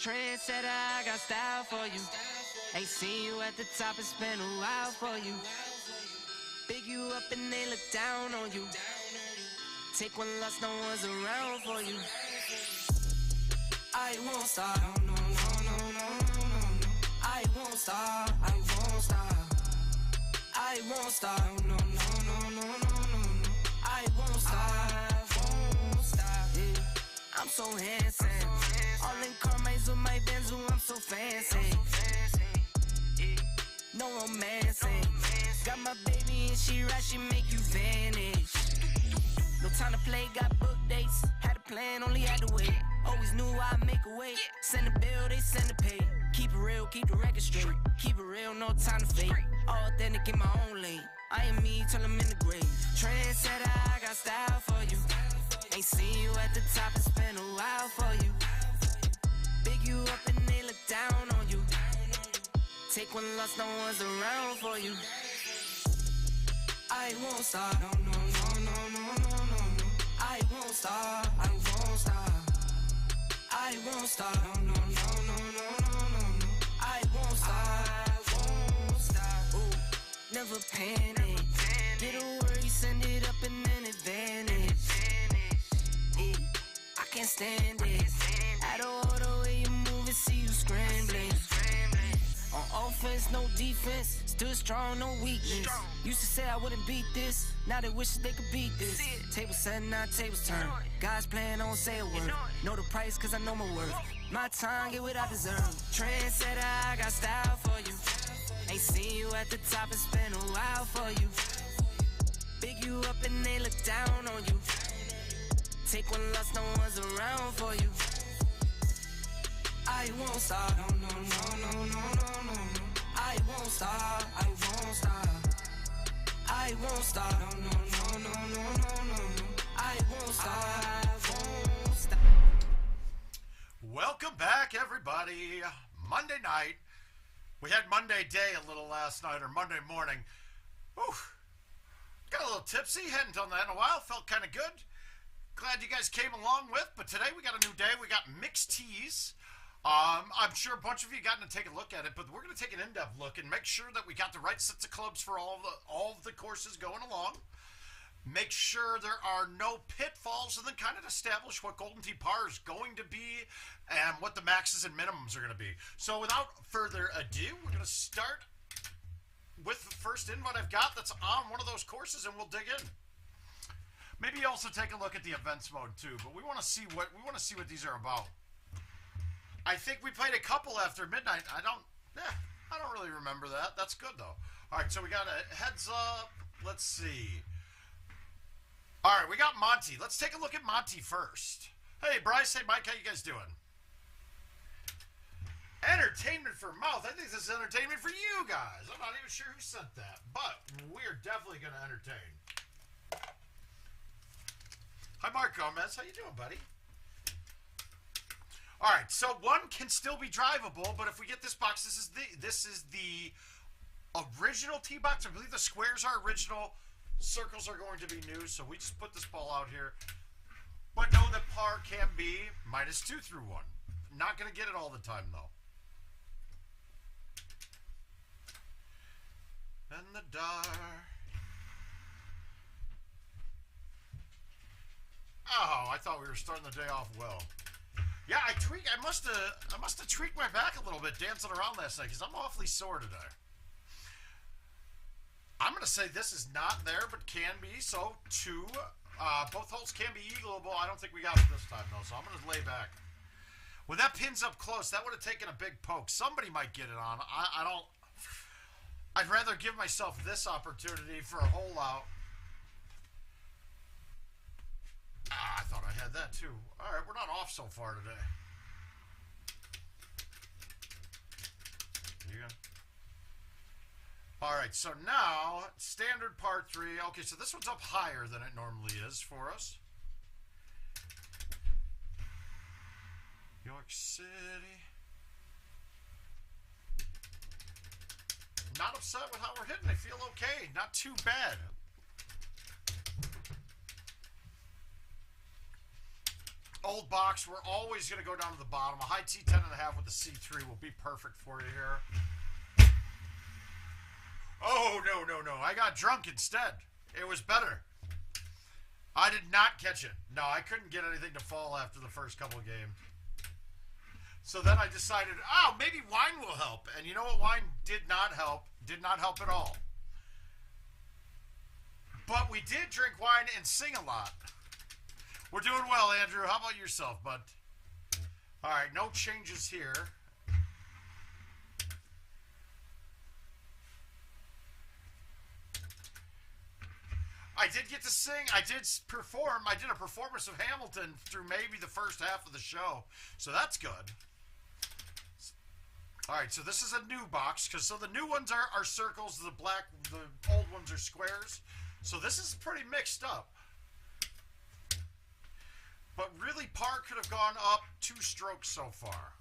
Trendsetter, I got style for you. Ain't seen you at the top, it's been a while for you. Big you up and they look down on you. Take one loss, no one's around for you. I won't stop, no, no, no, no, no, no. I won't stop, I won't stop. I won't stop, no, no, no, no, no, no. I won't stop, yeah. I'm so handsome. All in Carmine's with my Benz, I'm so fancy. No romancing. Got my baby and she right, she make you vanish. No time to play, got book dates. Had a plan, only had to wait. Always knew I'd make a way. Send a bill, they send a pay. Keep it real, keep the record straight. Keep it real, no time to fake. All authentic in my own lane. I am me till I'm in the grave. Trendsetter, I got style for you. Ain't seen you at the top, it's been a while for you. Big you up and they look down on you. Take one loss, no one's around for you. I won't stop, no, no, no, no, no, no, no, no. I won't stop, I won't stop. I won't stop, no, no, no, no, no, no, no. I won't stop, ooh, never panic. Get a worry, send it up and then it vanish. Yeah, I can't stand it. Out of order way you move and see you scrambling. On offense, no defense. Still strong, no weakness. Used to say I wouldn't beat this. Now they wish they could beat this. Tables set, now tables turn. Guys playing, don't say a word. Know the price, cause I know my worth. My time, get what I deserve. Trendsetter, I got style for you. Ain't seen you at the top, it's been a while for you. Big you up and they look down on you. Take one loss, no one's around for you. I won't stop, no, no, no, no, no, no, no. I won't stop, I won't stop. I won't stop, no, no, no, no, no, no, no. I won't stop. Welcome back, everybody. Monday night. We had Monday day a little last night, or Monday morning. Whew. Got a little tipsy. Hadn't done that in a while. Felt kind of good. Glad you guys came along with. But today we got a new day. We got mixed teas. I'm sure a bunch of you gotten to take a look at it, but we're going to take an in-depth look and make sure that we got the right sets of clubs for all of the courses going along. Make sure there are no pitfalls, and then kind of establish what Golden Tee Par is going to be and what the maxes and minimums are going to be. So without further ado, we're going to start with the first invite I've got that's on one of those courses, and we'll dig in. Maybe also take a look at the events mode too, but we want to see what these are about. I think we played a couple after midnight. I don't really remember that. That's good though. All right, so we got a heads up. Let's see. All right, we got Monty. Let's take a look at Monty first. Hey, Bryce. Hey, Mike. How you guys doing? Entertainment for mouth. I think this is entertainment for you guys. I'm not even sure who sent that, but we're definitely going to entertain. Hi, Marc Gomez. How you doing, buddy? All right, so one can still be drivable, but if we get this box, this is the original tee box. I believe the squares are original, circles are going to be new. So we just put this ball out here, but know that par can be -2 through 1. Not going to get it all the time though. And the dar. Oh, I thought we were starting the day off well. Yeah, I must have tweaked my back a little bit dancing around last night because I'm awfully sore today. I'm going to say this is not there, but can be. So, both holes can be eagleable. I don't think we got it this time, though, so I'm going to lay back. With that pins up close, that would have taken a big poke. Somebody might get it on. I'd rather give myself this opportunity for a hole out. I thought I had that too. All right, we're not off so far today. There you go. All right, so now standard par 3. Okay, so this one's up higher than it normally is for us. York City. Not upset with how we're hitting. I feel okay. Not too bad. old box, we're always going to go down to the bottom. A high T10.5 with a C3 will be perfect for you here. Oh, no, no, no. I got drunk instead. It was better. I did not catch it. No, I couldn't get anything to fall after the first couple of games. So then I decided, oh, maybe wine will help. And you know what? Wine did not help. Did not help at all. But we did drink wine and sing a lot. We're doing well, Andrew. How about yourself, bud? All right, no changes here. I did get to sing. I did perform. I did a performance of Hamilton through maybe the first half of the show. So that's good. All right, so this is a new box. So the new ones are circles. The old ones are squares. So this is pretty mixed up. But really, par could have gone up 2 strokes so far.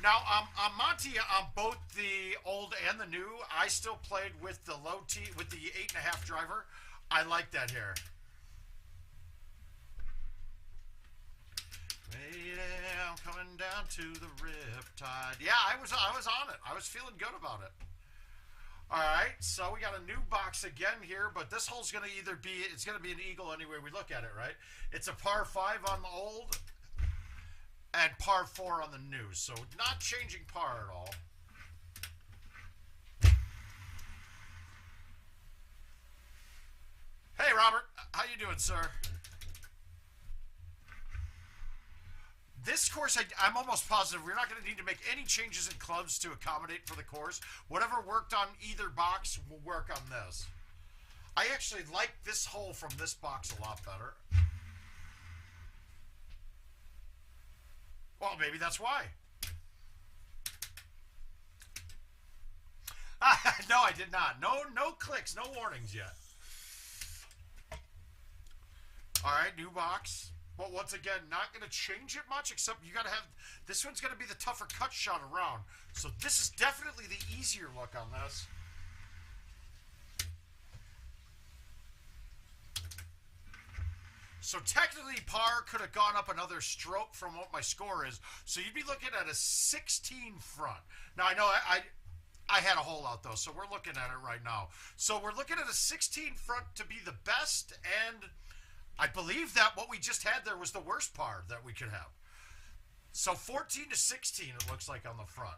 Now, on Monty, on both the old and the new, I still played with the low tee, with the 8.5 driver. I like that here. Yeah, I'm coming down to the riptide. Yeah, I was on it. I was feeling good about it. All right, so we got a new box again here, but this hole's going to either be, it's going to be an eagle anyway we look at it, right? It's a par 5 on the old and par 4 on the new, so not changing par at all. Hey, Robert, how you doing, sir? This course, I'm almost positive we're not going to need to make any changes in clubs to accommodate for the course. Whatever worked on either box will work on this. I actually like this hole from this box a lot better. Well, maybe that's why. No, I did not. No clicks, no warnings yet. All right, new box. But once again, not going to change it much, except you got to have, this one's going to be the tougher cut shot around. So this is definitely the easier look on this. So technically, par could have gone up another stroke from what my score is. So you'd be looking at a 16 front. Now, I know I had a hole out, though, so we're looking at it right now. So we're looking at a 16 front to be the best, and I believe that what we just had there was the worst par that we could have. So 14 to 16, it looks like on the front.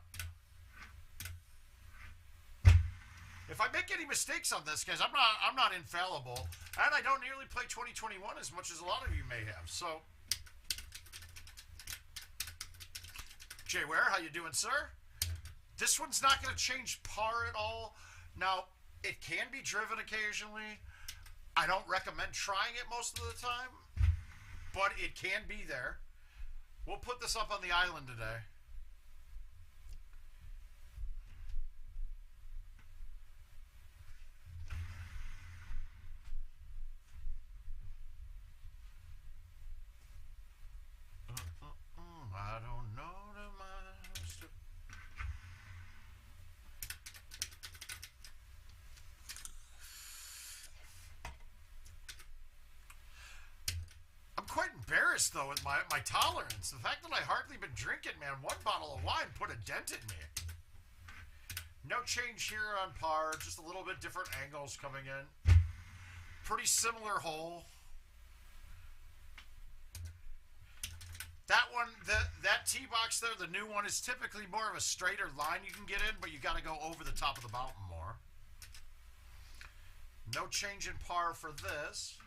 If I make any mistakes on this, guys, I'm not infallible, and I don't nearly play 2021 as much as a lot of you may have. So, Jay Ware, how you doing, sir? This one's not going to change par at all. Now, it can be driven occasionally. I don't recommend trying it most of the time, but it can be there. We'll put this up on the island today. I don't know the master. I'm quite embarrassed, though, with my tolerance. The fact that I hardly been drinking, man. 1 bottle of wine put a dent in me. No change here on par. Just a little bit different angles coming in. Pretty similar hole. That one, that tee box there, the new one, is typically more of a straighter line you can get in, but you got to go over the top of the mountain more. No change in par for this.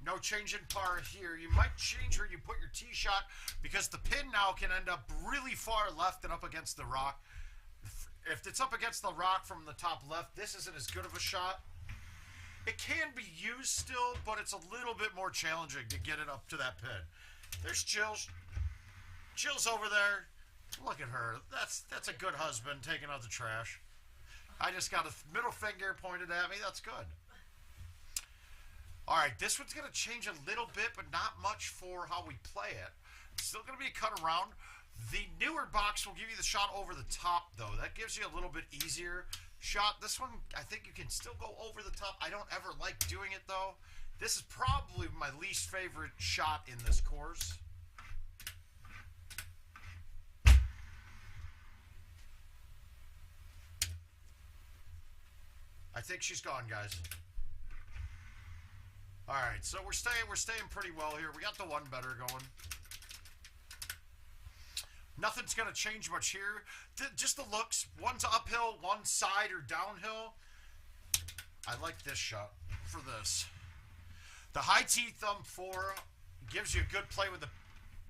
No change in par here. You might change where you put your tee shot because the pin now can end up really far left and up against the rock. If it's up against the rock from the top left, this isn't as good of a shot. It can be used still, but it's a little bit more challenging to get it up to that pin. There's Jill's. Jill's over there. Look at her. That's a good husband taking out the trash. I just got a middle finger pointed at me. That's good. All right, this one's going to change a little bit, but not much for how we play it. It's still going to be a cut around. The newer box will give you the shot over the top, though. That gives you a little bit easier shot. This one, I think you can still go over the top. I don't ever like doing it, though. This is probably my least favorite shot in this course. I think she's gone, guys. All right, so we're staying pretty well here. We got the one better going. Nothing's going to change much here. Just the looks. One's uphill, one side or downhill. I like this shot for this. The high T thumb 4 gives you a good play with the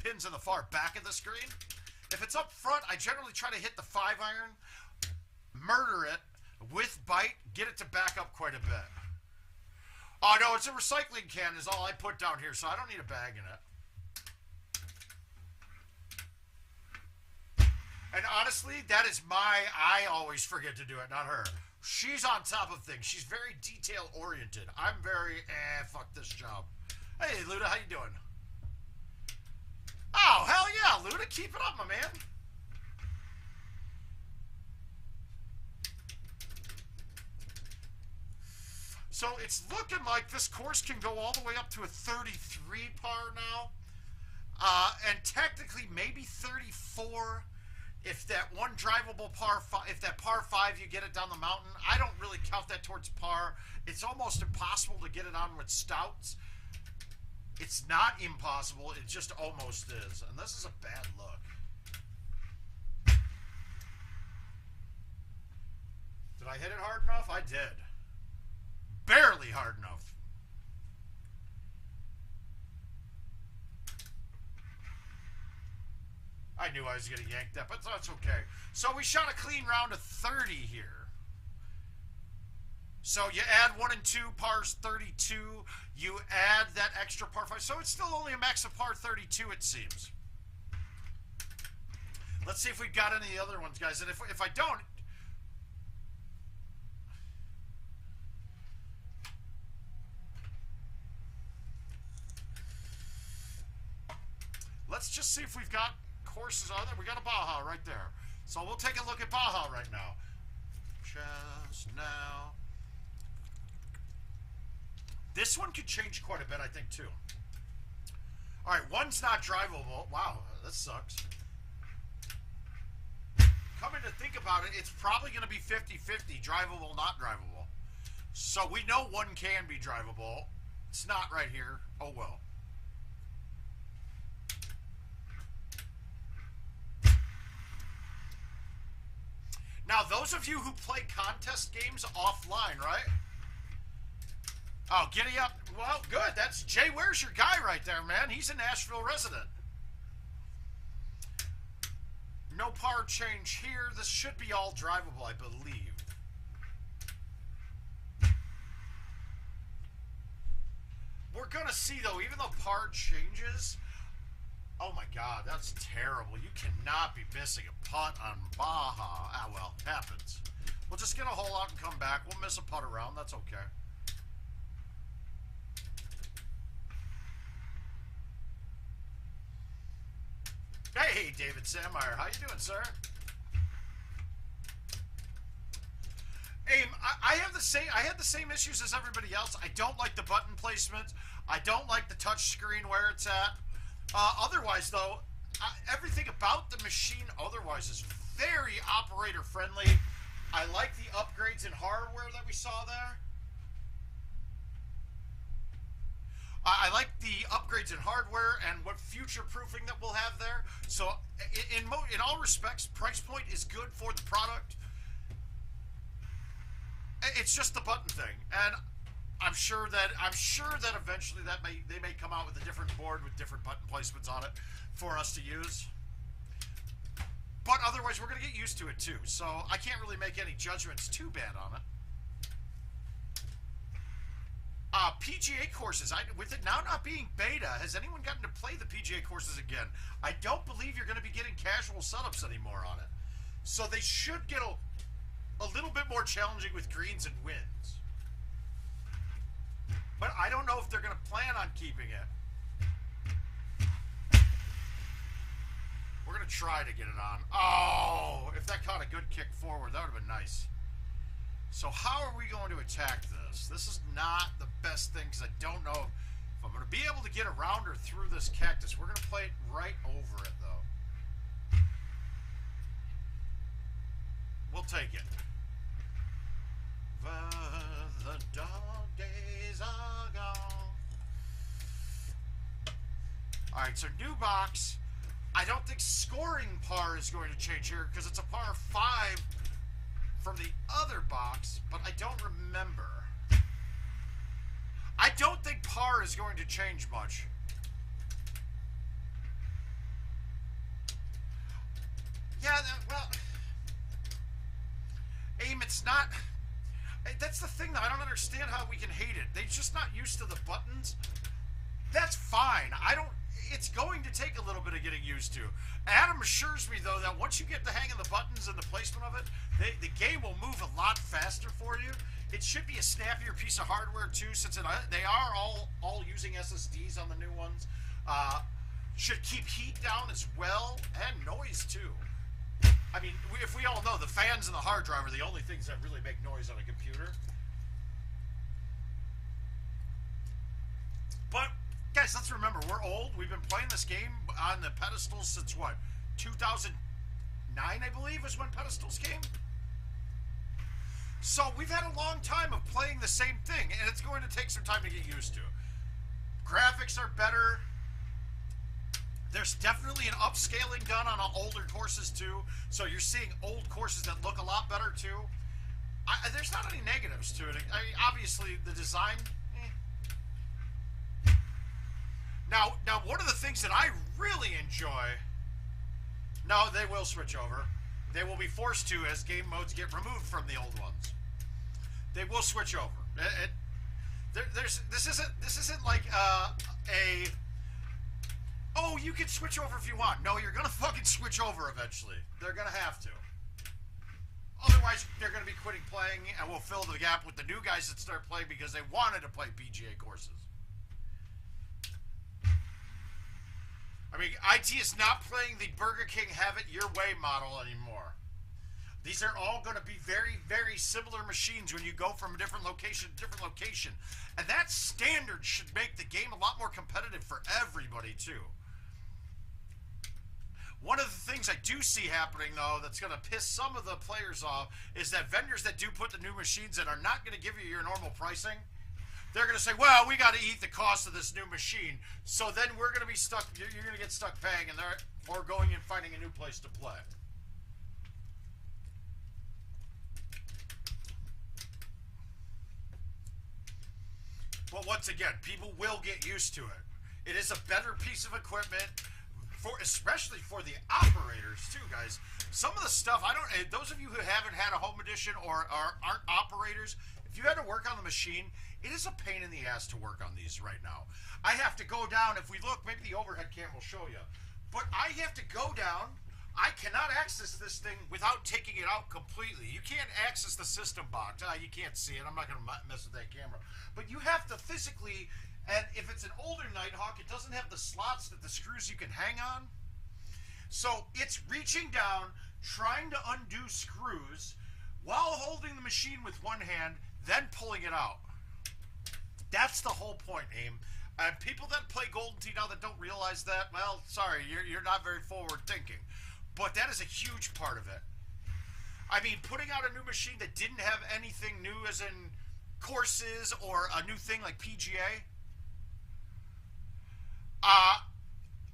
pins in the far back of the screen. If it's up front, I generally try to hit the 5-iron, murder it with bite, get it to back up quite a bit. Oh, no, it's a recycling can is all I put down here, so I don't need a bag in it. And honestly, that is I always forget to do it, not her. She's on top of things. She's very detail-oriented. I'm very, fuck this job. Hey, Luda, how you doing? Oh, hell yeah, Luda, keep it up, my man. So it's looking like this course can go all the way up to a 33 par now. And technically maybe 34 if that one drivable par 5, if that par 5 you get it down the mountain. I don't really count that towards par. It's almost impossible to get it on with stouts. It's not impossible, it just almost is. And this is a bad look. Did I hit it hard enough? I did. Barely hard enough. I knew I was going to yank that, but that's okay. So we shot a clean round of 30 here. So you add 1 and 2 pars 32. You add that extra par 5. So it's still only a max of par 32, it seems. Let's see if we've got any other ones, guys. And if I don't... Let's just see if we've got courses on there. We got a Baja right there. So we'll take a look at Baja right now. Just now. This one could change quite a bit, I think, too. All right, one's not drivable. Wow, that sucks. Coming to think about it, it's probably going to be 50-50, drivable, not drivable. So we know one can be drivable. It's not right here. Oh, well. Now, those of you who play contest games offline, right? Oh, giddy up. Well, good. That's Jay. Where's your guy right there, man? He's a Nashville resident. No par change here. This should be all drivable, I believe. We're going to see, though, even though par changes... Oh my God, that's terrible. You cannot be missing a putt on Baja. Ah, well, happens. We'll just get a hole out and come back. We'll miss a putt around. That's okay. Hey, David Sammeyer. How you doing, sir? Aim, I have the same. I had the same issues as everybody else. I don't like the button placement. I don't like the touch screen where it's at. Otherwise, though, everything about the machine otherwise is very operator-friendly. I like the upgrades in hardware that we saw there. I like the upgrades in hardware and what future-proofing that we'll have there. So, in all respects, price point is good for the product. It's just the button thing, and I'm sure that eventually they may come out with a different board with different button placements on it for us to use. But otherwise, we're going to get used to it too. So I can't really make any judgments too bad on it. PGA courses. With it now not being beta, has anyone gotten to play the PGA courses again? I don't believe you're going to be getting casual setups anymore on it. So they should get a little bit more challenging with greens and winds. But I don't know if they're going to plan on keeping it. We're going to try to get it on. Oh, if that caught a good kick forward, that would have been nice. So how are we going to attack this? This is not the best thing because I don't know if I'm going to be able to get around or through this cactus. We're going to play it right over it, though. We'll take it. The dog days are gone. Alright, so new box. I don't think scoring par is going to change here because it's a par 5 from the other box, but I don't remember. I don't think par is going to change much. Yeah, well, aim, it's not... That's the thing, though. I don't understand how we can hate it. They're just not used to the buttons. That's fine. It's going to take a little bit of getting used to. Adam assures me, though, that once you get the hang of the buttons and the placement of it, the game will move a lot faster for you. It should be a snappier piece of hardware, too, since they are all using SSDs on the new ones. Should keep heat down as well, and noise, too. I mean, if we all know, the fans and the hard drive are the only things that really make noise on a computer. But, guys, let's remember, we're old. We've been playing this game on the pedestals since, what, 2009, I believe, is when pedestals came? So we've had a long time of playing the same thing, and it's going to take some time to get used to. Graphics are better. There's definitely an upscaling done on older courses, too. So you're seeing old courses that look a lot better, too. There's not any negatives to it. Obviously, the design... Now, one of the things that I really enjoy... No, they will switch over. They will be forced to as game modes get removed from the old ones. They will switch over. This isn't like a... Oh, you can switch over if you want. No, you're going to fucking switch over eventually. They're going to have to. Otherwise, they're going to be quitting playing, and we'll fill the gap with the new guys that start playing because they wanted to play PGA courses. I mean, IT is not playing the Burger King Have It Your Way model anymore. These are all going to be very, very similar machines when you go from a different location to different location. And that standard should make the game a lot more competitive for everybody, too. One of the things I do see happening, though, that's going to piss some of the players off is that vendors that do put the new machines in are not going to give you your normal pricing. They're going to say, well, we got to eat the cost of this new machine. So then we're going to be stuck, you're going to get stuck paying or going and finding a new place to play. But once again, people will get used to it. It is a better piece of equipment, especially for the operators, too, guys. Some of the stuff, those of you who haven't had a home edition or aren't operators, if you had to work on the machine, it is a pain in the ass to work on these right now. I have to go down, if we look, maybe the overhead cam will show you, but I have to go down. I cannot access this thing without taking it out completely. You can't access the system box. You can't see it. I'm not going to mess with that camera. But you have to physically, and if it's an older Nighthawk, it doesn't have the slots that the screws you can hang on. So it's reaching down, trying to undo screws while holding the machine with one hand, then pulling it out. That's the whole point, AIM. And people that play Golden Tee now that don't realize that, well, sorry, you're not very forward thinking. But that is a huge part of it. I mean, putting out a new machine that didn't have anything new as in courses or a new thing like PGA.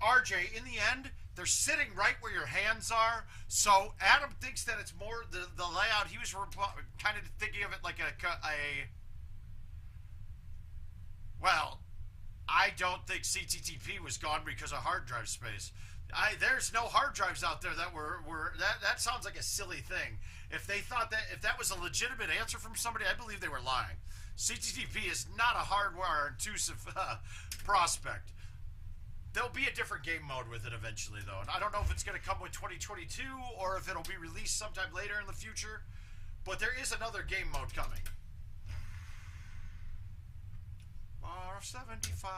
RJ, in the end, they're sitting right where your hands are. So Adam thinks that it's more the layout. He was kind of thinking of it like well, I don't think CTTP was gone because of hard drive space. There's no hard drives out there that that sounds like a silly thing. If they thought if that was a legitimate answer from somebody, I believe they were lying. CTTP is not a hardware intrusive prospect. There'll be a different game mode with it eventually, though. And I don't know if it's going to come with 2022 or if it'll be released sometime later in the future. But there is another game mode coming. 75.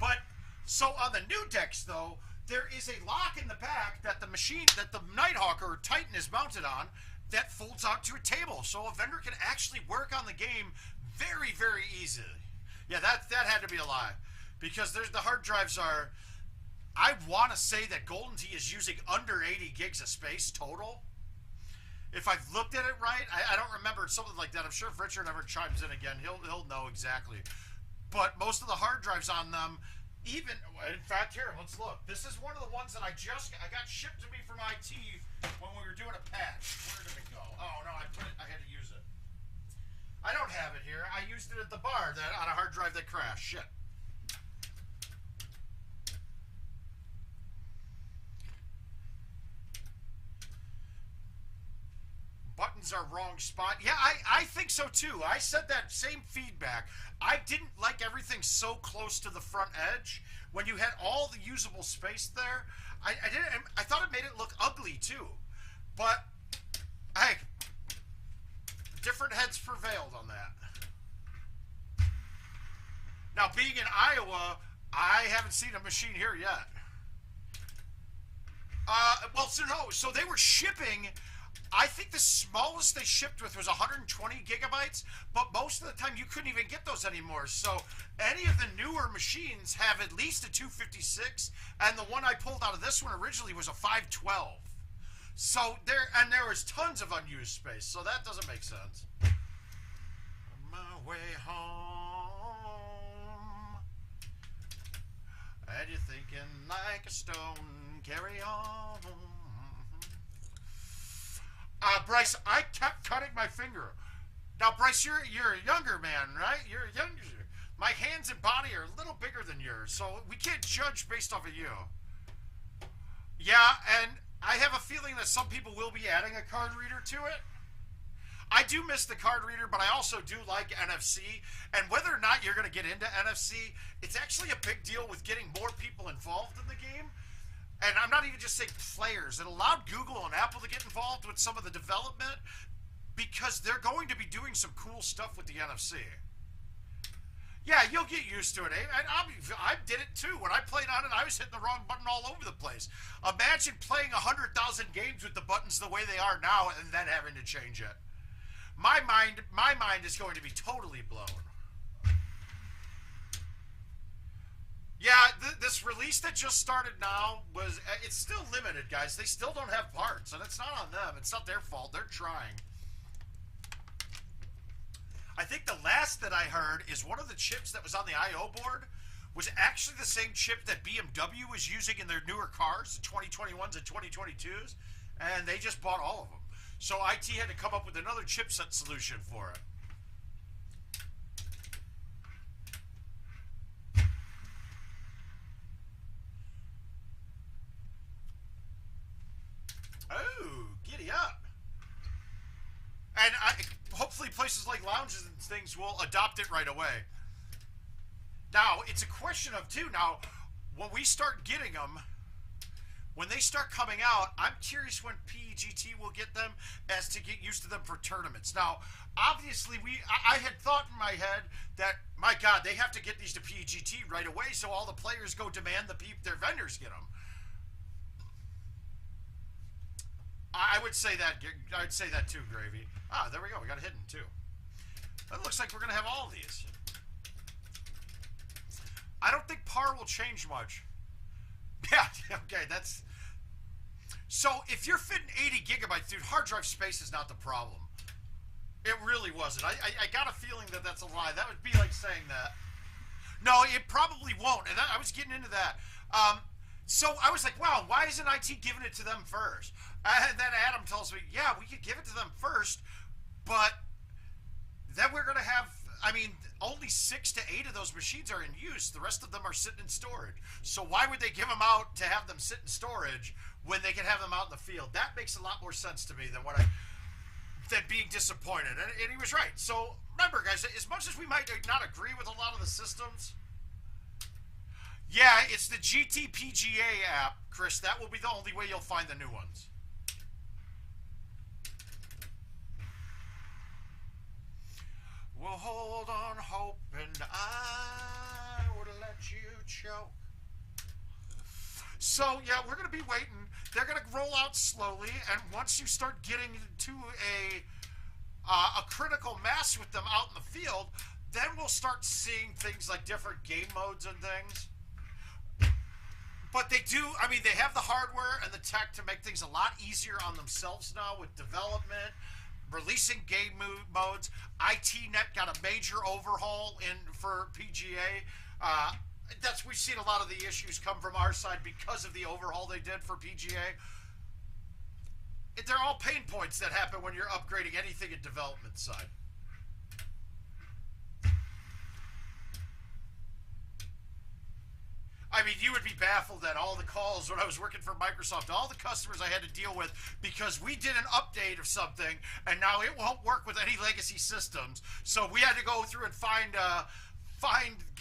But, so on the new decks, though, there is a lock in the back that the machine, that the Nighthawk or Titan is mounted on, that folds out to a table. So a vendor can actually work on the game very, very easily. Yeah, that had to be a lie. Because there's the hard drives are, I want to say that GoldenTee is using under 80 gigs of space total. If I've looked at it right, I don't remember something like that. I'm sure if Richard ever chimes in again, he'll know exactly. But most of the hard drives on them, even, in fact, here, let's look. This is one of the ones that I got shipped to me from IT when we were doing a patch. Where did it go? Oh, no, I had to use it. I don't have it here. I used it at the bar on a hard drive that crashed. Shit. Buttons are wrong spot. Yeah, I think so too. I said that same feedback. I didn't like everything so close to the front edge. When you had all the usable space there, I thought it made it look ugly too. But, hey, different heads prevailed on that. Now, being in Iowa, I haven't seen a machine here yet. So they were shipping, I think the smallest they shipped with was 120 gigabytes, but most of the time you couldn't even get those anymore. So any of the newer machines have at least a 256, and the one I pulled out of this one originally was a 512. So there was tons of unused space, so that doesn't make sense. On my way home, and you're thinking like a stone, carry on. Bryce, I kept cutting my finger. Now, Bryce, you're a younger man, right? You're younger. My hands and body are a little bigger than yours, so we can't judge based off of you. Yeah, and I have a feeling that some people will be adding a card reader to it. I do miss the card reader, but I also do like NFC. And whether or not you're going to get into NFC, it's actually a big deal with getting more people involved in the game. And I'm not even just saying players. It allowed Google and Apple to get involved with some of the development because they're going to be doing some cool stuff with the NFC. Yeah, you'll get used to it. I did it too. When I played on it, I was hitting the wrong button all over the place. Imagine playing 100,000 games with the buttons the way they are now and then having to change it. My mind is going to be totally blown. Yeah, this release that just started now it's still limited, guys. They still don't have parts, and it's not on them. It's not their fault. They're trying. I think the last that I heard is one of the chips that was on the I.O. board was actually the same chip that BMW was using in their newer cars, the 2021s and 2022s, and they just bought all of them. So IT had to come up with another chipset solution for it. Oh, giddy up. And hopefully places like lounges and things will adopt it right away. Now, it's a question of, too, now, when we start getting them, when they start coming out, I'm curious when PEGT will get them as to get used to them for tournaments. Now, obviously, I had thought in my head that, my God, they have to get these to PEGT right away so all the players go demand their vendors get them. I would say that. I'd say that too, Gravy. Ah, there we go. We got a hidden too. That looks like we're gonna have all of these. I don't think par will change much. Yeah. Okay. That's. So if you're fitting 80 gigabytes, dude, hard drive space is not the problem. It really wasn't. I got a feeling that that's a lie. That would be like saying that. No, it probably won't. And I was getting into that. So I was like, wow, why isn't IT giving it to them first? And then Adam tells me, yeah, we could give it to them first, but then we're going to have, I mean, only 6 to 8 of those machines are in use. The rest of them are sitting in storage. So why would they give them out to have them sit in storage when they can have them out in the field? That makes a lot more sense to me than than being disappointed. And he was right. So remember, guys, as much as we might not agree with a lot of the systems, yeah, it's the GTPGA app, Chris. That will be the only way you'll find the new ones. We'll hold on hope and I would let you choke. So, yeah, we're going to be waiting. They're going to roll out slowly, and once you start getting to a critical mass with them out in the field, then we'll start seeing things like different game modes and things. But they do, I mean, they have the hardware and the tech to make things a lot easier on themselves now with development, releasing game modes. ITnet got a major overhaul for PGA. We've seen a lot of the issues come from our side because of the overhaul they did for PGA. They're all pain points that happen when you're upgrading anything in development side. I mean, you would be baffled at all the calls when I was working for Microsoft, all the customers I had to deal with because we did an update of something and now it won't work with any legacy systems. So we had to go through and find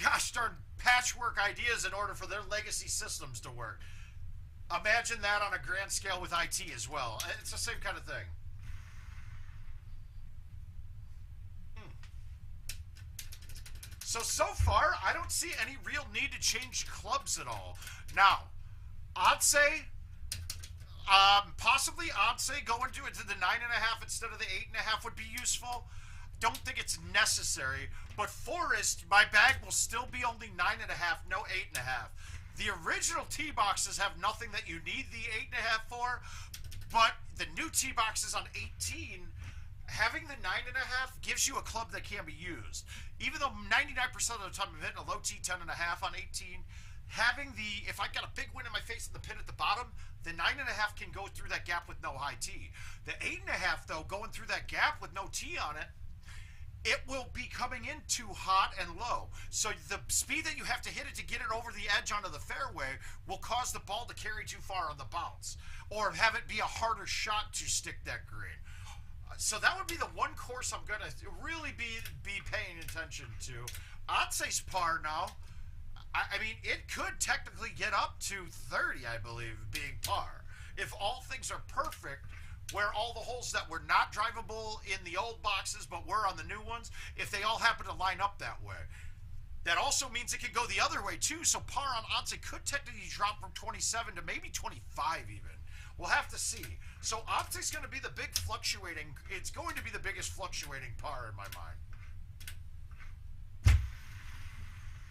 gosh darn patchwork ideas in order for their legacy systems to work. Imagine that on a grand scale with IT as well. It's the same kind of thing. So far, I don't see any real need to change clubs at all. Now, I'd say, possibly going to the 9.5 instead of the 8.5 would be useful. Don't think it's necessary, but Forest, my bag will still be only 9.5, no 8.5. The original tee boxes have nothing that you need the 8.5 for, but the new tee boxes on 18, having the 9.5 gives you a club that can be used. Even though 99% of the time I'm hitting a low tee 10.5 on 18, having if I got a big wind in my face and the pin at the bottom, the 9.5 can go through that gap with no high tee. The 8.5 though, going through that gap with no tee on it, it will be coming in too hot and low. So the speed that you have to hit it to get it over the edge onto the fairway will cause the ball to carry too far on the bounce, or have it be a harder shot to stick that green. So that would be the one course I'm going to really be paying attention to. I'd say par now. I mean, it could technically get up to 30, I believe, being par. If all things are perfect, where all the holes that were not drivable in the old boxes but were on the new ones, if they all happen to line up that way. That also means it could go the other way too, so par on Onse could technically drop from 27 to maybe 25 even. We'll have to see. So Onse's going to be the big fluctuating, it's going to be the biggest fluctuating par in my mind.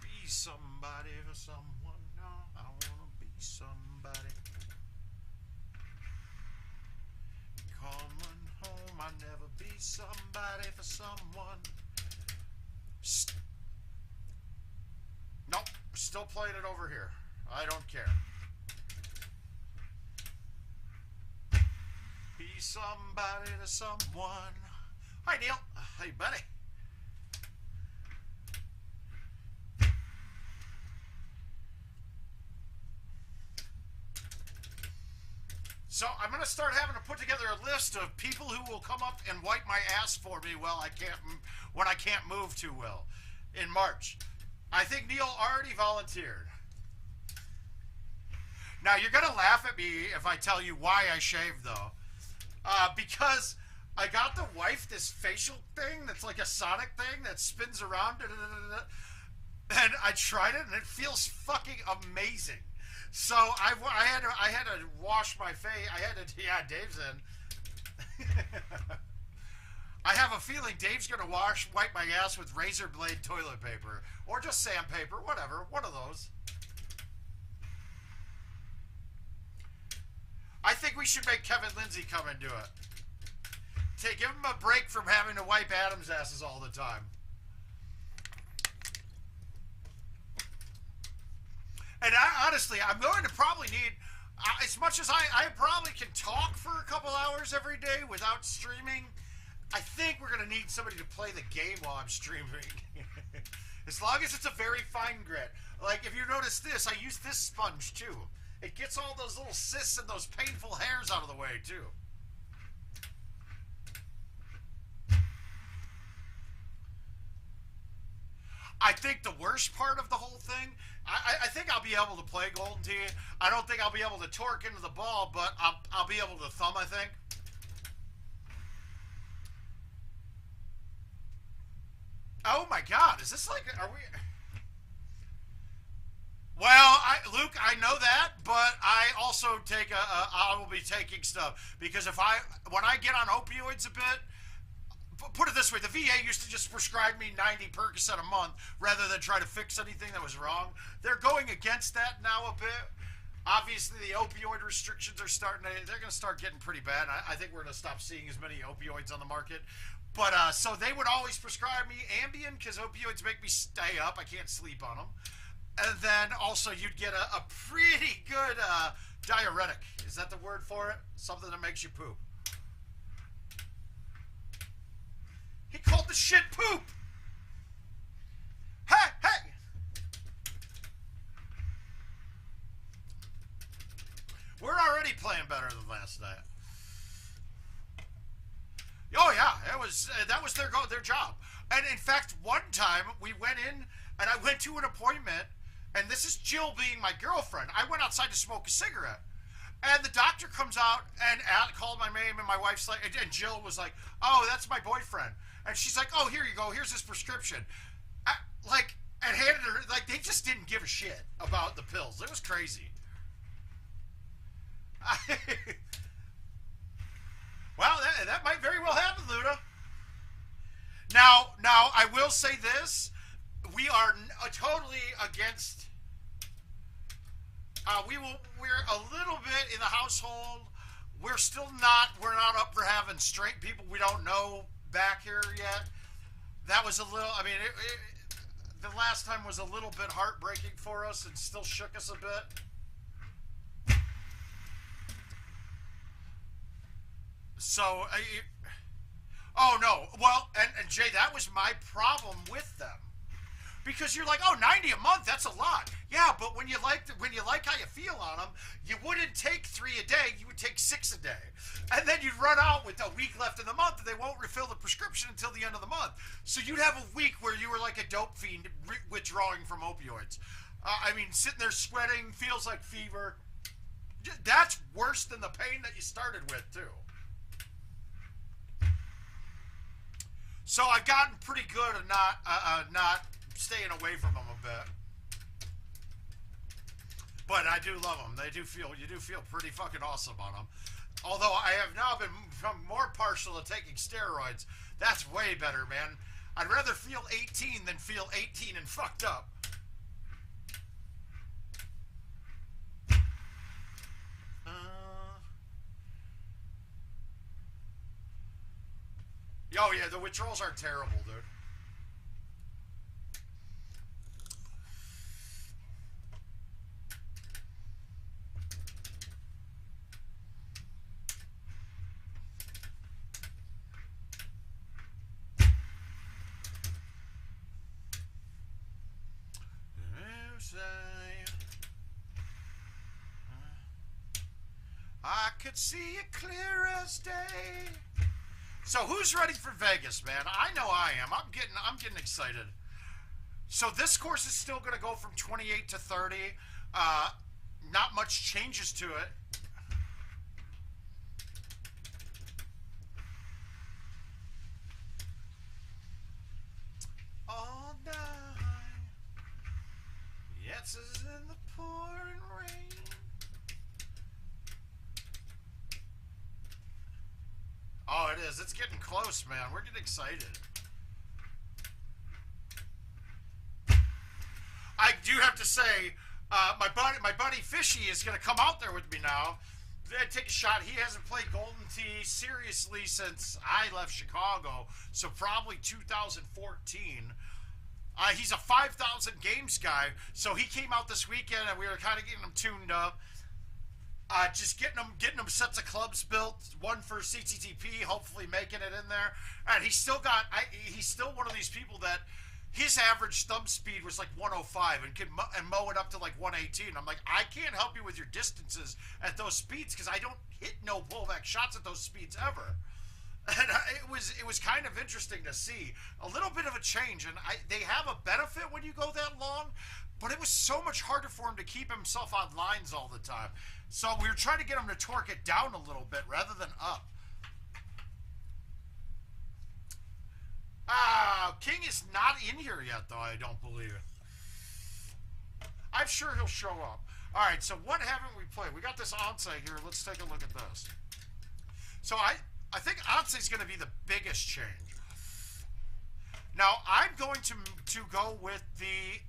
Be somebody for someone, no, I want to be somebody. Coming home, I'll never be somebody for someone. Nope, still playing it over here. I don't care. Be somebody to someone. Hi, Neil. Hey, buddy. So I'm going to start having to put together a list of people who will come up and wipe my ass for me when I can't move too well in March. I think Neil already volunteered. Now, you're going to laugh at me if I tell you why I shaved, though. Because I got the wife this facial thing that's like a Sonic thing that spins around. And I tried it, and it feels fucking amazing. So I had to wash my face. Yeah, Dave's in. I have a feeling Dave's going to wipe my ass with razor blade toilet paper. Or just sandpaper, whatever. One of those. I think we should make Kevin Lindsay come and do it. Give him a break from having to wipe Adam's asses all the time. And honestly, I'm going to probably need, as much as I probably can talk for a couple hours every day without streaming, I think we're going to need somebody to play the game while I'm streaming. As long as it's a very fine grit. Like, if you notice this, I use this sponge too. It gets all those little cysts and those painful hairs out of the way too. I think the worst part of the whole thing, I think I'll be able to play Golden Tee. I don't think I'll be able to torque into the ball, but I'll be able to thumb, I think. Oh my God, is this like, are we? Well, Luke, I know that, but I also I will be taking stuff because when I get on opioids a bit, put it this way, the VA used to just prescribe me 90 Percocet a month rather than try to fix anything that was wrong. They're going against that now a bit. Obviously, the opioid restrictions are they're going to start getting pretty bad. I think we're going to stop seeing as many opioids on the market. But, so they would always prescribe me Ambien because opioids make me stay up. I can't sleep on them. And then also you'd get a pretty good diuretic. Is that the word for it? Something that makes you poop. He called the shit poop. Hey, hey. We're already playing better than last night. Oh yeah, that was their job. And in fact, one time we went in and I went to an appointment, and this is Jill being my girlfriend. I went outside to smoke a cigarette. And the doctor comes out and called my name, and my wife's like, and Jill was like, oh, that's my boyfriend. And she's like, oh, here you go. Here's his prescription. And handed her, like, they just didn't give a shit about the pills. It was crazy. Well, that might very well happen, Luda. Now, I will say this. We are totally against... we're a little bit in the household. We're not up for having straight people we don't know back here yet. That was a little, I mean, the last time was a little bit heartbreaking for us and still shook us a bit. So, oh no, well, and Jay, that was my problem with them. Because you're like, oh, 90 a month, that's a lot. Yeah, but when you like how you feel on them, you wouldn't take 3 a day, you would take 6 a day. And then you'd run out with a week left in the month, and they won't refill the prescription until the end of the month. So you'd have a week where you were like a dope fiend withdrawing from opioids. I mean, sitting there sweating, feels like fever. That's worse than the pain that you started with, too. So I've gotten pretty good at not staying away from them a bit. But I do love them. You do feel pretty fucking awesome on them. Although I have now become more partial to taking steroids. That's way better, man. I'd rather feel 18 than feel 18 and fucked up. Oh yeah, the withdrawals are terrible, dude. I could see it clear as day. So who's ready for Vegas, man? I know I am. I'm getting excited. So this course is still going to go from 28 to 30. Not much changes to it. All night. Yes, it's in the pouring rain. Oh, it is. It's getting close, man. We're getting excited. I do have to say, my buddy Fishy is going to come out there with me now. Take a shot. He hasn't played Golden Tee seriously since I left Chicago, so probably 2014. He's a 5,000 games guy, so he came out this weekend, and we were kind of getting him tuned up. Just getting them sets of clubs built, one for CTTP, hopefully making it in there. And he's still one of these people that his average thumb speed was like 105 and could mow it up to like 118. I'm like, I can't help you with your distances at those speeds because I don't hit no pullback shots at those speeds ever. And it was kind of interesting to see a little bit of a change. And they have a benefit when you go that long, but it was so much harder for him to keep himself on lines all the time. So we were trying to get him to torque it down a little bit rather than up. King is not in here yet, though, I don't believe. I'm sure he'll show up. All right, so what haven't we played? We got this Once here. Let's take a look at this. So I think Once is going to be the biggest change. Now, I'm going to go with the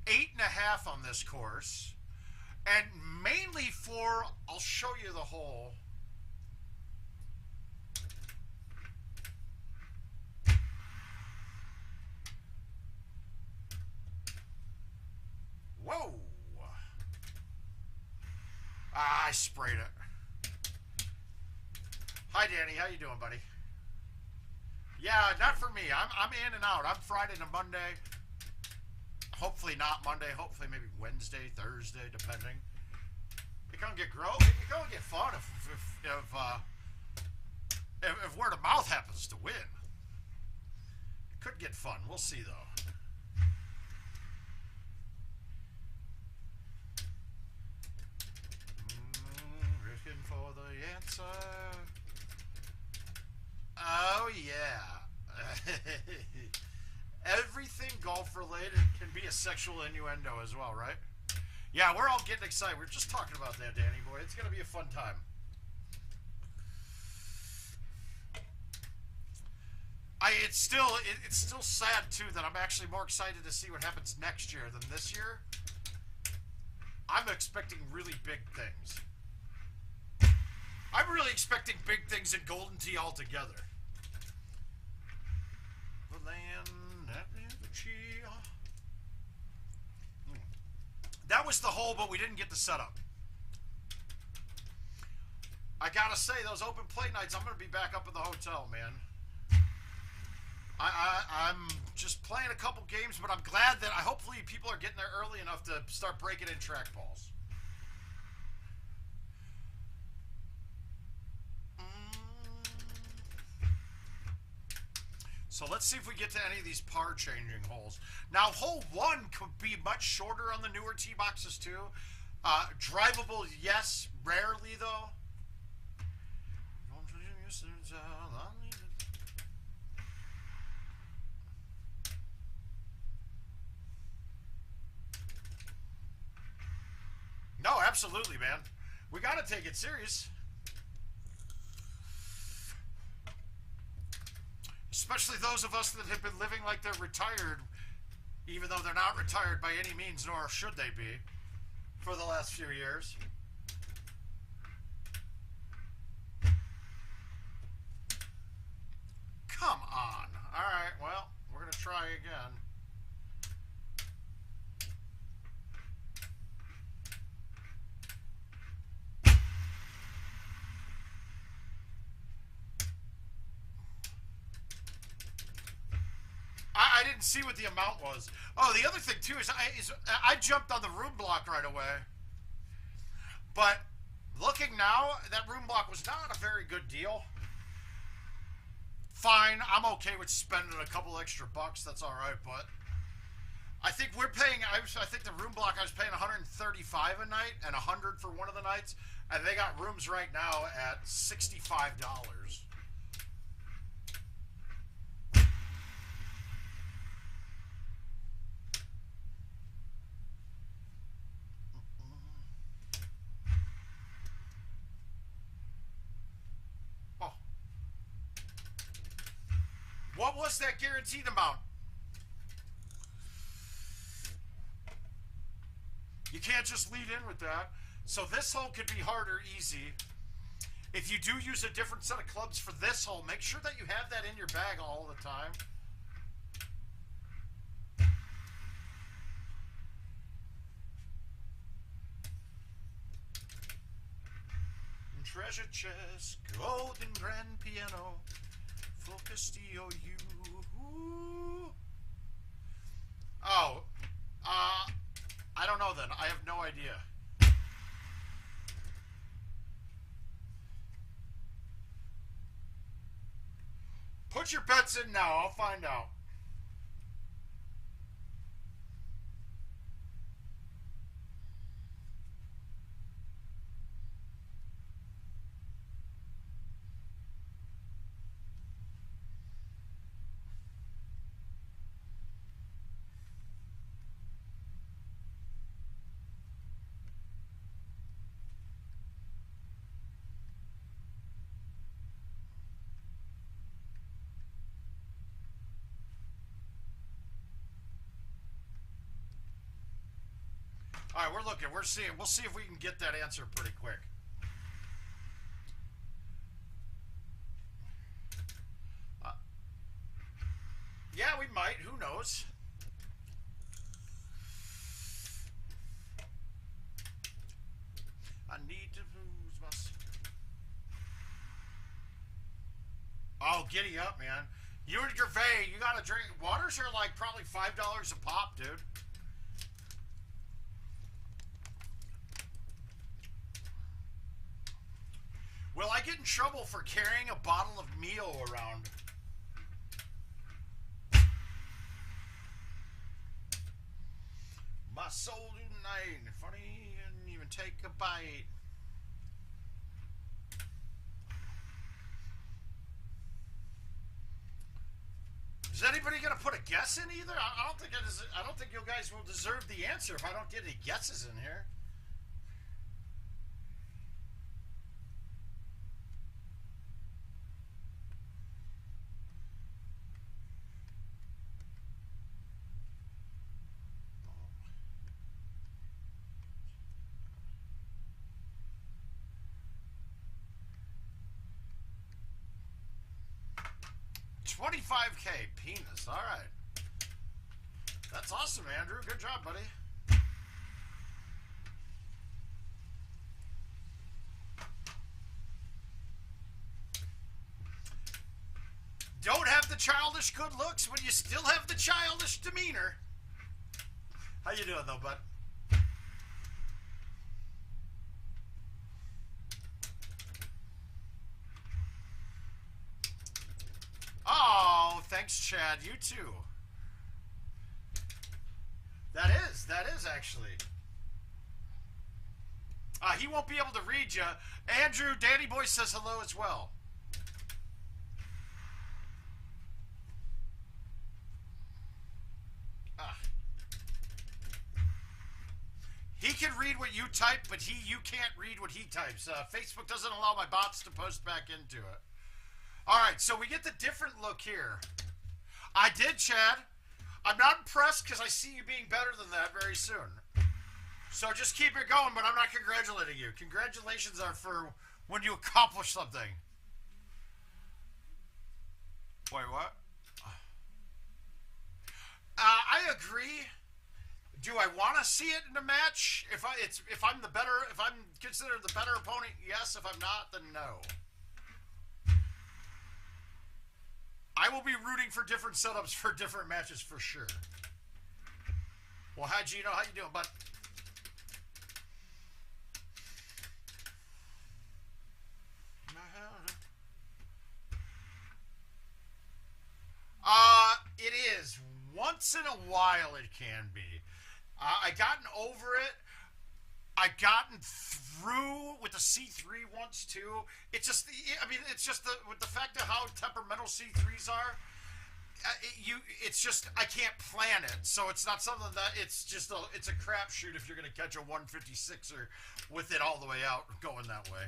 8.5 on this course. And mainly for, I'll show you the hole. Whoa. I sprayed it. Hi, Danny. How you doing, buddy? Yeah, not for me. I'm in and out. I'm Friday to Monday. Hopefully not Monday. Hopefully maybe Wednesday, Thursday, depending. It can get fun if word of mouth happens to win. It could get fun. We'll see though. Looking for the answer. Oh yeah. Everything golf related can be a sexual innuendo as well, right? Yeah, we're all getting excited. We're just talking about that, Danny boy. It's going to be a fun time. It's still sad too that I'm actually more excited to see what happens next year than this year. I'm expecting really big things. I'm really expecting big things in Golden Tee altogether. The land that the chia. That was the hole, but we didn't get the setup. I gotta say, those open play nights, I'm gonna be back up in the hotel, man. I'm just playing a couple games, but I'm glad that hopefully people are getting there early enough to start breaking in trackballs. So let's see if we get to any of these par changing holes. Now, hole 1 could be much shorter on the newer tee boxes too. Drivable, yes. Rarely though. No, absolutely, man. We got to take it serious. Especially those of us that have been living like they're retired, even though they're not retired by any means, nor should they be, for the last few years. Come on. All right, well, we're going to try again. I didn't see what the amount was. Oh, the other thing too is I jumped on the room block right away. But looking now, that room block was not a very good deal. Fine, I'm okay with spending a couple extra bucks. That's all right, but I think we're paying. I think the room block I was paying $135 a night and $100 for one of the nights, and they got rooms right now at $65. What was that guaranteed amount? You can't just lead in with that. So this hole could be hard or easy. If you do use a different set of clubs for this hole, make sure that you have that in your bag all the time. Treasure chest, golden grand piano. For Castillo, you. Oh, I don't know then. I have no idea. Put your bets in now. I'll find out. All right, we're looking. We're seeing. We'll see if we can get that answer pretty quick. Yeah, we might. Who knows? I need to lose my... Oh, giddy up, man. You and Gervais, you gotta drink. Waters are like probably $5 a pop, dude. Will I get in trouble for carrying a bottle of Mio around? My soul tonight, funny, and even take a bite. Is anybody gonna put a guess in either? I don't think it is. I don't think you guys will deserve the answer if I don't get any guesses in here. $25K penis. All right. That's awesome, Andrew. Good job, buddy. Don't have the childish good looks when you still have the childish demeanor. How you doing, though, bud? Oh, thanks, Chad. You too. That is actually. He won't be able to read you. Andrew, Danny Boy says hello as well. He can read what you type, but you can't read what he types. Facebook doesn't allow my bots to post back into it. All right, so we get the different look here. I did, Chad. I'm not impressed because I see you being better than that very soon. So just keep it going, but I'm not congratulating you. Congratulations are for when you accomplish something. Wait, what? I agree. Do I want to see it in a match? If I'm considered the better opponent, yes. If I'm not, then no. I will be rooting for different setups for different matches for sure. Well, hi Gino, how you doing, bud? It is. Once in a while it can be. I've gotten over it. I've gotten through with the C3 once too. It's just, it's just with the fact of how temperamental C3s are. It's just I can't plan it, so it's not something that it's a crapshoot if you're gonna catch a 156er with it all the way out going that way.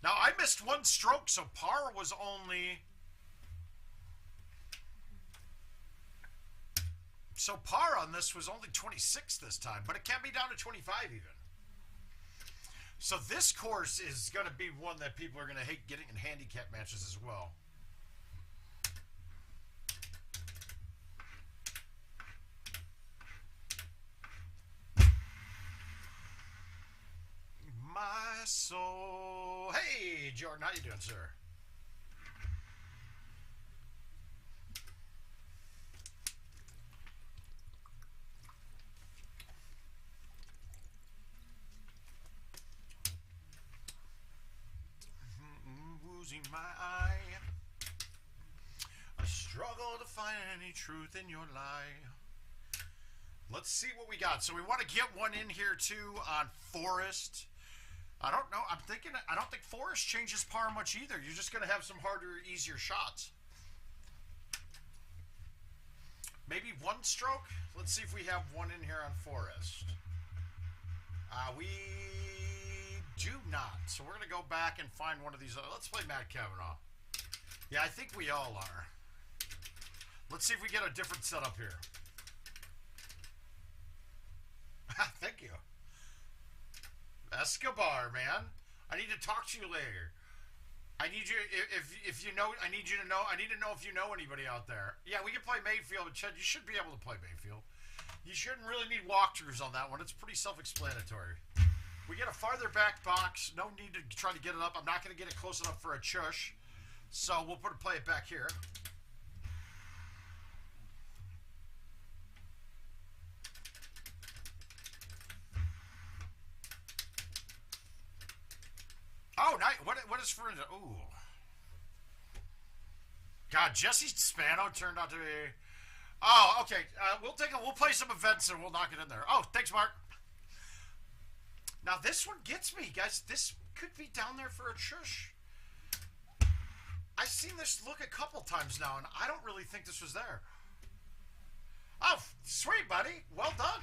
Now I missed one stroke, so par was only. So par on this was only 26 this time, but it can be down to 25 even. So this course is going to be one that people are going to hate getting in handicap matches as well. My soul. Hey, Jordan, how you doing, sir? Losing my eye. I struggle to find any truth in your lie. Let's see what we got. So we want to get one in here too on Forest. I don't know. I don't think Forest changes par much either. You're just going to have some harder, easier shots. Maybe one stroke. Let's see if we have one in here on Forest. We do not. So we're going to go back and find one of these. Let's play Matt Kavanaugh. Yeah, I think we all are. Let's see if we get a different setup here. Escobar, man. I need to talk to you later. I need you, if you know, I need you to know, I need to know if you know anybody out there. Yeah, we can play Mayfield, but Chad, you should be able to play Mayfield. You shouldn't really need walkthroughs on that one. It's pretty self-explanatory. We get a farther back box. No need to try to get it up. I'm not going to get it close enough for a chush. So we'll play it back here. Oh, nice. What is for... Ooh. God, Jesse Spano turned out to be... Oh, okay. We'll play some events and we'll knock it in there. Oh, thanks, Mark. Now, this one gets me, guys. This could be down there for a shush. I've seen this look a couple times now, and I don't really think this was there. Oh, sweet, buddy. Well done.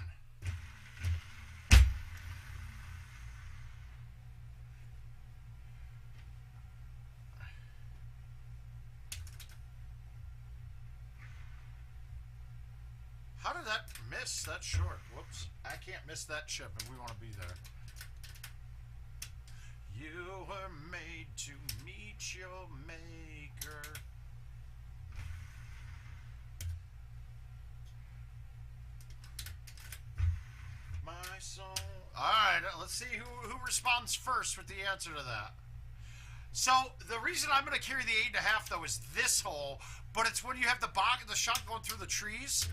How did that miss that short? Whoops. I can't miss that chip if we want to be there. You were made to meet your maker. My soul. Alright, let's see who responds first with the answer to that. So, the reason I'm going to carry the 8.5 though is this hole, but it's when you have the shot going through the trees.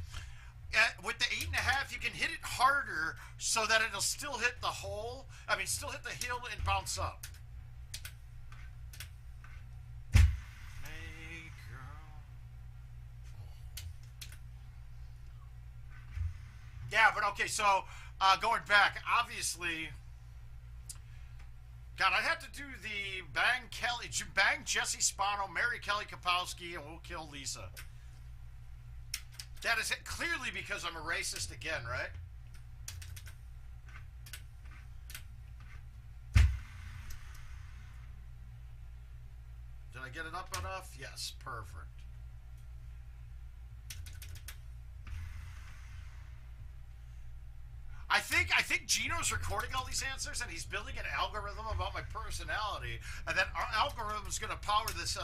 With the 8.5, you can hit it harder so that it'll still hit the hole. I mean, still hit the hill and bounce up. Hey, girl. Yeah, but okay, so going back, obviously, God, I'd have to do the bang Jesse Spano, marry Kelly Kapowski, and we'll kill Lisa. That is it, clearly because I'm a racist again, right? Did I get it up enough? Yes, perfect. I think Gino's recording all these answers and he's building an algorithm about my personality, and then our algorithm is going to power this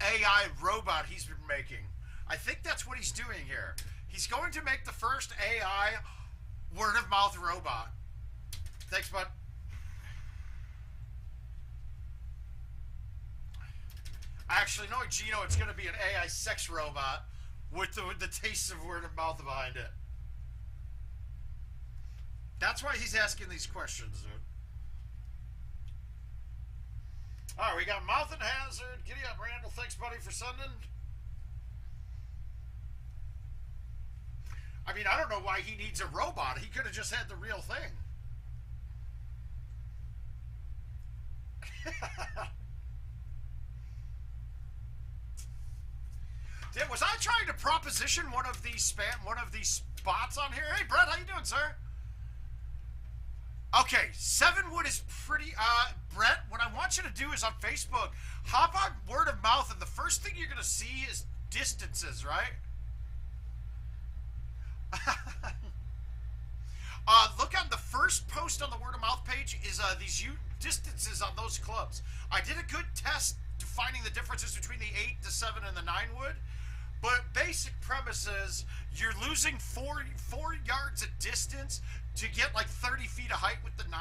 AI robot he's been making. I think that's what he's doing here. He's going to make the first AI word-of-mouth robot. Thanks, bud. Actually, knowing Gino, it's going to be an AI sex robot with the taste of word-of-mouth behind it. That's why he's asking these questions, dude. All right, we got Mouth and Hazard. Giddy up, Randall. Thanks, buddy, for sending. I mean, I don't know why he needs a robot. He could have just had the real thing. Was I trying to proposition one of these bots on here? Hey, Brett, how you doing, sir? Okay, 7-wood is pretty... Brett, what I want you to do is on Facebook, hop on word of mouth, and the first thing you're going to see is distances, right? Look on the first post on the word of mouth page is these distances on those clubs. I did a good test defining the differences between the 8, the 7, and the 9-wood. But basic premise is you're losing 4 yards of distance to get like 30 feet of height with the 9.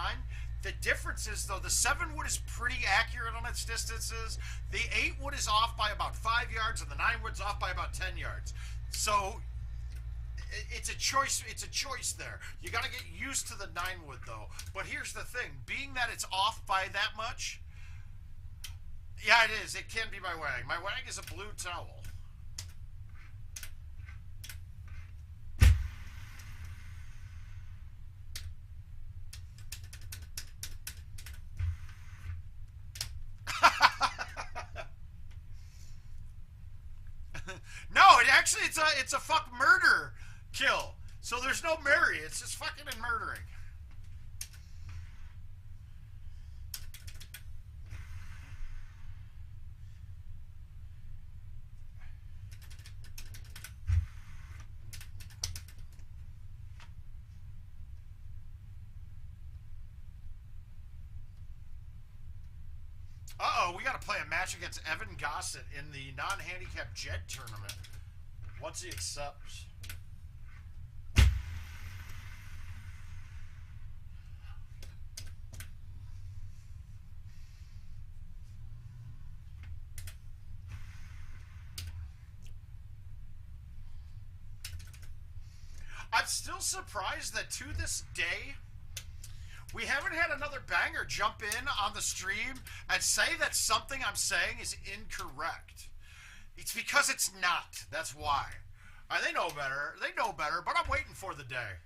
The difference is, though, the 7-wood is pretty accurate on its distances. The 8-wood is off by about 5 yards, and the 9-wood's off by about 10 yards. So it's a choice. It's a choice there. You got to get used to the 9-wood, though. But here's the thing: being that it's off by that much, yeah, it is. It can be my wang. My wang is a blue towel. No, it's a fuck murder kill. So there's no marry. It's just fucking and murdering. Uh-oh, we got to play a match against Evan Gossett in the non-handicap Jet tournament. Once he accepts. I'm still surprised that to this day, we haven't had another banger jump in on the stream and say that something I'm saying is incorrect. It's because it's not. That's why. They know better. They know better, but I'm waiting for the day.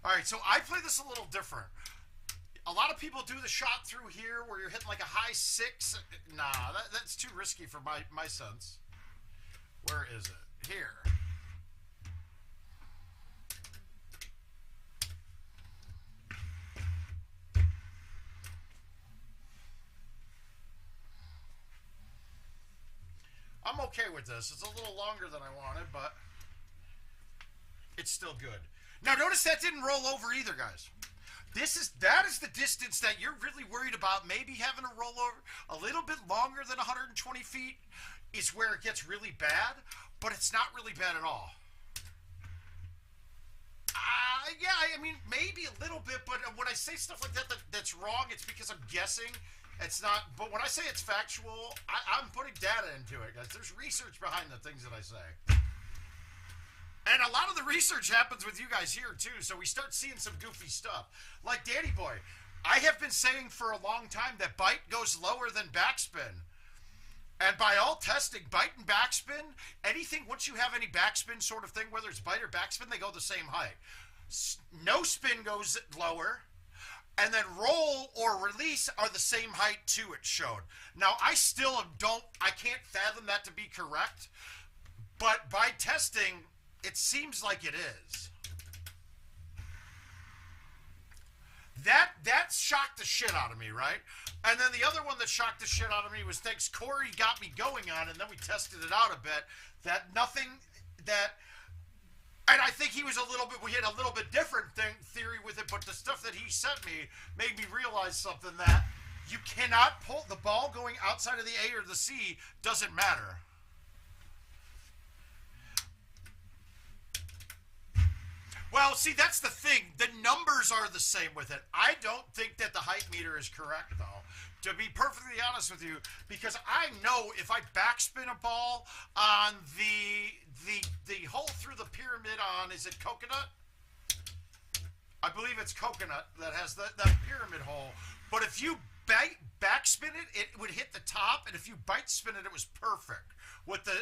All right, so I play this a little different. A lot of people do the shot through here where you're hitting like a high 6. Nah, that's too risky for my sense. Where is it? Here. I'm okay with this. It's a little longer than I wanted, but it's still good. Now, notice that didn't roll over either, guys. That is the distance that you're really worried about. Maybe having a rollover a little bit longer than 120 feet is where it gets really bad, but it's not really bad at all. Yeah, I mean, maybe a little bit, but when I say stuff like that's wrong, it's because I'm guessing. It's not, but when I say it's factual, I'm putting data into it, guys. There's research behind the things that I say. And a lot of the research happens with you guys here, too, so we start seeing some goofy stuff. Like Danny Boy, I have been saying for a long time that bite goes lower than backspin. And by all testing, bite and backspin, anything, once you have any backspin sort of thing, whether it's bite or backspin, they go the same height. No spin goes lower. And then roll or release are the same height too, it showed. Now, I still I can't fathom that to be correct. But by testing, it seems like it is. That shocked the shit out of me, right? And then the other one that shocked the shit out of me was things Corey got me going on, and then we tested it out a bit. And I think he was we had a little bit different theory with it, but the stuff that he sent me made me realize something, that you cannot pull the ball going outside of the A or the C doesn't matter. Well, see, that's the thing. The numbers are the same with it. I don't think that the height meter is correct, though, to be perfectly honest with you, because I know if I backspin a ball on the hole through the pyramid on, is it Coconut? I believe it's Coconut that has that pyramid hole. But if you backspin it, it would hit the top, and if you bite spin it, it was perfect with the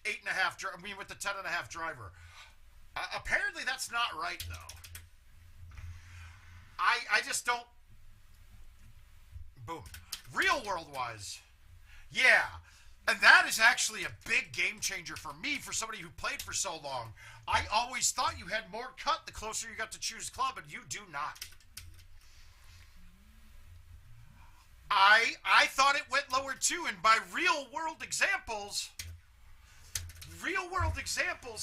8.5. I mean, with the 10.5 driver. Apparently, that's not right, though. I just don't. Boom. Real world wise, yeah. And that is actually a big game changer for me, for somebody who played for so long. I always thought you had more cut the closer you got to choose club, and you do not. I thought it went lower too, and by real world examples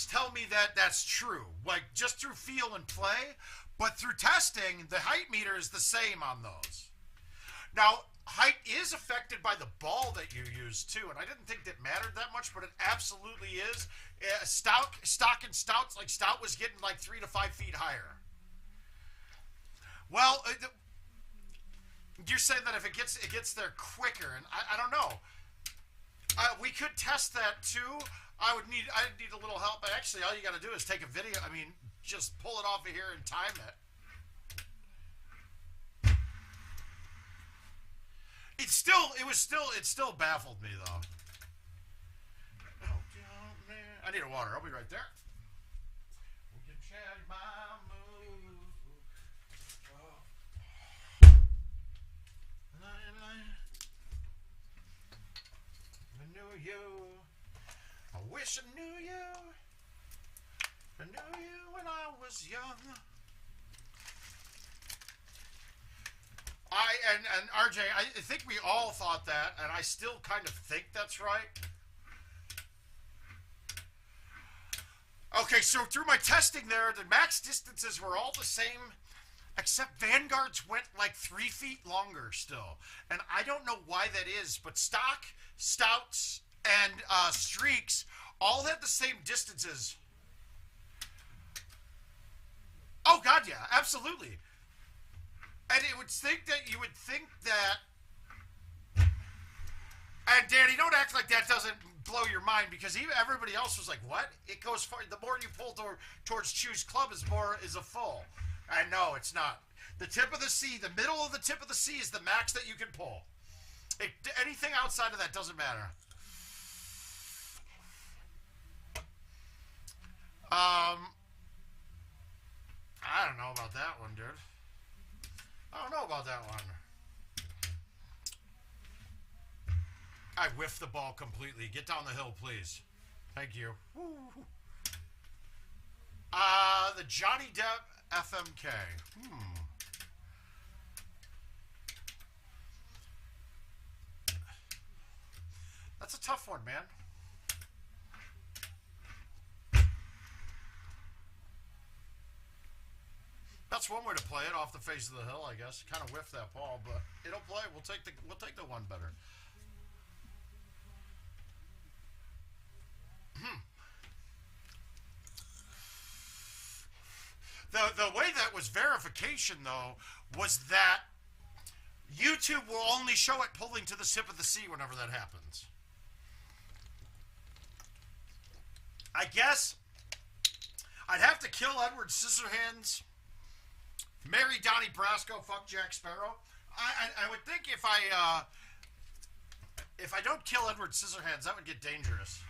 tell me that that's true. Like, just through feel and play, but through testing, the height meter is the same on those. Now, height is affected by the ball that you use too, and I didn't think that mattered that much, but it absolutely is. Stock and Stouts, like Stout was getting like 3 to 5 feet higher. Well, you're saying that if it gets there quicker, and I don't know. We could test that too. I'd need a little help. Actually, all you got to do is take a video. I mean, just pull it off of here and time it. It still baffled me though. I need a water. I'll be right there. We can change my mood. I knew you. I wish I knew you. I knew you when I was young. And RJ, I think we all thought that, and I still kind of think that's right. Okay, so through my testing there, the max distances were all the same. Except Vanguards went like 3 feet longer still. And I don't know why that is, but stock, stouts, and streaks all had the same distances. Oh, God, yeah, absolutely. And you would think that... And Danny, don't act like that doesn't blow your mind, because everybody else was like, what? It goes far. The more you pull towards choose club is a full. I know, it's not. The tip of the C, the middle of the tip of the C is the max that you can pull. Anything outside of that doesn't matter. I don't know about that one, dude. I don't know about that one. I whiffed the ball completely. Get down the hill, please. Thank you. Woo. The Johnny Depp FMK. That's a tough one, man. That's one way to play it, off the face of the hill, I guess. Kind of whiff that ball, but it'll play. We'll take the one better. The way that was verification, though, was that YouTube will only show it pulling to the tip of the C whenever that happens. I guess I'd have to kill Edward Scissorhands, marry Donnie Brasco, fuck Jack Sparrow. I would think if I don't kill Edward Scissorhands, that would get dangerous.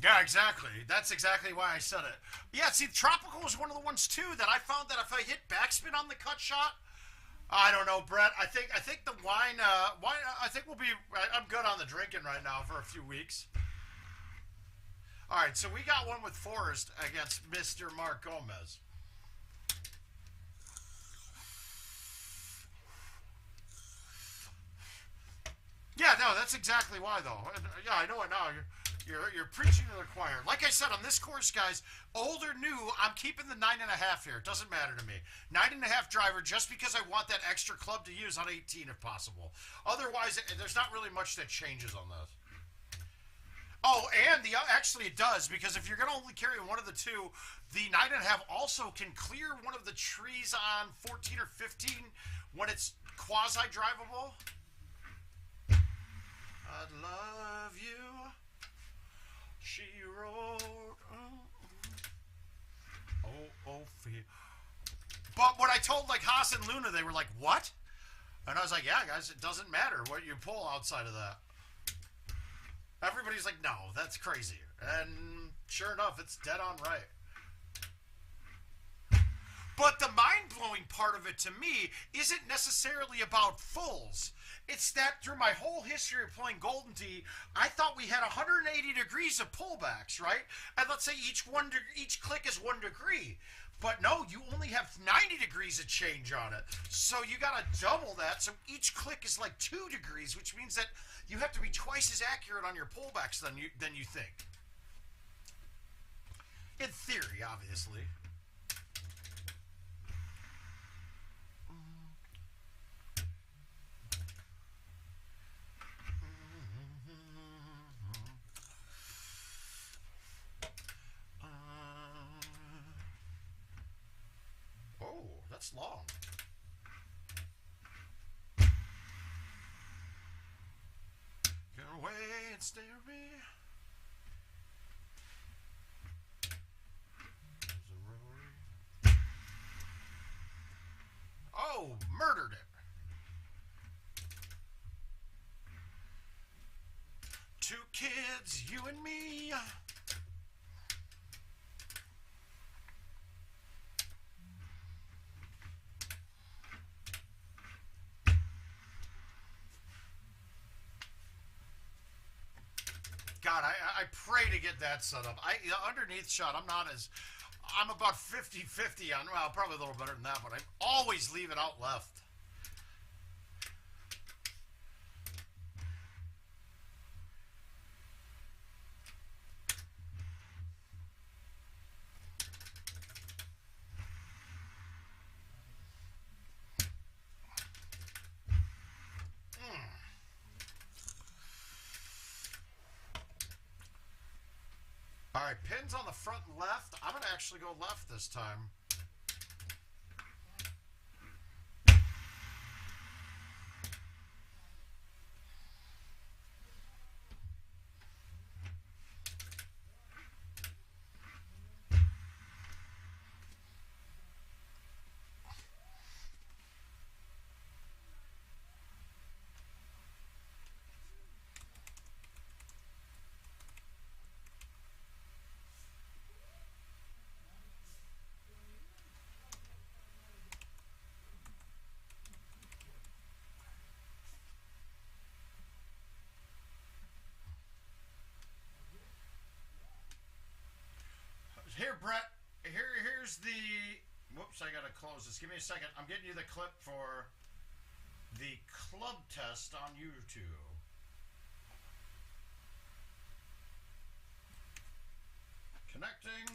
Yeah, exactly. That's exactly why I said it. Yeah, see, Tropical was one of the ones, too, that I found that if I hit backspin on the cut shot, I don't know, Brett. I think the wine, I think we'll be, I'm good on the drinking right now for a few weeks. All right, so we got one with Forrest against Mr. Marc Gomez. Yeah, no, that's exactly why, though. Yeah, I know it now. You're preaching to the choir. Like I said, on this course, guys, old or new, I'm keeping the 9.5 here. It doesn't matter to me. 9.5 driver, just because I want that extra club to use on 18 if possible. Otherwise, there's not really much that changes on this. Oh, and actually it does, because if you're going to only carry one of the two, the 9.5 also can clear one of the trees on 14 or 15 when it's quasi-drivable. I'd love you. She wrote, fear. But when I told like Haas and Luna, they were like, what? And I was like, yeah, guys, it doesn't matter what you pull outside of that. Everybody's like, no, that's crazy. And sure enough, it's dead on right. But the mind-blowing part of it to me isn't necessarily about fulls. It's that through my whole history of playing Golden Tee, I thought we had 180 degrees of pullbacks, right? And let's say each click is 1 degree. But no, you only have 90 degrees of change on it. So you got to double that. So each click is like 2 degrees, which means that you have to be twice as accurate on your pullbacks than you think. In theory, obviously. That's long. Get away and stare at me. Oh, murdered it. 2 kids, you and me. God, I pray to get that set up. The underneath shot, I'm about 50-50 on, well, probably a little better than that, but I always leave it out left. right, pins on the front left. I'm going to actually go left this time. Here, Brett. Here's the... Whoops, I gotta close this. Give me a second. I'm getting you the clip for the club test on YouTube. Connecting.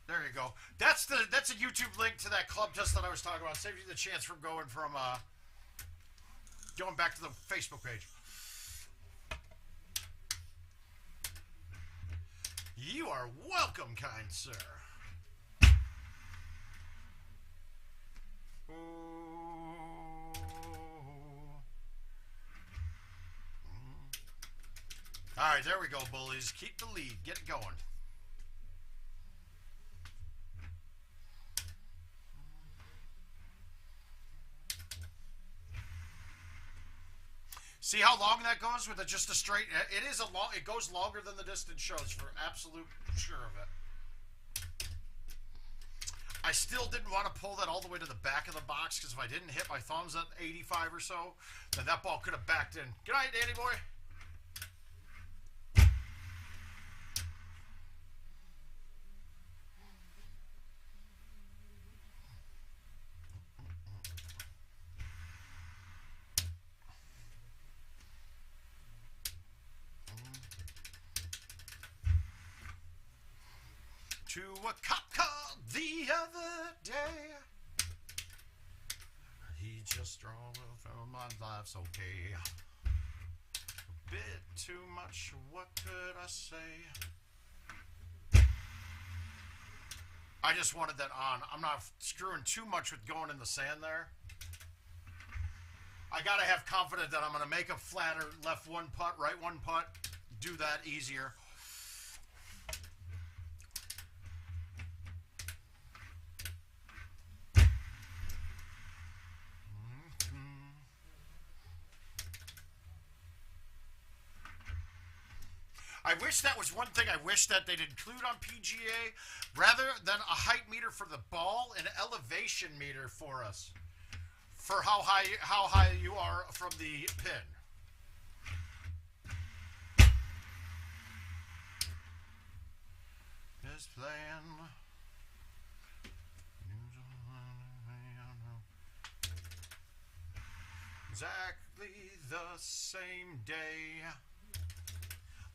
There you go. That's a YouTube link to that club test that I was talking about. Saves you the chance from going back to the Facebook page. You are welcome, kind sir. All right, there we go, bullies. Keep the lead. Get it going. See how long that goes with just a straight? It is a long. It goes longer than the distance shows, for absolute sure of it. I still didn't want to pull that all the way to the back of the box, because if I didn't hit my thumbs at 85 or so, then that ball could have backed in. Good night, Danny boy. To a cop called the other day. He just drove from my life's okay. A bit too much, what could I say? I just wanted that on. I'm not screwing too much with going in the sand there. I gotta have confidence that I'm gonna make a flatter left one putt, right one putt. Do that easier. I wish that was one thing I wish that they'd include on PGA. Rather than a height meter for the ball, an elevation meter for us. For how high you are from the pin. This plan. Exactly the same day.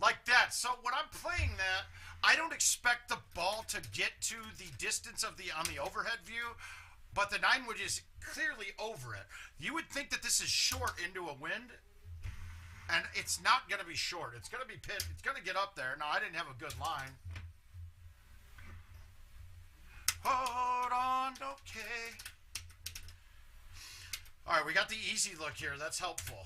Like that. So when I'm playing that, I don't expect the ball to get to the distance of on the overhead view, but the 9-wood is clearly over it. You would think that this is short into a wind, and it's not going to be short. It's going to be pit. It's going to get up there. Now, I didn't have a good line. Hold on, okay. All right, we got the easy look here. That's helpful.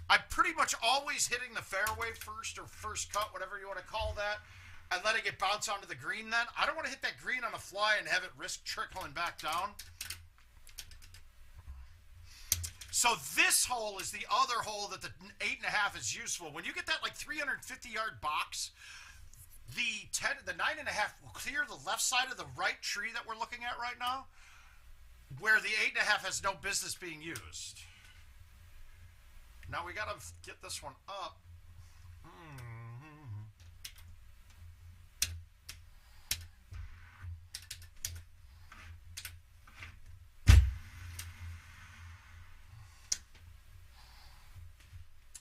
I'm pretty much always hitting the fairway first, or first cut, whatever you want to call that, and letting it bounce onto the green then. I don't want to hit that green on a fly and have it risk trickling back down. So this hole is the other hole that the 8.5 is useful. When you get that like 350-yard box, the 9.5 will clear the left side of the right tree that we're looking at right now, where the 8.5 has no business being used. Now we got to get this one up.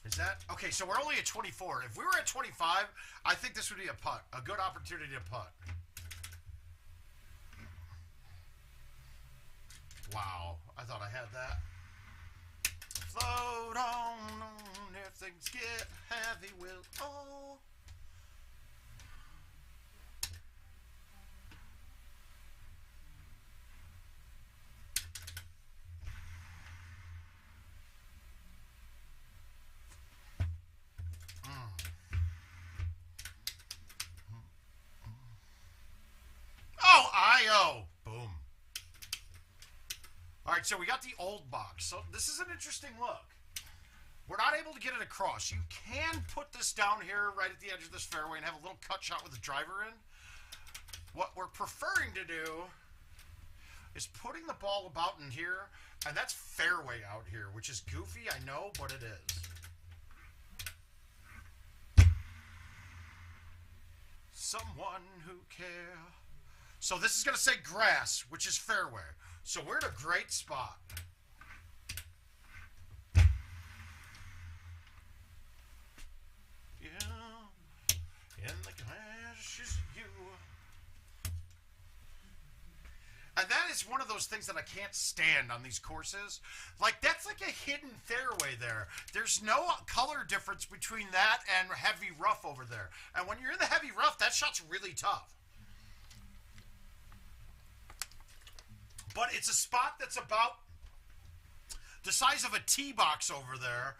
Is that okay? So we're only at 24. If we were at 25, I think this would be a putt, a good opportunity to putt. Wow, I thought I had that. float on. If things get heavy, we'll all. Oh, I-O. Boom. All right, so we got the old box. So this is an interesting look. We're not able to get it across. You can put this down here right at the edge of this fairway and have a little cut shot with the driver in. What we're preferring to do is putting the ball about in here, and that's fairway out here, which is goofy, I know, but it is. Someone who care. So this is going to say grass, which is fairway. So we're in a great spot. Yeah, in the grass is you. And that is one of those things that I can't stand on these courses. Like, that's like a hidden fairway there. There's no color difference between that and heavy rough over there. And when you're in the heavy rough, that shot's really tough. But it's a spot that's about the size of a tee box over there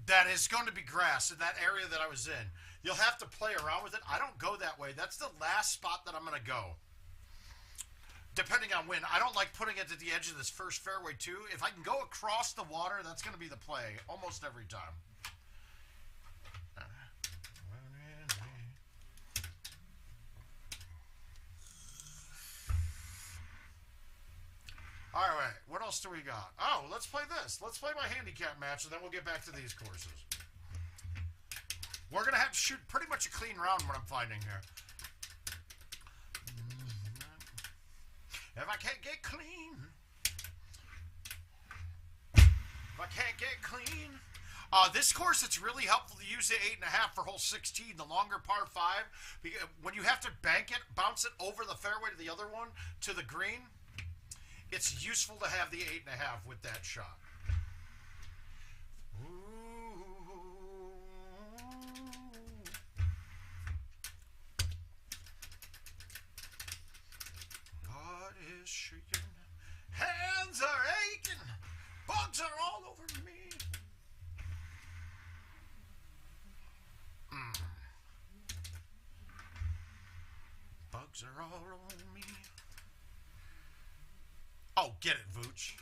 that is going to be grass in that area that I was in. You'll have to play around with it. I don't go that way. That's the last spot that I'm going to go. Depending on when. I don't like putting it at the edge of this first fairway too. If I can go across the water, that's going to be the play almost every time. All right, what else do we got? Oh, let's play this. Let's play my handicap match, and then we'll get back to these courses. We're going to have to shoot pretty much a clean round, what I'm finding here. If I can't get clean. If I can't get clean. This course, it's really helpful to use the 8.5 for hole 16, the longer par 5. Because when you have to bank it, bounce it over the fairway to the other one, to the green, it's useful to have the 8.5 with that shot. Ooh. God is shaking, hands are aching, bugs are all over me. Bugs are all over me. Oh, get it, Vooch.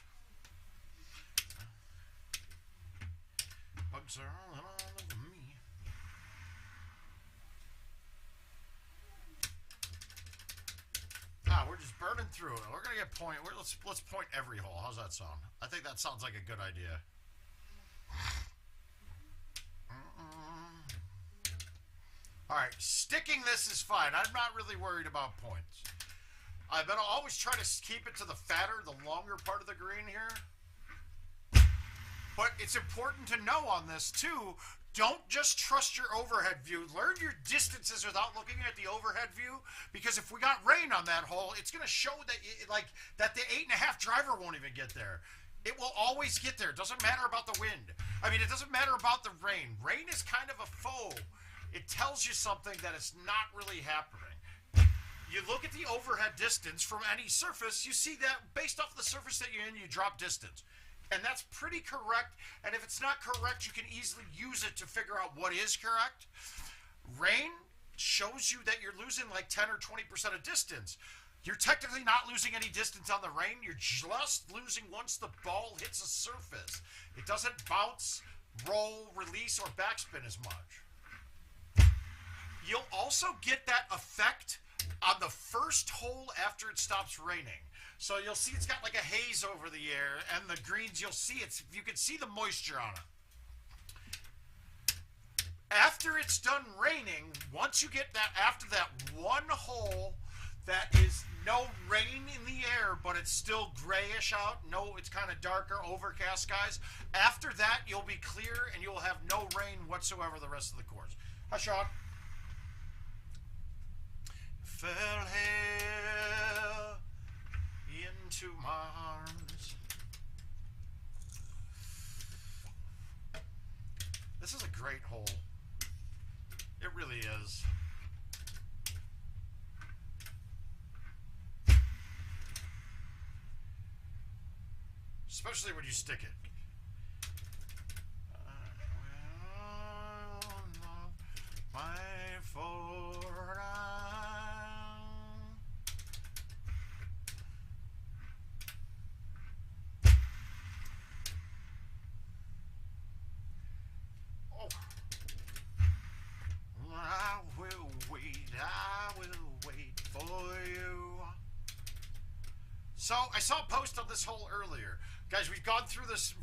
Bugs are all over me. We're just burning through it. We're gonna get point. Let's point every hole. How's that sound? I think that sounds like a good idea. All right, sticking this is fine. I'm not really worried about points. I'm gonna always try to keep it to the fatter, the longer part of the green here. But it's important to know on this too, don't just trust your overhead view. Learn your distances without looking at the overhead view, because if we got rain on that hole, it's gonna show that that the 8.5 driver won't even get there. It will always get there. It doesn't matter about the wind. I mean, it doesn't matter about the rain. Rain is kind of a foe. It tells you something that it's not really happening. You look at the overhead distance from any surface, you see that based off the surface that you're in, you drop distance. And that's pretty correct. And if it's not correct, you can easily use it to figure out what is correct. Rain shows you that you're losing like 10 or 20% of distance. You're technically not losing any distance on the rain. You're just losing once the ball hits a surface. It doesn't bounce, roll, release, or backspin as much. You'll also get that effect on the first hole after it stops raining. So you'll see it's got like a haze over the air, and the greens, you'll see you can see the moisture on it. After it's done raining, once you get that, after that one hole that is no rain in the air, but it's still grayish out, no, it's kind of darker, overcast skies. After that, you'll be clear, and you'll have no rain whatsoever the rest of the course. Hi, Sean. Fell here into my arms. great hole. It really is. Especially when you stick it. So I saw a post on this hole earlier. Guys, we've gone through this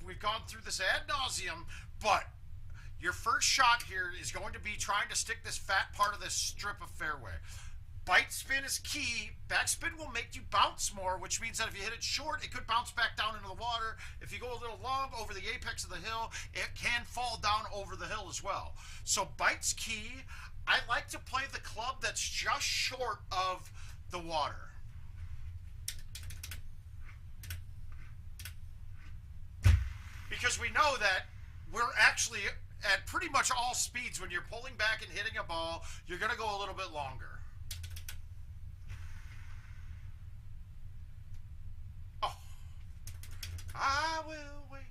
ad nauseum, but your first shot here is going to be trying to stick this fat part of this strip of fairway. Bite spin is key. Backspin will make you bounce more, which means that if you hit it short, it could bounce back down into the water. If you go a little long over the apex of the hill, it can fall down over the hill as well. So bite's key. I like to play the club that's just short of the water. Because we know that we're actually at pretty much all speeds when you're pulling back and hitting a ball, you're going to go a little bit longer. Oh. I will wait.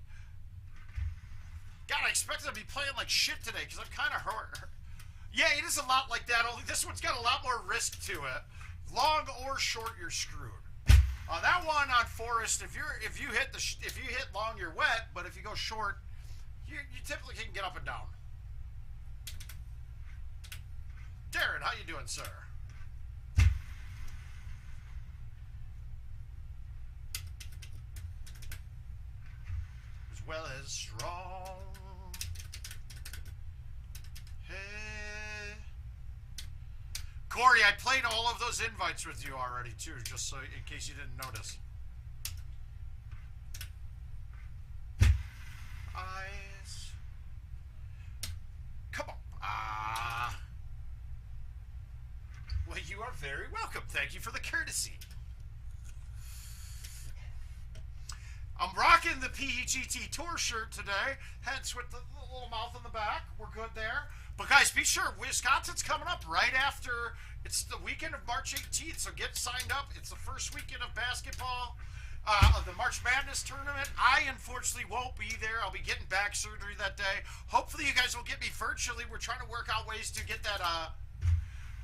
God, I expected to be playing like shit today because I'm kind of hurt. Yeah, it is a lot like that, only this one's got a lot more risk to it. Long or short, you're screwed. That one on Forest, if you hit long, you're wet, but if you go short, you typically can get up and down. Darren, how you doing, sir? As well as strong. Hey. Corey, I played all of those invites with you already, too, just so in case you didn't notice. Eyes. Come on. Well, you are very welcome. Thank you for the courtesy. I'm rocking the PEGT Tour shirt today, hence with the little mouth in the back. We're good there. But guys, be sure, Wisconsin's coming up right after. It's the weekend of March 18th, so get signed up. It's the first weekend of basketball, of the March Madness tournament. I, unfortunately, won't be there. I'll be getting back surgery that day. Hopefully, you guys will get me virtually. We're trying to work out ways to get that,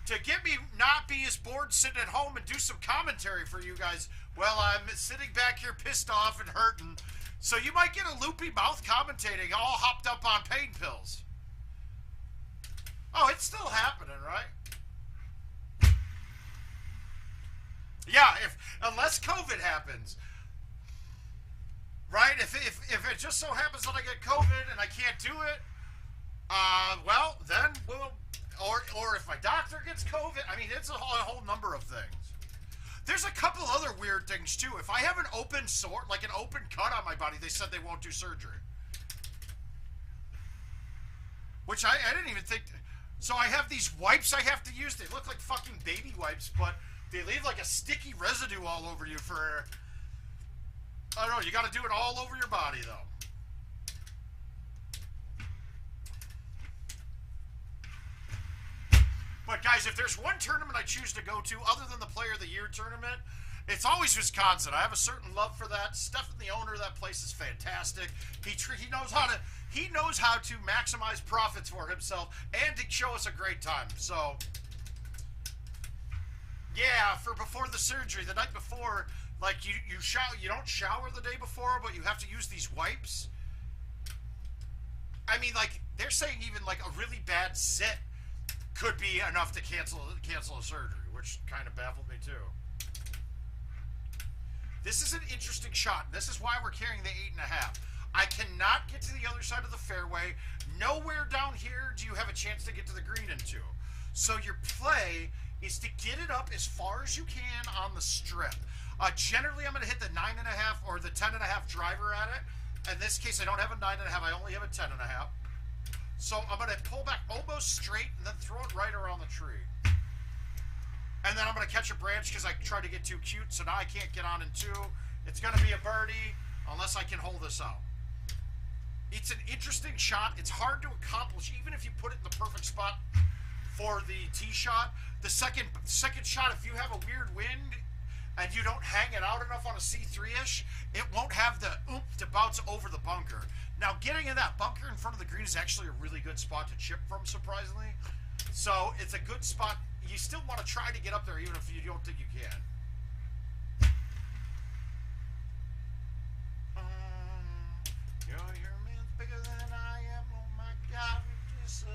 to get me not be as bored sitting at home and do some commentary for you guys. Well, I'm sitting back here pissed off and hurting. So you might get a loopy mouth commentating all hopped up on pain pills. Oh, it's still happening, right? Yeah, unless COVID happens. Right? If it just so happens that I get COVID and I can't do it, well, then we'll... Or if my doctor gets COVID, I mean, it's a whole number of things. There's a couple other weird things, too. If I have an open sore, like an open cut on my body, they said they won't do surgery. Which I didn't even think... So I have these wipes I have to use. They look like fucking baby wipes, but they leave like a sticky residue all over you for... I don't know, you got to do it all over your body, though. But guys, if there's one tournament I choose to go to other than the Player of the Year tournament, it's always Wisconsin. I have a certain love for that. Stefan, the owner of that place, is fantastic. He knows how to maximize profits for himself and to show us a great time. So yeah, for before the surgery, the night before, like you don't shower the day before, but you have to use these wipes. I mean, like they're saying even like a really bad sit could be enough to cancel a surgery, which kind of baffled me too. This is an interesting shot. This is why we're carrying the 8.5. I cannot get to the other side of the fairway. Nowhere down here do you have a chance to get to the green into. So your play is to get it up as far as you can on the strip. Generally, I'm going to hit the 9.5 or the 10.5 driver at it. In this case, I don't have a 9.5. I only have a 10.5. So I'm going to pull back almost straight and then throw it right around the tree. And then I'm going to catch a branch because I tried to get too cute, so now I can't get on in two. It's going to be a birdie unless I can hold this out. It's an interesting shot. It's hard to accomplish, even if you put it in the perfect spot for the tee shot. The second shot, if you have a weird wind and you don't hang it out enough on a C3-ish, it won't have the oomph to bounce over the bunker. Now, getting in that bunker in front of the green is actually a really good spot to chip from, surprisingly. So it's a good spot. You still want to try to get up there, even if you don't think you can. Your man's bigger than I am. Oh my God, we disagree.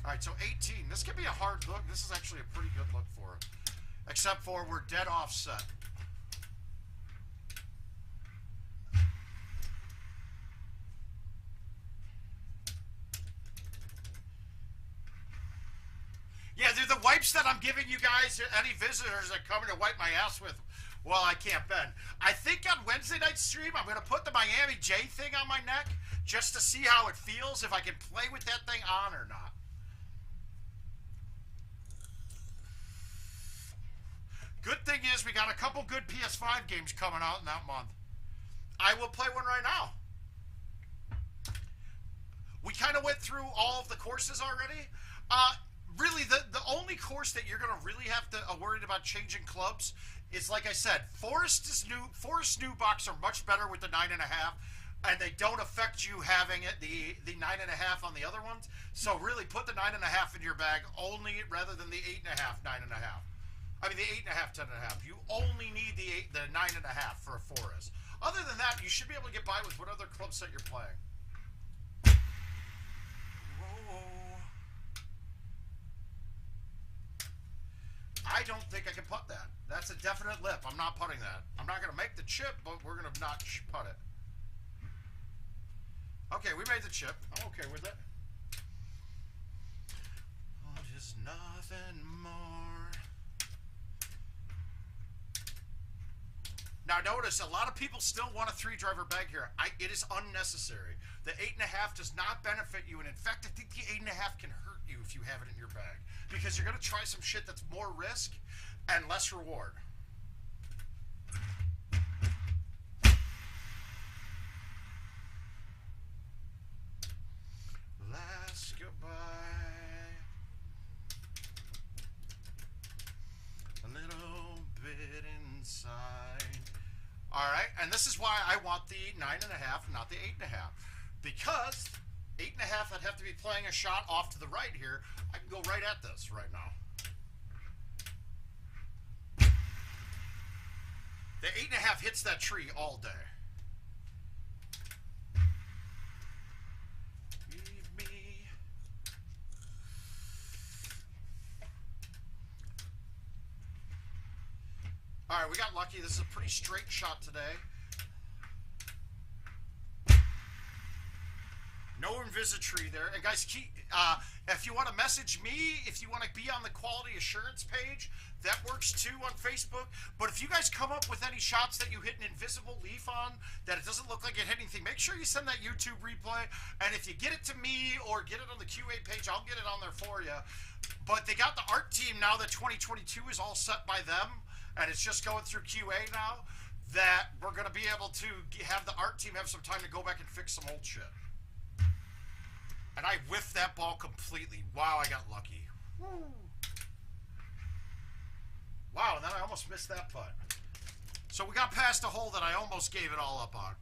All right, so 18. This could be a hard look. This is actually a pretty good look for it, except for we're dead offset. Yeah, they're the wipes that I'm giving you guys, any visitors that come to wipe my ass with while I can't bend. I think on Wednesday night stream, I'm going to put the Miami J thing on my neck just to see how it feels, if I can play with that thing on or not. Good thing is we got a couple good PS5 games coming out in that month. I will play one right now. We kind of went through all of the courses already. Really, the only course that you're going to really have to worried about changing clubs is, like I said, Forest new box are much better with the 9.5, and they don't affect you having it the 9.5 on the other ones. So really, put the 9.5 in your bag only rather than the 8.5, 9.5. I mean the 8.5, 10.5. You only need the 9.5 for a Forest. Other than that, you should be able to get by with what other club set you're playing. I don't think I can putt that. That's a definite lip. I'm not putting that. I'm not going to make the chip, but we're going to not putt it. Okay, we made the chip. I'm okay with it. Oh, just nothing more. Now notice, a lot of people still want a 3-driver bag here. It is unnecessary. The 8.5 does not benefit you, and in fact, I think the 8.5 can hurt you if you have it in your bag, because you're going to try some shit that's more risk and less reward. Last goodbye. A little bit inside. All right, and this is why I want the 9.5, not the 8.5, because 8.5, I'd have to be playing a shot off to the right here. I can go right at this right now. The 8.5 hits that tree all day. Leave me. All right, we got lucky. This is a pretty straight shot today. No invisitry there. And guys, if you want to message me, if you want to be on the quality assurance page, that works too on Facebook. But if you guys come up with any shots that you hit an invisible leaf on, that it doesn't look like it hit anything, make sure you send that YouTube replay. And if you get it to me or get it on the QA page, I'll get it on there for you. But they got the art team now that 2022 is all set by them, and it's just going through QA now, that we're going to be able to have the art team have some time to go back and fix some old shit. And I whiffed that ball completely. Wow, I got lucky. Woo. Wow, and then I almost missed that putt. So we got past a hole that I almost gave it all up on.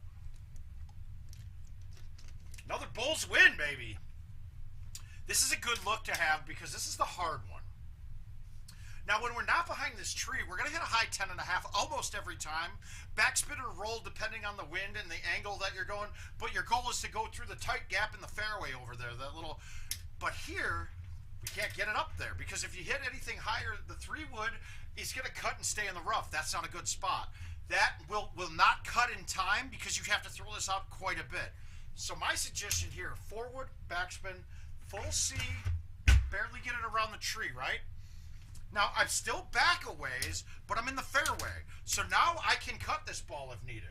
Another Bulls win, baby. This is a good look to have because this is the hard one. Now, when we're not behind this tree, we're going to hit a high 10.5 almost every time. Backspin or roll depending on the wind and the angle that you're going. But your goal is to go through the tight gap in the fairway over there. That little. But here, we can't get it up there because if you hit anything higher, the 3-wood is going to cut and stay in the rough. That's not a good spot. That will not cut in time because you have to throw this out quite a bit. So my suggestion here, forward, backspin, full C, barely get it around the tree, right? Now, I'm still back a ways, but I'm in the fairway. So now I can cut this ball if needed.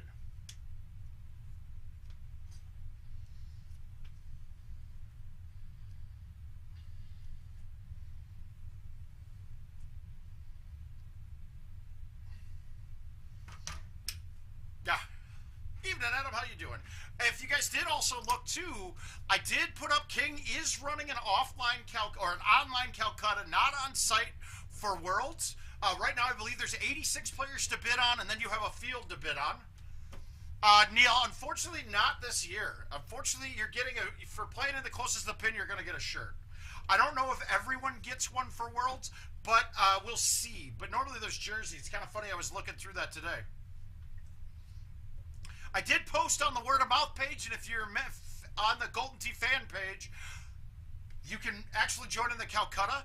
How you doing? If you guys did also look too, I did put up King is running an offline or an online Calcutta, not on site for Worlds. Right now, I believe there's 86 players to bid on, and then you have a field to bid on. Neil, unfortunately, not this year. Unfortunately, you're getting for playing in the closest to the pin, you're going to get a shirt. I don't know if everyone gets one for Worlds, but we'll see. But normally there's jerseys. It's kind of funny. I was looking through that today. I did post on the word of mouth page, and if you're on the Golden Tee fan page, you can actually join in the Calcutta.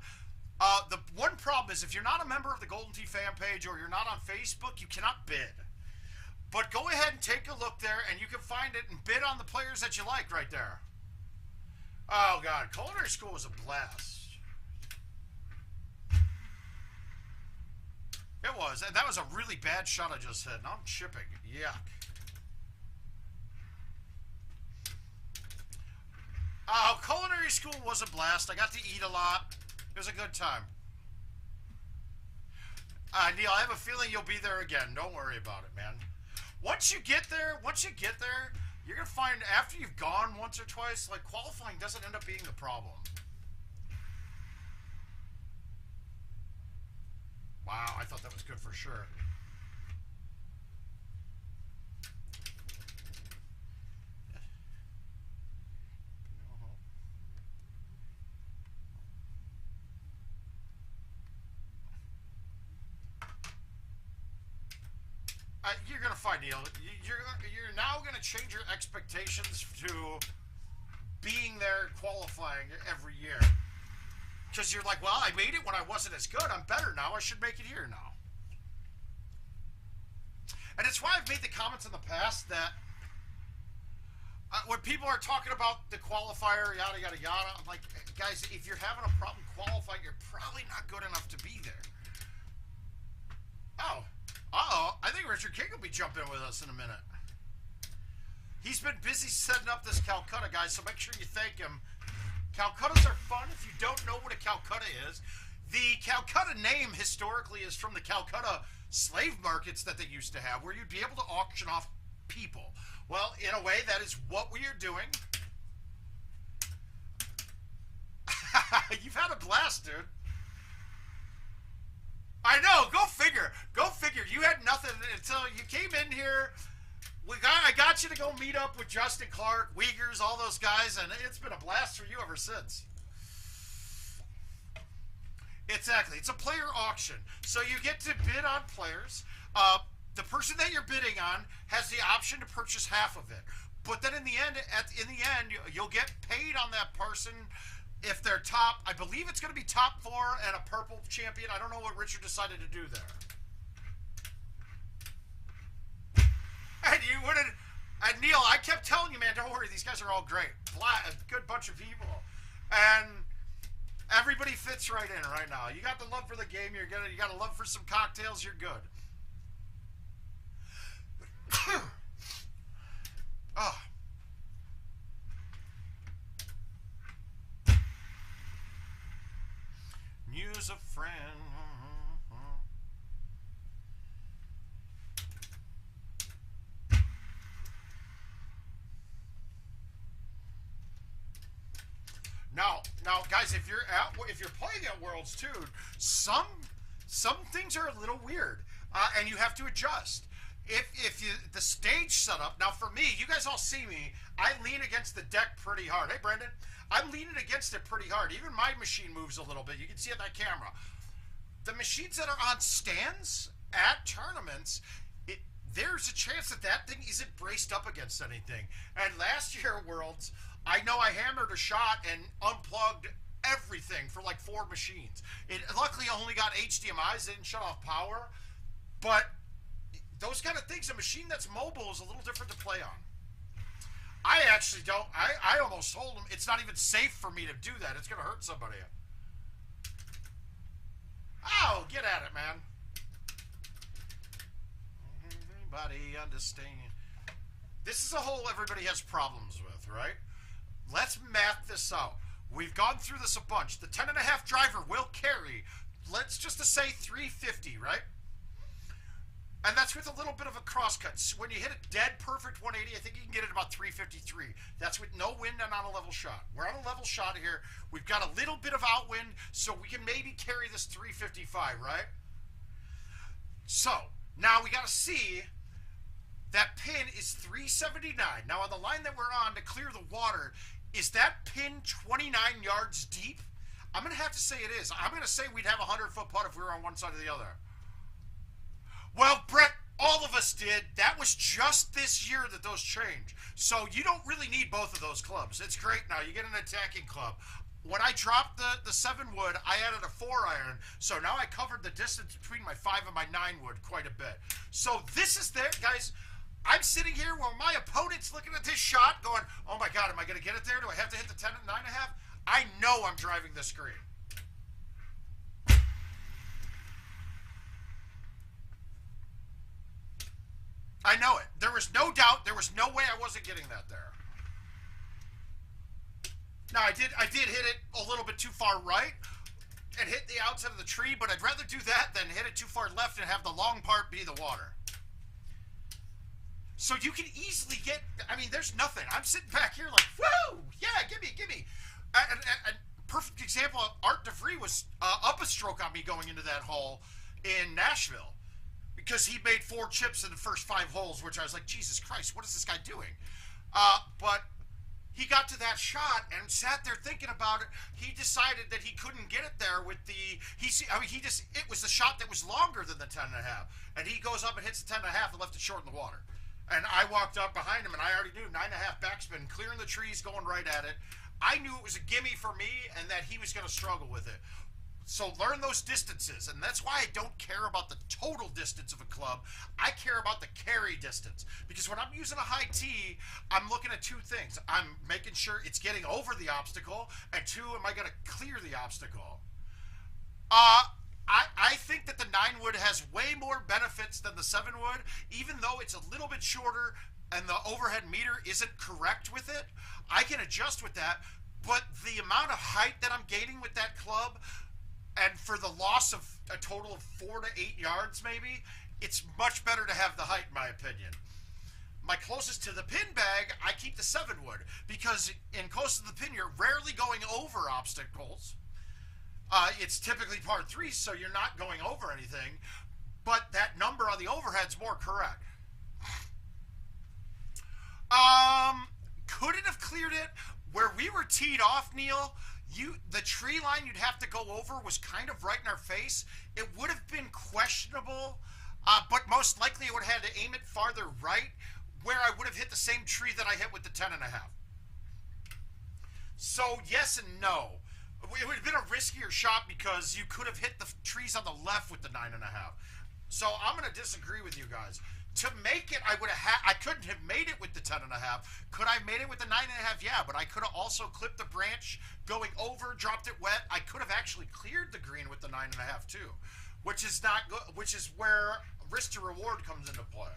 The one problem is if you're not a member of the Golden Tee fan page or you're not on Facebook, you cannot bid. But go ahead and take a look there, and you can find it and bid on the players that you like right there. Oh, God. Culinary school was a blast. It was. And that was a really bad shot I just hit. Now I'm chipping. Yuck. Culinary school was a blast. I got to eat a lot. It was a good time. Neil, I have a feeling you'll be there again. Don't worry about it, man. Once you get there, you're going to find after you've gone once or twice, like qualifying doesn't end up being the problem. Wow, I thought that was good for sure. You're going to find, Neil, you're now going to change your expectations to being there qualifying every year. Because you're like, well, I made it when I wasn't as good. I'm better now. I should make it here now. And it's why I've made the comments in the past that when people are talking about the qualifier, yada, yada, yada, I'm like, guys, if you're having a problem qualifying, you're probably not good enough to be there. Oh. Uh-oh, I think Richard King will be jumping with us in a minute. He's been busy setting up this Calcutta, guys, so make sure you thank him. Calcuttas are fun. If you don't know what a Calcutta is, the Calcutta name historically is from the Calcutta slave markets that they used to have, where you'd be able to auction off people. Well, in a way, that is what we are doing. You've had a blast, dude. I know. Go figure. Go figure. You had nothing until you came in here. I got you to go meet up with Justin Clark, Uyghurs, all those guys, and it's been a blast for you ever since. Exactly. It's a player auction. So you get to bid on players. The person that you're bidding on has the option to purchase half of it. But then in the end, you'll get paid on that person. If they're top, I believe it's going to be top 4 and a purple champion. I don't know what Richard decided to do there. And you wouldn't. And Neil, I kept telling you, man, don't worry. These guys are all great. A good bunch of people. And everybody fits right in right now. You got the love for the game. You got a love for some cocktails. You're good. Oh. Muse a friend. Now, guys, if you're playing at Worlds too, some things are a little weird, and you have to adjust. If the stage setup. Now, for me, you guys all see me. I lean against the deck pretty hard. Hey, Brendan. I'm leaning against it pretty hard. Even my machine moves a little bit. You can see it on that camera. The machines that are on stands at tournaments, there's a chance that thing isn't braced up against anything. And last year at Worlds, I know I hammered a shot and unplugged everything for like 4 machines. It luckily only got HDMIs, didn't shut off power. But those kind of things, a machine that's mobile is a little different to play on. I actually don't. I almost told him it's not even safe for me to do that. It's going to hurt somebody. Oh, get at it, man. Everybody understand. This is a hole everybody has problems with, right? Let's math this out. We've gone through this a bunch. The 10.5 driver will carry, let's just say 350, right? And that's with a little bit of a crosscut. So when you hit a dead perfect 180, I think you can get it about 353. That's with no wind and on a level shot. We're on a level shot here. We've got a little bit of outwind, so we can maybe carry this 355, right? So now we got to see that pin is 379. Now on the line that we're on to clear the water, is that pin 29 yards deep? I'm going to have to say it is. I'm going to say we'd have a 100-foot putt if we were on one side or the other. Well, Brett, all of us did. That was just this year that those changed. So you don't really need both of those clubs. It's great now. You get an attacking club. When I dropped the 7-wood, I added a 4-iron. So now I covered the distance between my 5 and my 9-wood quite a bit. So this is there, guys. I'm sitting here while my opponent's looking at this shot going, oh my God, am I going to get it there? Do I have to hit the 10 and 9.5? I know I'm driving this green. I know it. There was no doubt. There was no way I wasn't getting that there. Now, I did hit it a little bit too far right and hit the outside of the tree, but I'd rather do that than hit it too far left and have the long part be the water. So you can easily get, I mean, there's nothing. I'm sitting back here like, woo, yeah, give me. A perfect example, Art DeVries was up a stroke on me going into that hole in Nashville. Because he made 4 chips in the first 5 holes, which I was like, Jesus Christ, what is this guy doing? But he got to that shot and sat there thinking about it. He decided that he couldn't get it there with the, it was the shot that was longer than the 10.5. And he goes up and hits the 10.5 and left it short in the water. And I walked up behind him and I already knew 9.5 backspin, clearing the trees, going right at it. I knew it was a gimme for me and that he was going to struggle with it. So learn those distances, and that's why I don't care about the total distance of a club. I care about the carry distance, because when I'm using a high tee, I'm looking at 2 things. I'm making sure it's getting over the obstacle, and 2, am I going to clear the obstacle? I think that the 9-wood has way more benefits than the 7-wood, even though it's a little bit shorter and the overhead meter isn't correct with it. I can adjust with that, but the amount of height that I'm gaining with that club, and for the loss of a total of 4 to 8 yards maybe, it's much better to have the height in my opinion. My closest to the pin bag, I keep the 7-wood, because in close to the pin, you're rarely going over obstacles. It's typically par 3, so you're not going over anything, but that number on the overhead's more correct. Couldn't have cleared it. Where we were teed off, Neil, the tree line you'd have to go over was kind of right in our face. It would have been questionable, but most likely I would have had to aim it farther right, where I would have hit the same tree that I hit with the 10.5. So yes and no. It would have been a riskier shot because you could have hit the trees on the left with the 9.5. So I'm going to disagree with you guys. To make it, I couldn't have made it with the 10.5. Could I have made it with the 9.5? Yeah, but I could have also clipped the branch going over, dropped it wet. I could have actually cleared the green with the 9.5 too, which is not good. Which is where risk to reward comes into play.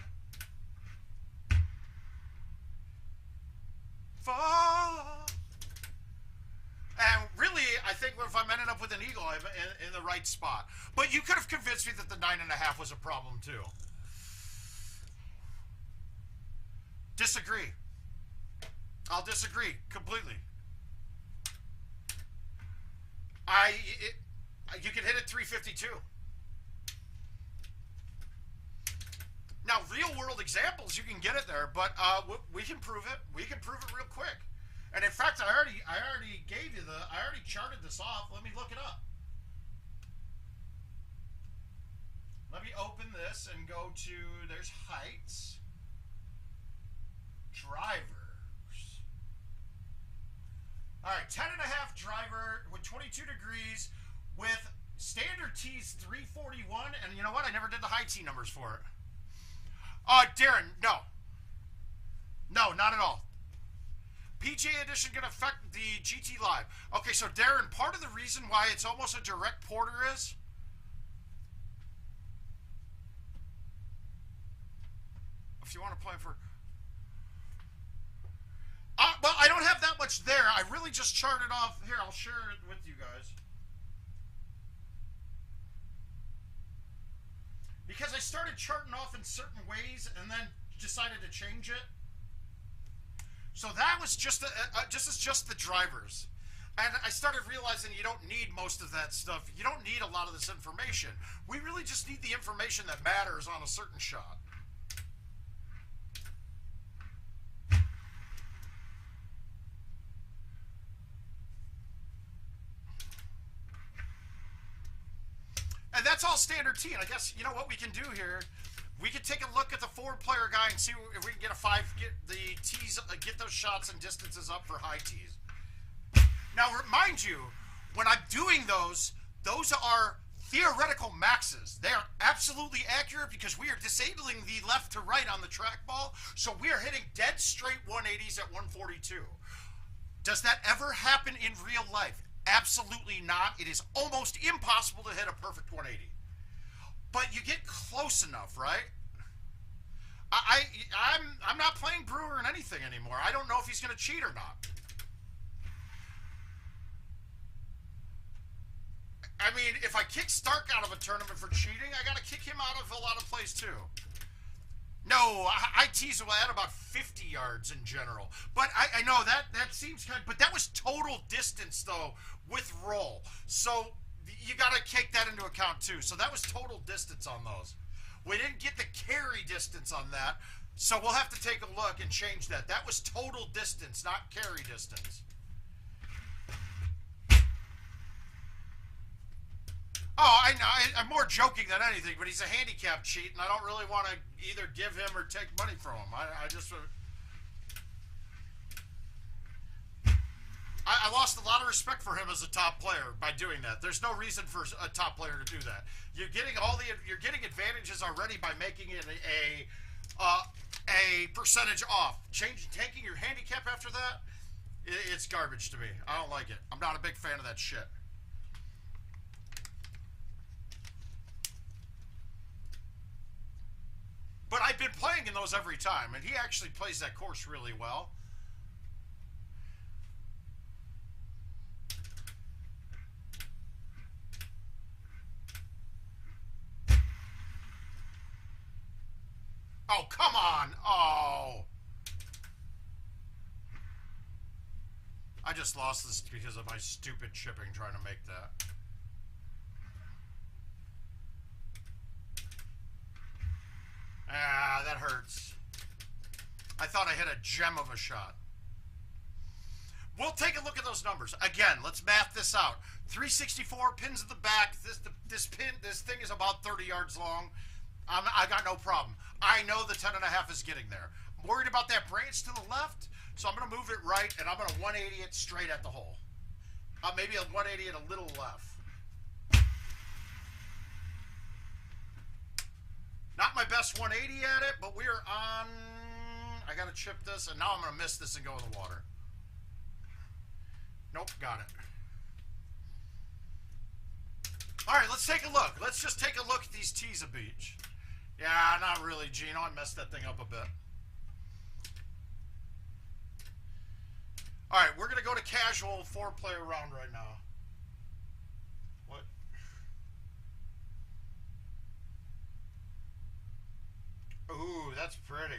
And really, I think if I'm ending up with an eagle, I'm in the right spot. But you could have convinced me that the 9.5 was a problem too. Disagree. I'll disagree completely. You can hit it 352. Now, real world examples, you can get it there, but we can prove it. We can prove it real quick. And in fact, I already gave you I already charted this off. Let me look it up. Let me open this and go to, there's heights. Drivers. All right, 10.5 driver with 22 degrees with standard tees 341. And you know what? I never did the high tee numbers for it. Darren, no. No, not at all. PGA Edition going to affect the GT Live. Okay, so Darren, part of the reason why it's almost a direct porter is if you want to play for... well, I don't have that much there. I really just charted off. Here, I'll share it with you guys. because I started charting off in certain ways and then decided to change it. So that was just the drivers. And I started realizing you don't need most of that stuff. You don't need a lot of this information. We really just need the information that matters on a certain shot. And that's all standard tee. And I guess, you know what we can do here? We can take a look at the 4-player guy and see if we can get get the tees, get those shots and distances up for high tees. Now, remind you, when I'm doing those are theoretical maxes. They are absolutely accurate because we are disabling the left to right on the trackball, so we are hitting dead straight 180s at 142. Does that ever happen in real life? Absolutely not. It is almost impossible to hit a perfect 180. But you get close enough, right? I'm not playing Brewer in anything anymore. I don't know if he's going to cheat or not. I mean, if I kick Stark out of a tournament for cheating, I got to kick him out of a lot of plays too. No, I tease away at about 50 yards in general. But I know that seems kind of, but that was total distance though with roll. So you got to take that into account too. So that was total distance on those. We didn't get the carry distance on that. So we'll have to take a look and change that. That was total distance, not carry distance. Oh, I know. I'm more joking than anything, but he's a handicap cheat, and I don't really want to either give him or take money from him. I just... I lost a lot of respect for him as a top player by doing that. There's no reason for a top player to do that. You're getting advantages already by making it a percentage off. Taking your handicap after that, it's garbage to me. I don't like it. I'm not a big fan of that shit. But I've been playing in those every time, and he actually plays that course really well. Oh, come on. Oh. I just lost this because of my stupid chipping trying to make that. Ah, that hurts. I thought I hit a gem of a shot. We'll take a look at those numbers. Again, let's math this out. 364 pins at the back. This thing is about 30 yards long. I got no problem. I know the 10.5 is getting there. I'm worried about that branch to the left, so I'm going to move it right, and I'm going to 180 it straight at the hole. Maybe a 180 it a little left. Not my best 180 at it, but we are on... I got to chip this, and now I'm going to miss this and go in the water. Nope, got it. All right, let's take a look. Let's just take a look at these tees a beach. Yeah, not really, Gino. I messed that thing up a bit. All right, we're going to go to casual 4-player round right now. What? Ooh, that's pretty.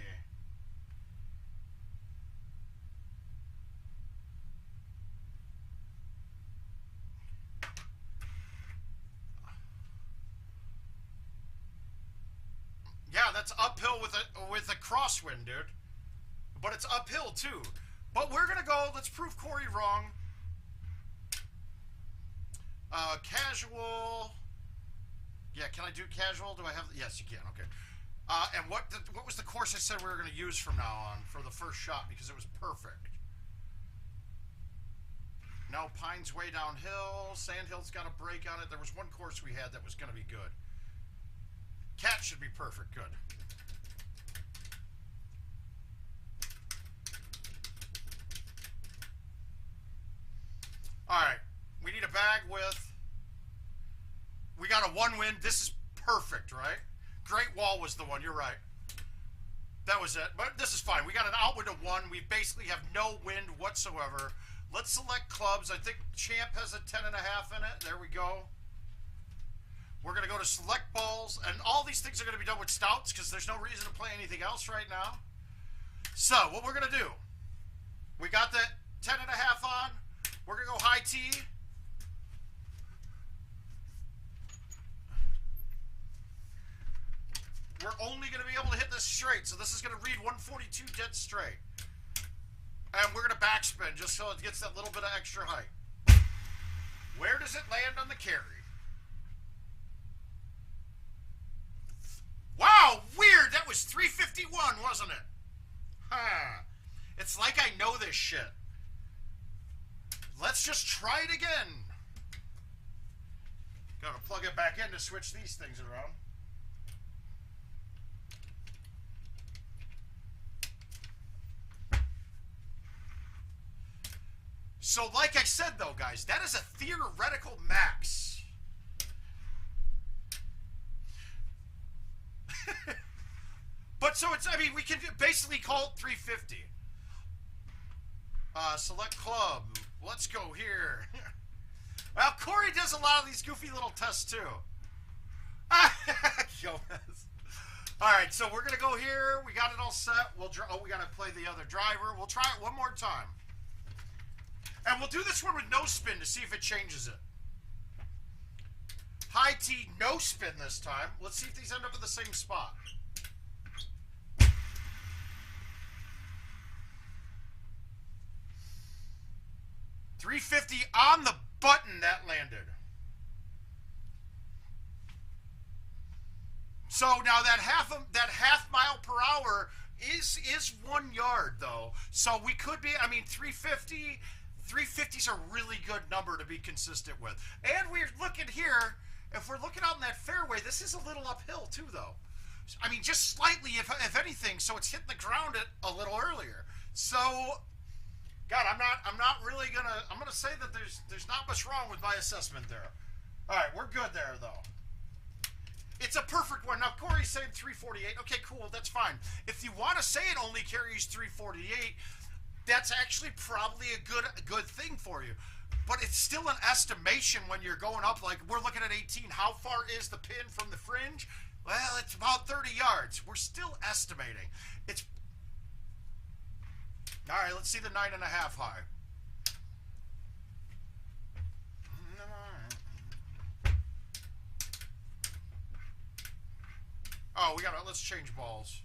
Yeah, that's uphill with a crosswind, dude. But it's uphill too. But we're gonna go. Let's prove Corey wrong. Casual. Yeah, can I do casual? Do I have? Yes, you can. Okay. And what was the course I said we were going to use from now on for the first shot because it was perfect? No, Pine's way downhill. Sandhill's got a break on it. There was one course we had that was going to be good. Cat should be perfect. Good. All right. We need a bag with... We got a 1 win. This is perfect, right? Great Wall was the one. You're right. That was it. But this is fine. We got an outwind of 1. We basically have no wind whatsoever. Let's select clubs. I think Champ has a 10.5 in it. There we go. We're going to go to select balls, and all these things are going to be done with stouts because there's no reason to play anything else right now. So what we're going to do, we got the 10.5 on. We're going to go high T. We're only going to be able to hit this straight, so this is going to read 142 dead straight. And we're going to backspin just so it gets that little bit of extra height. Where does it land on the carry? Wow, weird. That was 351, wasn't it? Huh. It's like I know this shit. Let's just try it again. Gotta plug it back in to switch these things around. So like I said though, guys, that is a theoretical max. But so it's, I mean, we can basically call it 350. Select club. Let's go here. Well, Corey does a lot of these goofy little tests too. Alright, so we're going to go here. We got it all set. Oh, we got to play the other driver. We'll try it one more time. And we'll do this one with no spin to see if it changes it. High T, no spin this time. Let's see if these end up in the same spot. $350 on the button that landed. So now that half mile per hour is 1 yard though. So we could be, I mean, 350. 350's a really good number to be consistent with. And we're looking here, if we're looking out in that fairway, this is a little uphill too though. I mean, just slightly if anything, so it's hitting the ground a little earlier. So God, I'm not really gonna, I'm gonna say that there's not much wrong with my assessment there. Alright, we're good there though. It's a perfect one. Now Corey's saying 348. Okay, cool, that's fine. If you want to say it only carries 348, that's actually probably a good thing for you. But it's still an estimation when you're going up. Like, we're looking at 18. How far is the pin from the fringe? Well, it's about 30 yards. We're still estimating. It's... All right, let's see the 9.5 high. Oh, let's change balls.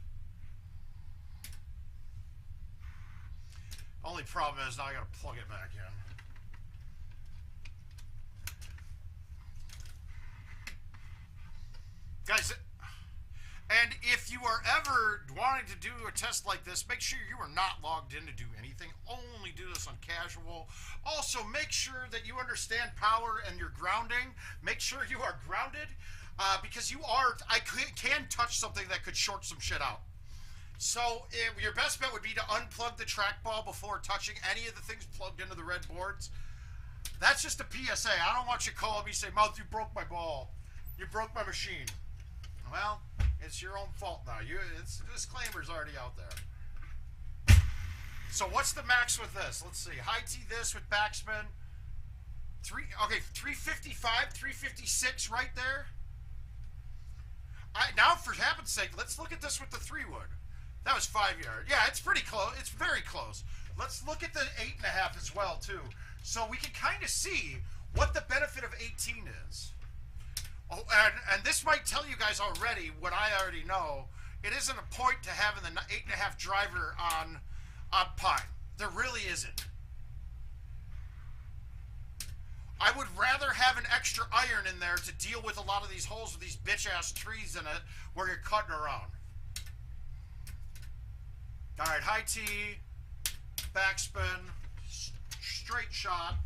Only problem is now I gotta plug it back in. Guys, and if you are ever wanting to do a test like this, make sure you are not logged in to do anything. Only do this on casual. Also, make sure that you understand power and your grounding. Make sure you are grounded because I can touch something that could short some shit out. So your best bet would be to unplug the trackball before touching any of the things plugged into the red boards. That's just a PSA. I don't want you calling me and say, Mouth, you broke my ball. You broke my machine. Well, it's your own fault now. The disclaimer's already out there. So what's the max with this? Let's see. High T this with backspin. 355, 356 right there. Now, for heaven's sake, let's look at this with the 3-wood. That was 5 yards. Yeah, it's pretty close. It's very close. Let's look at the 8.5 as well, too. So we can kind of see what the benefit of 18 is. Oh, and this might tell you guys already what I already know. It isn't a point to having the 8.5 driver on pine. There really isn't. I would rather have an extra iron in there to deal with a lot of these holes with these bitch-ass trees in it where you're cutting around. All right, high T, backspin, straight shot.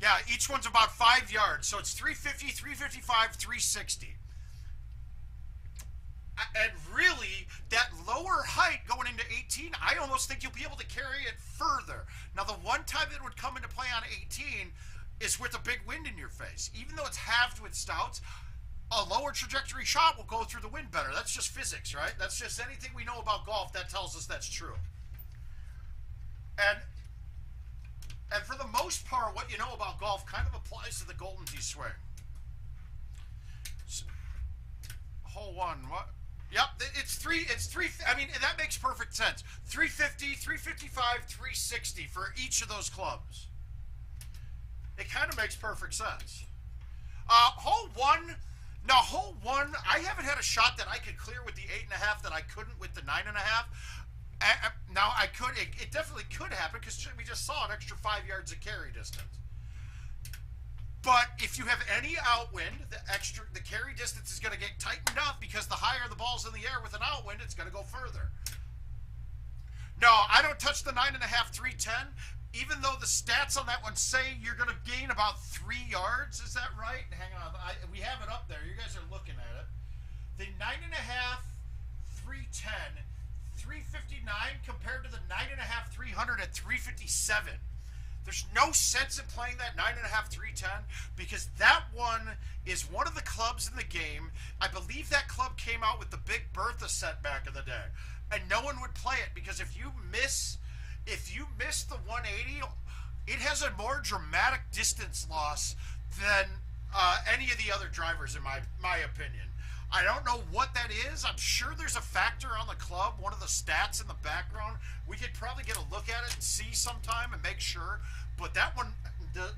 Yeah, each one's about 5 yards, so it's 350, 355, 360. And really, that lower height going into 18, I almost think you'll be able to carry it further. Now, the one time it would come into play on 18 is with a big wind in your face. Even though it's halved with stouts, a lower trajectory shot will go through the wind better. That's just physics, right? That's just anything we know about golf that tells us that's true. And for the most part, what you know about golf kind of applies to the Golden Tee swing. So, hole one, what? Yep, it's three. I mean, that makes perfect sense. 350, 355, 360 for each of those clubs. It kind of makes perfect sense. Hole one. Now, hole one, I haven't had a shot that I could clear with the 8.5 that I couldn't with the 9.5. Now, I could. It definitely could happen because we just saw an extra 5 yards of carry distance. But if you have any outwind, the carry distance is going to get tightened up because the higher the ball's in the air with an outwind, it's going to go further. No, I don't touch the 9.5, 310, even though the stats on that one say you're going to gain about 3 yards. Is that right? Hang on. We have it up there. You guys are looking at it. The 9.5, 310, 359 compared to the 9.5, 300 at 357. There's no sense in playing that 9.5, 310 because that one is one of the clubs in the game. I believe that club came out with the Big Bertha set back in the day, and no one would play it because if you miss the 180, it has a more dramatic distance loss than any of the other drivers, in my opinion. I don't know what that is. I'm sure there's a factor on the club, one of the stats in the background. We could probably get a look at it and see sometime and make sure. But that one, the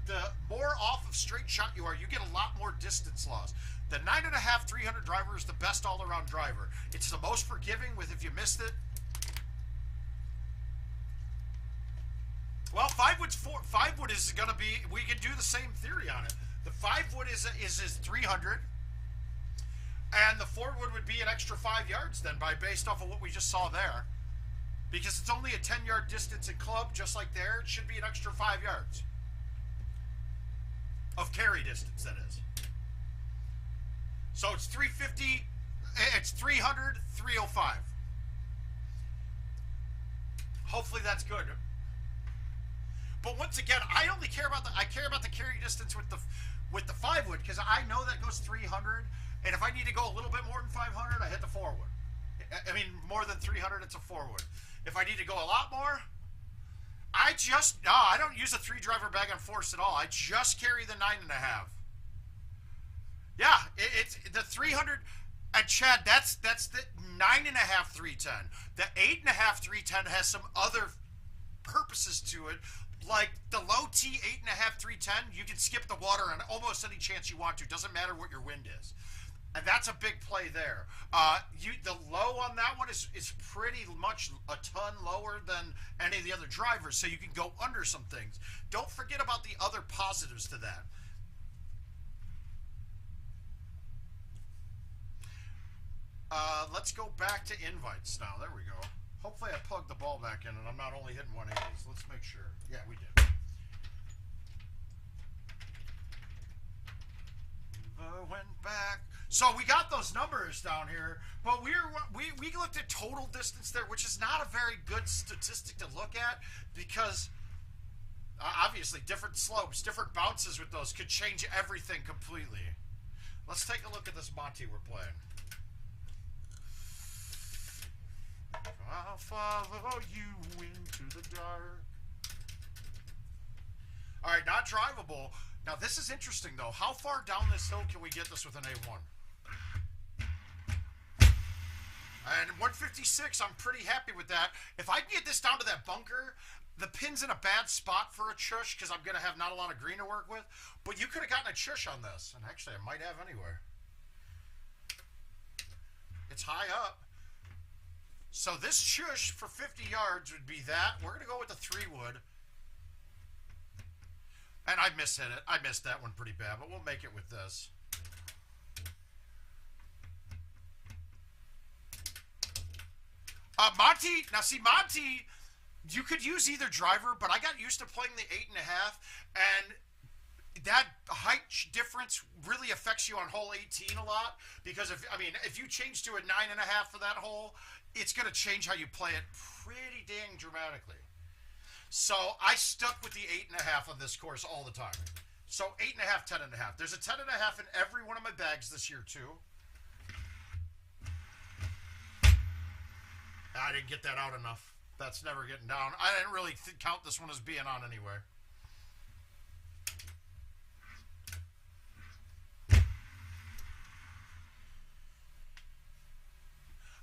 more off of straight shot you are, you get a lot more distance loss. The 9.5, 300 driver is the best all-around driver. It's the most forgiving with if you missed it. Well, 5 wood is going to be, we could do the same theory on it. The 5 wood is 300. And the 4 wood be an extra 5 yards then, based off of what we just saw there. Because it's only a 10-yard distance in club, just like there. It should be an extra 5 yards. Of carry distance, that is. So it's 350, it's 300, 305. Hopefully that's good. But once again, I only care about the carry distance with the 5 wood because I know that goes 300. And if I need to go a little bit more than 500, I hit the 4 wood. I mean, more than 300, it's a 4 wood. If I need to go a lot more, I don't use a 3-driver bag on force at all. I just carry the 9.5. Yeah, it's the 300. And Chad, that's the 9.5, 310. The 8.5, 310 has some other purposes to it. Like the low T 8.5, 310, you can skip the water on almost any chance you want to. Doesn't matter what your wind is. And that's a big play there. The low on that one is pretty much a ton lower than any of the other drivers, so you can go under some things. Don't forget about the other positives to that. Let's go back to invites now. There we go. Hopefully I plugged the ball back in and I'm not only hitting 180s. Let's make sure. Yeah, we did. Went back. So we got those numbers down here, but we looked at total distance there, which is not a very good statistic to look at because obviously different slopes, different bounces with those could change everything completely. Let's take a look at this Monty we're playing. I'll follow you into the dark. All right, not drivable. Now, this is interesting, though. How far down this hill can we get this with an A1? And 156, I'm pretty happy with that. If I can get this down to that bunker, the pin's in a bad spot for a chush because I'm going to have not a lot of green to work with. But you could have gotten a chush on this. And actually, I might have anywhere. It's high up. So this chush for 50 yards would be that. We're going to go with the 3 wood. And I mishit it. I missed that one pretty bad, but we'll make it with this. Monty, now see, Monty, you could use either driver, but I got used to playing the 8.5, and that height difference really affects you on hole 18 a lot, because if you change to a 9.5 for that hole, it's going to change how you play it pretty dang dramatically. So I stuck with the 8.5 on this course all the time. So 8.5, 10.5. There's a 10.5 in every one of my bags this year too. I didn't get that out enough. That's never getting down. I didn't really count this one as being on anyway.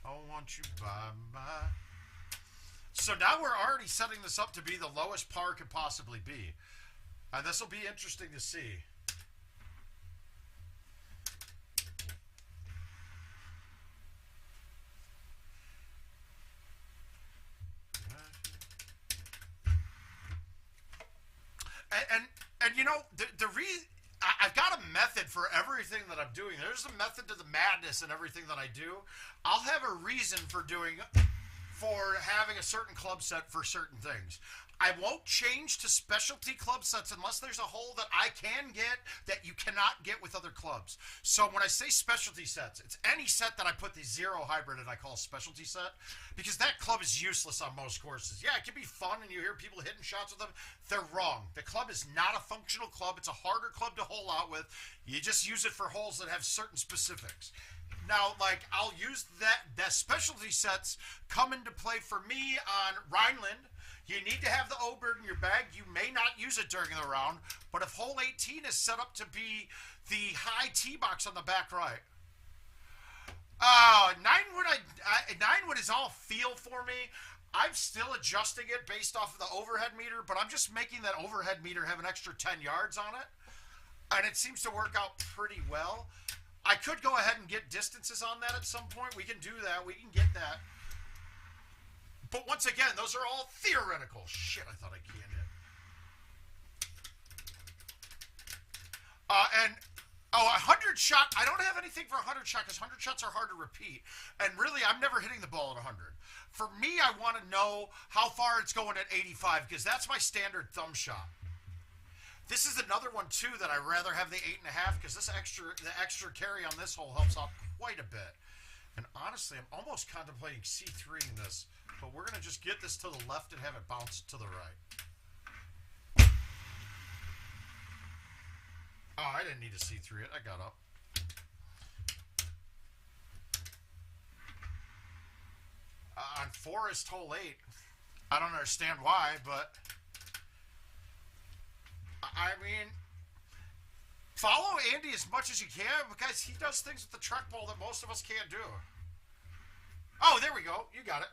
I want you by my... So now we're already setting this up to be the lowest par could possibly be. And this will be interesting to see. And you know, I've got a method for everything that I'm doing. There's a method to the madness in everything that I do. I'll have a reason for having a certain club set for certain things. I won't change to specialty club sets unless there's a hole that I can get that you cannot get with other clubs. So when I say specialty sets, it's any set that I put the zero hybrid in I call a specialty set, because that club is useless on most courses. Yeah, it can be fun and you hear people hitting shots with them. They're wrong. The club is not a functional club. It's a harder club to hole out with. You just use it for holes that have certain specifics. Now, like, I'll use that specialty sets come into play for me on Rhineland. You need to have the O-bird in your bag. You may not use it during the round, but if hole 18 is set up to be the high tee box on the back right. Nine wood is all feel for me. I'm still adjusting it based off of the overhead meter, but I'm just making that overhead meter have an extra 10 yards on it. And it seems to work out pretty well. I could go ahead and get distances on that at some point. We can do that. We can get that. But once again, those are all theoretical. Shit, I thought I canned it. 100 shot. I don't have anything for 100 shot because 100 shots are hard to repeat. And really, I'm never hitting the ball at 100. For me, I want to know how far it's going at 85 because that's my standard thumb shot. This is another one, too, that I'd rather have the 8.5 because the extra carry on this hole helps out quite a bit. And honestly, I'm almost contemplating C3ing this, but we're going to just get this to the left and have it bounce to the right. Oh, I didn't need to C3 it. I got up. On Forest hole 8, I don't understand why, but... I mean, follow Andy as much as you can because he does things with the trackball that most of us can't do. Oh, there we go. You got it.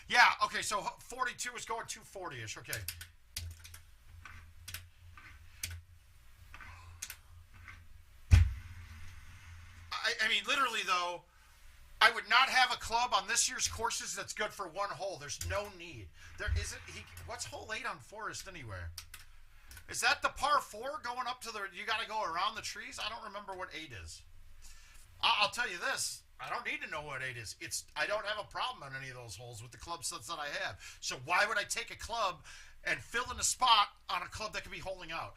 Yeah, okay, so 42 is going 240-ish. Okay. I mean, literally, though, I would not have a club on this year's courses that's good for one hole. There's no need. There isn't. What's hole 8 on Forest anyway? Is that the par 4 going up to the... You got to go around the trees? I don't remember what 8 is. I'll tell you this. I don't need to know what 8 is. I don't have a problem on any of those holes with the club sets that I have. So why would I take a club and fill in a spot on a club that could be holding out?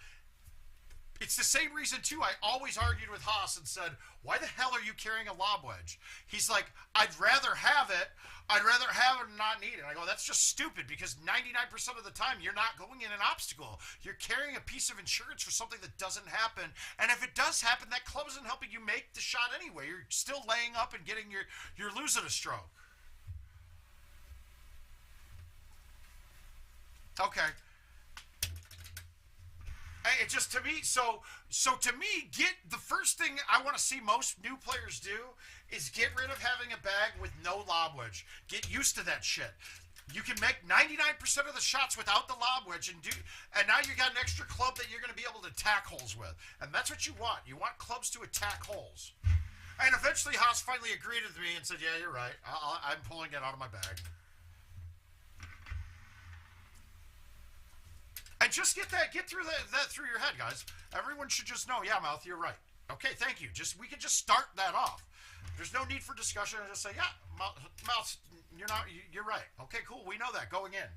It's the same reason, too. I always argued with Haas and said, why the hell are you carrying a lob wedge? He's like, I'd rather have it. I'd rather have it and not need it. I go, that's just stupid because 99% of the time you're not going in an obstacle. You're carrying a piece of insurance for something that doesn't happen. And if it does happen, that club isn't helping you make the shot anyway. You're still laying up and you're losing a stroke. Okay. It just to me, so to me, the first thing I want to see most new players do is get rid of having a bag with no lob wedge. Get used to that shit. You can make 99% of the shots without the lob wedge, and now you got an extra club that you're going to be able to attack holes with, and that's what you want. You want clubs to attack holes. And eventually, Haas finally agreed with me and said, "Yeah, you're right. I'm pulling it out of my bag." And just get through that through your head, guys. Everyone should just know, yeah, Mouth, you're right. Okay, thank you. We can just start that off. There's no need for discussion. I just say, yeah, Mouth, you're right. Okay, cool. We know that going in.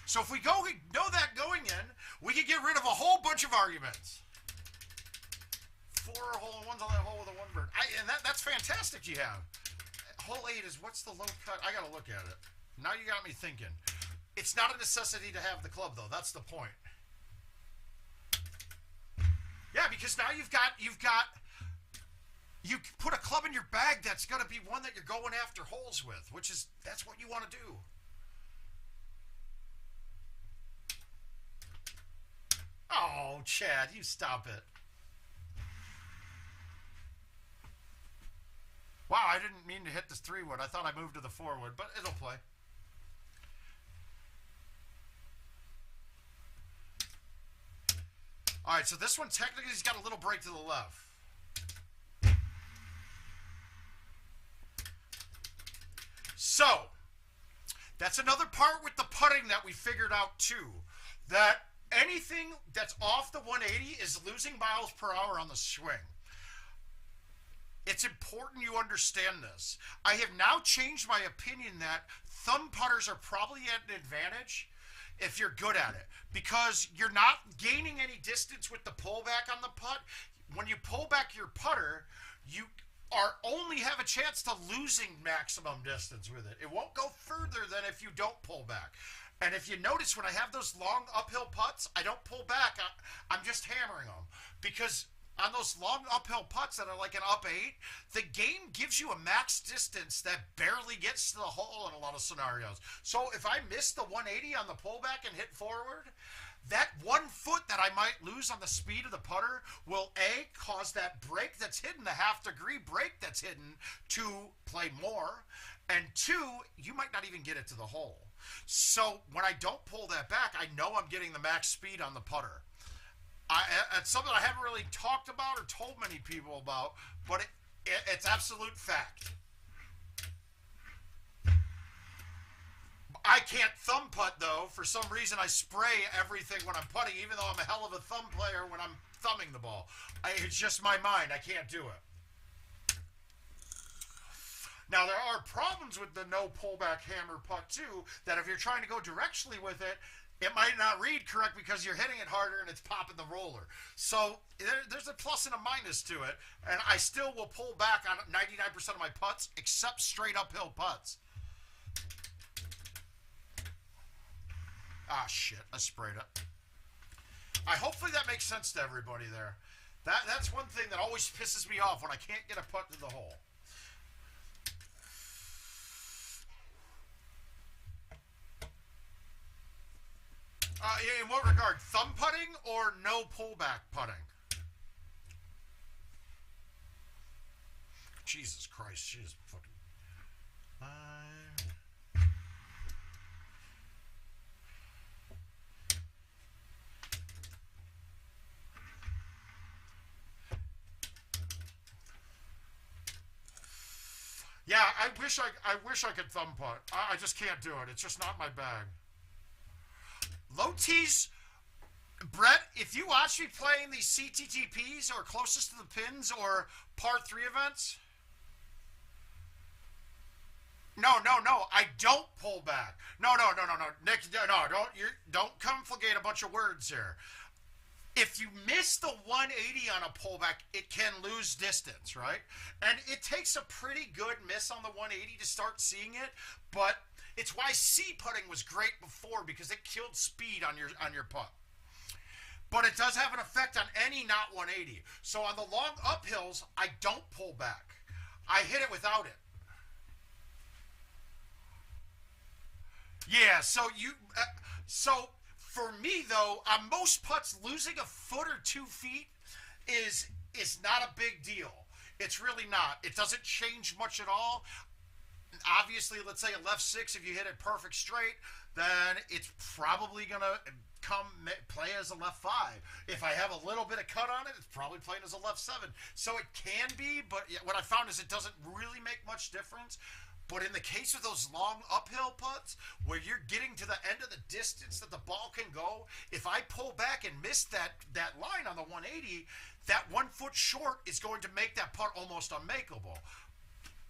So if we know that going in, we can get rid of a whole bunch of arguments. 4 hole-in-ones on that hole with a 1 bird. And that's fantastic. You have hole 8 is what's the low cut? I gotta look at it. Now you got me thinking. It's not a necessity to have the club, though. That's the point. Yeah, because now you put a club in your bag that's going to be one that you're going after holes with, that's what you want to do. Oh, Chad, you stop it. Wow, I didn't mean to hit this 3-wood. I thought I moved to the 4-wood, but it'll play. All right, so this one technically has got a little break to the left. So, that's another part with the putting that we figured out too. That anything that's off the 180 is losing miles per hour on the swing. It's important you understand this. I have now changed my opinion that thumb putters are probably at an advantage if you're good at it, because you're not gaining any distance with the pullback on the putt. When you pull back your putter, you only have a chance to losing maximum distance with it. It won't go further than if you don't pull back. And if you notice, when I have those long uphill putts, I don't pull back. I'm just hammering them, because on those long uphill putts that are like an up 8, the game gives you a max distance that barely gets to the hole in a lot of scenarios. So if I miss the 180 on the pullback and hit forward, that 1 foot that I might lose on the speed of the putter will A, cause that break that's hidden, the half-degree break that's hidden, to play more, and 2, you might not even get it to the hole. So when I don't pull that back, I know I'm getting the max speed on the putter. It's something I haven't really talked about or told many people about, but it's absolute fact. I can't thumb putt, though. For some reason, I spray everything when I'm putting, even though I'm a hell of a thumb player when I'm thumbing the ball. It's just my mind. I can't do it. Now, there are problems with the no pullback hammer putt, too, that if you're trying to go directionally with it, it might not read correct because you're hitting it harder and it's popping the roller. So there's a plus and a minus to it, and I still will pull back on 99% of my putts except straight uphill putts. Ah, shit, I sprayed it. Hopefully that makes sense to everybody there. That's one thing that always pisses me off when I can't get a putt to the hole. In what regard? Thumb putting or no pullback putting? Jesus Christ, she is fucking... Yeah, I wish I could thumb putt. I just can't do it. It's just not my bag. Low tees, Brett, if you watch me playing these CTTPs or closest to the pins or par 3 events, no, I don't pull back. No, Nick, no, don't conflagate a bunch of words here. If you miss the 180 on a pullback, it can lose distance, right? And it takes a pretty good miss on the 180 to start seeing it, but it's why C-putting was great before, because it killed speed on your putt. But it does have an effect on any not 180. So on the long uphills, I don't pull back. I hit it without it. Yeah, so for me, though, on most putts, losing a foot or 2 feet is not a big deal. It's really not. It doesn't change much at all. Obviously, let's say a left 6, if you hit it perfect straight, then it's probably going to play as a left 5. If I have a little bit of cut on it, it's probably playing as a left 7. So it can be, but what I found is it doesn't really make much difference. But in the case of those long uphill putts, where you're getting to the end of the distance that the ball can go, if I pull back and miss that line on the 180, that 1 foot short is going to make that putt almost unmakeable.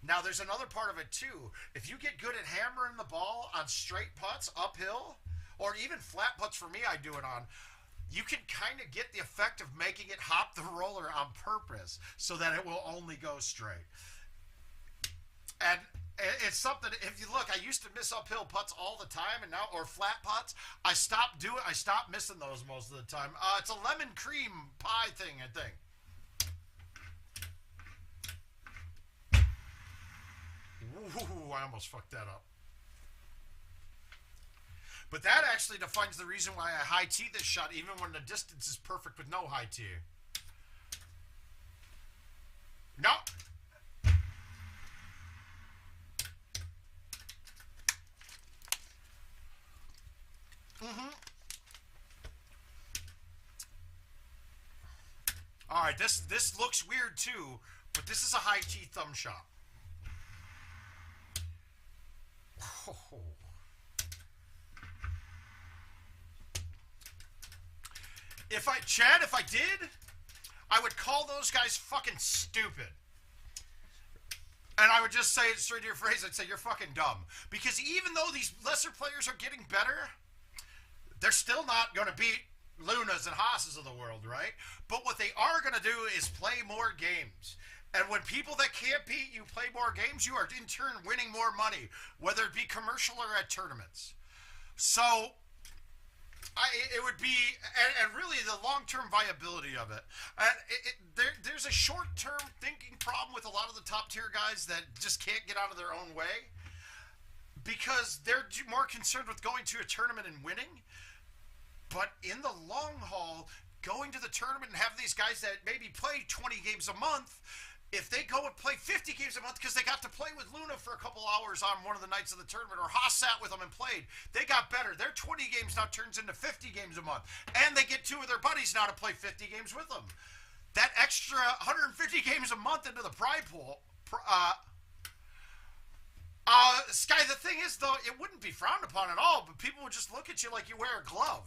Now, there's another part of it, too. If you get good at hammering the ball on straight putts uphill, or even flat putts for me, I do it on, you can kind of get the effect of making it hop the roller on purpose so that it will only go straight. And it's something, if you look, I used to miss uphill putts all the time, and now, or flat putts, I stopped missing those most of the time. It's a lemon cream pie thing, I think. Ooh, I almost fucked that up. But that actually defines the reason why I high tee this shot, even when the distance is perfect with no high tee. No. All right, this looks weird too, but this is a high tee thumb shot. Oh. If I did, I would call those guys fucking stupid. And I would just say it straight to your face. I'd say you're fucking dumb. Because even though these lesser players are getting better, they're still not going to beat Lunas and Haas's of the world, right? But what they are going to do is play more games. And when people that can't beat you play more games, you are in turn winning more money, whether it be commercial or at tournaments. So it would be, and really the long-term viability of it. There's a short-term thinking problem with a lot of the top-tier guys that just can't get out of their own way because they're more concerned with going to a tournament and winning. But in the long haul, going to the tournament and have these guys that maybe play 20 games a month, if they go and play 50 games a month because they got to play with Luna for a couple hours on one of the nights of the tournament, or Haas sat with them and played, they got better. Their 20 games now turns into 50 games a month. And they get two of their buddies now to play 50 games with them. That extra 150 games a month into the prize pool, Sky, the thing is, though, it wouldn't be frowned upon at all, but people would just look at you like you wear a glove.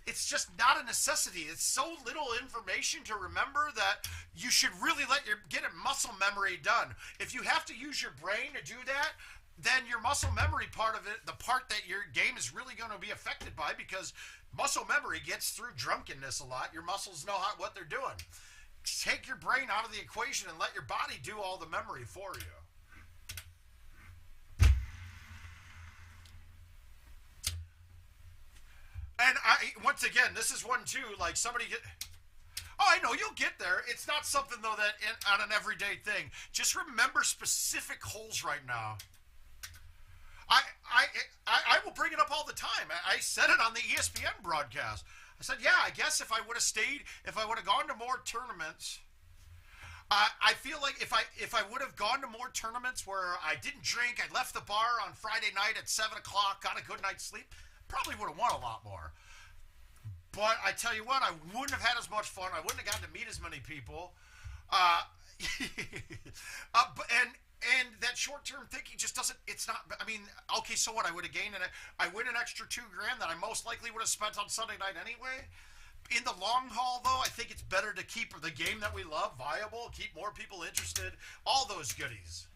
It's just not a necessity. It's so little information to remember that you should really get a muscle memory done. If you have to use your brain to do that, then your muscle memory part of it, the part that your game is really going to be affected by, because muscle memory gets through drunkenness a lot. Your muscles know what they're doing. Take your brain out of the equation and let your body do all the memory for you. And once again, this is one too, like somebody oh, I know, you'll get there. It's not something, though, that on an everyday thing. Just remember specific holes right now. I will bring it up all the time. I said it on the ESPN broadcast. I said, yeah, I guess if I would have stayed, if I would have gone to more tournaments, I feel like if I would have gone to more tournaments where I didn't drink, I left the bar on Friday night at 7 o'clock, got a good night's sleep, probably would have won a lot more. But I tell you what, I wouldn't have had as much fun. I wouldn't have gotten to meet as many people. And that short-term thinking just doesn't, it's not, I mean, okay, so what? I would have gained, I win an extra $2,000 that I most likely would have spent on Sunday night anyway. In the long haul, though, I think it's better to keep the game that we love viable, keep more people interested, all those goodies.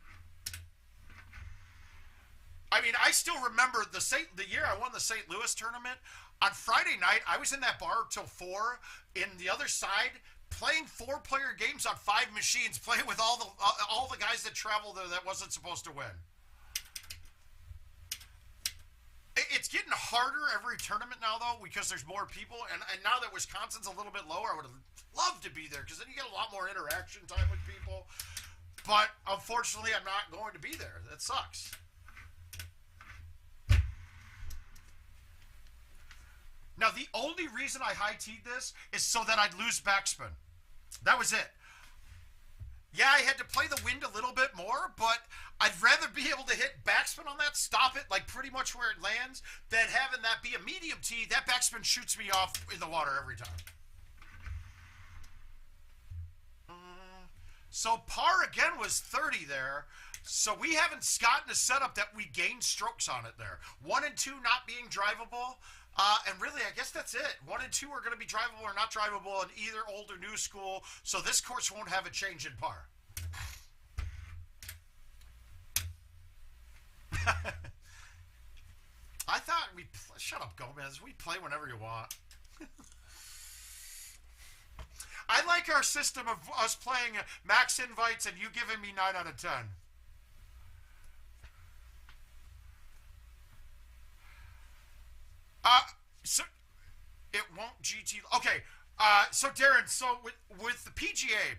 I mean, I still remember the year I won the St. Louis tournament. On Friday night, I was in that bar till 4 in the other side, playing 4-player games on 5 machines, playing with all the guys that travel there that wasn't supposed to win. It's getting harder every tournament now, though, because there's more people. And now that Wisconsin's a little bit lower, I would have loved to be there, because then you get a lot more interaction time with people. But unfortunately, I'm not going to be there. That sucks. Now, the only reason I high-teed this is so that I'd lose backspin. That was it. Yeah, I had to play the wind a little bit more, but I'd rather be able to hit backspin on that, stop it like pretty much where it lands, than having that be a medium tee. That backspin shoots me off in the water every time. So par again was 30 there. So we haven't gotten a setup that we gain strokes on it there. 1 and 2 not being drivable. And really, I guess that's it. 1 and 2 are going to be drivable or not drivable in either old or new school. So this course won't have a change in par. I thought shut up, Gomez. We play whenever you want. I like our system of us playing max invites and you giving me 9 out of 10. So it won't GT. Okay. So Darren, so with the PGA,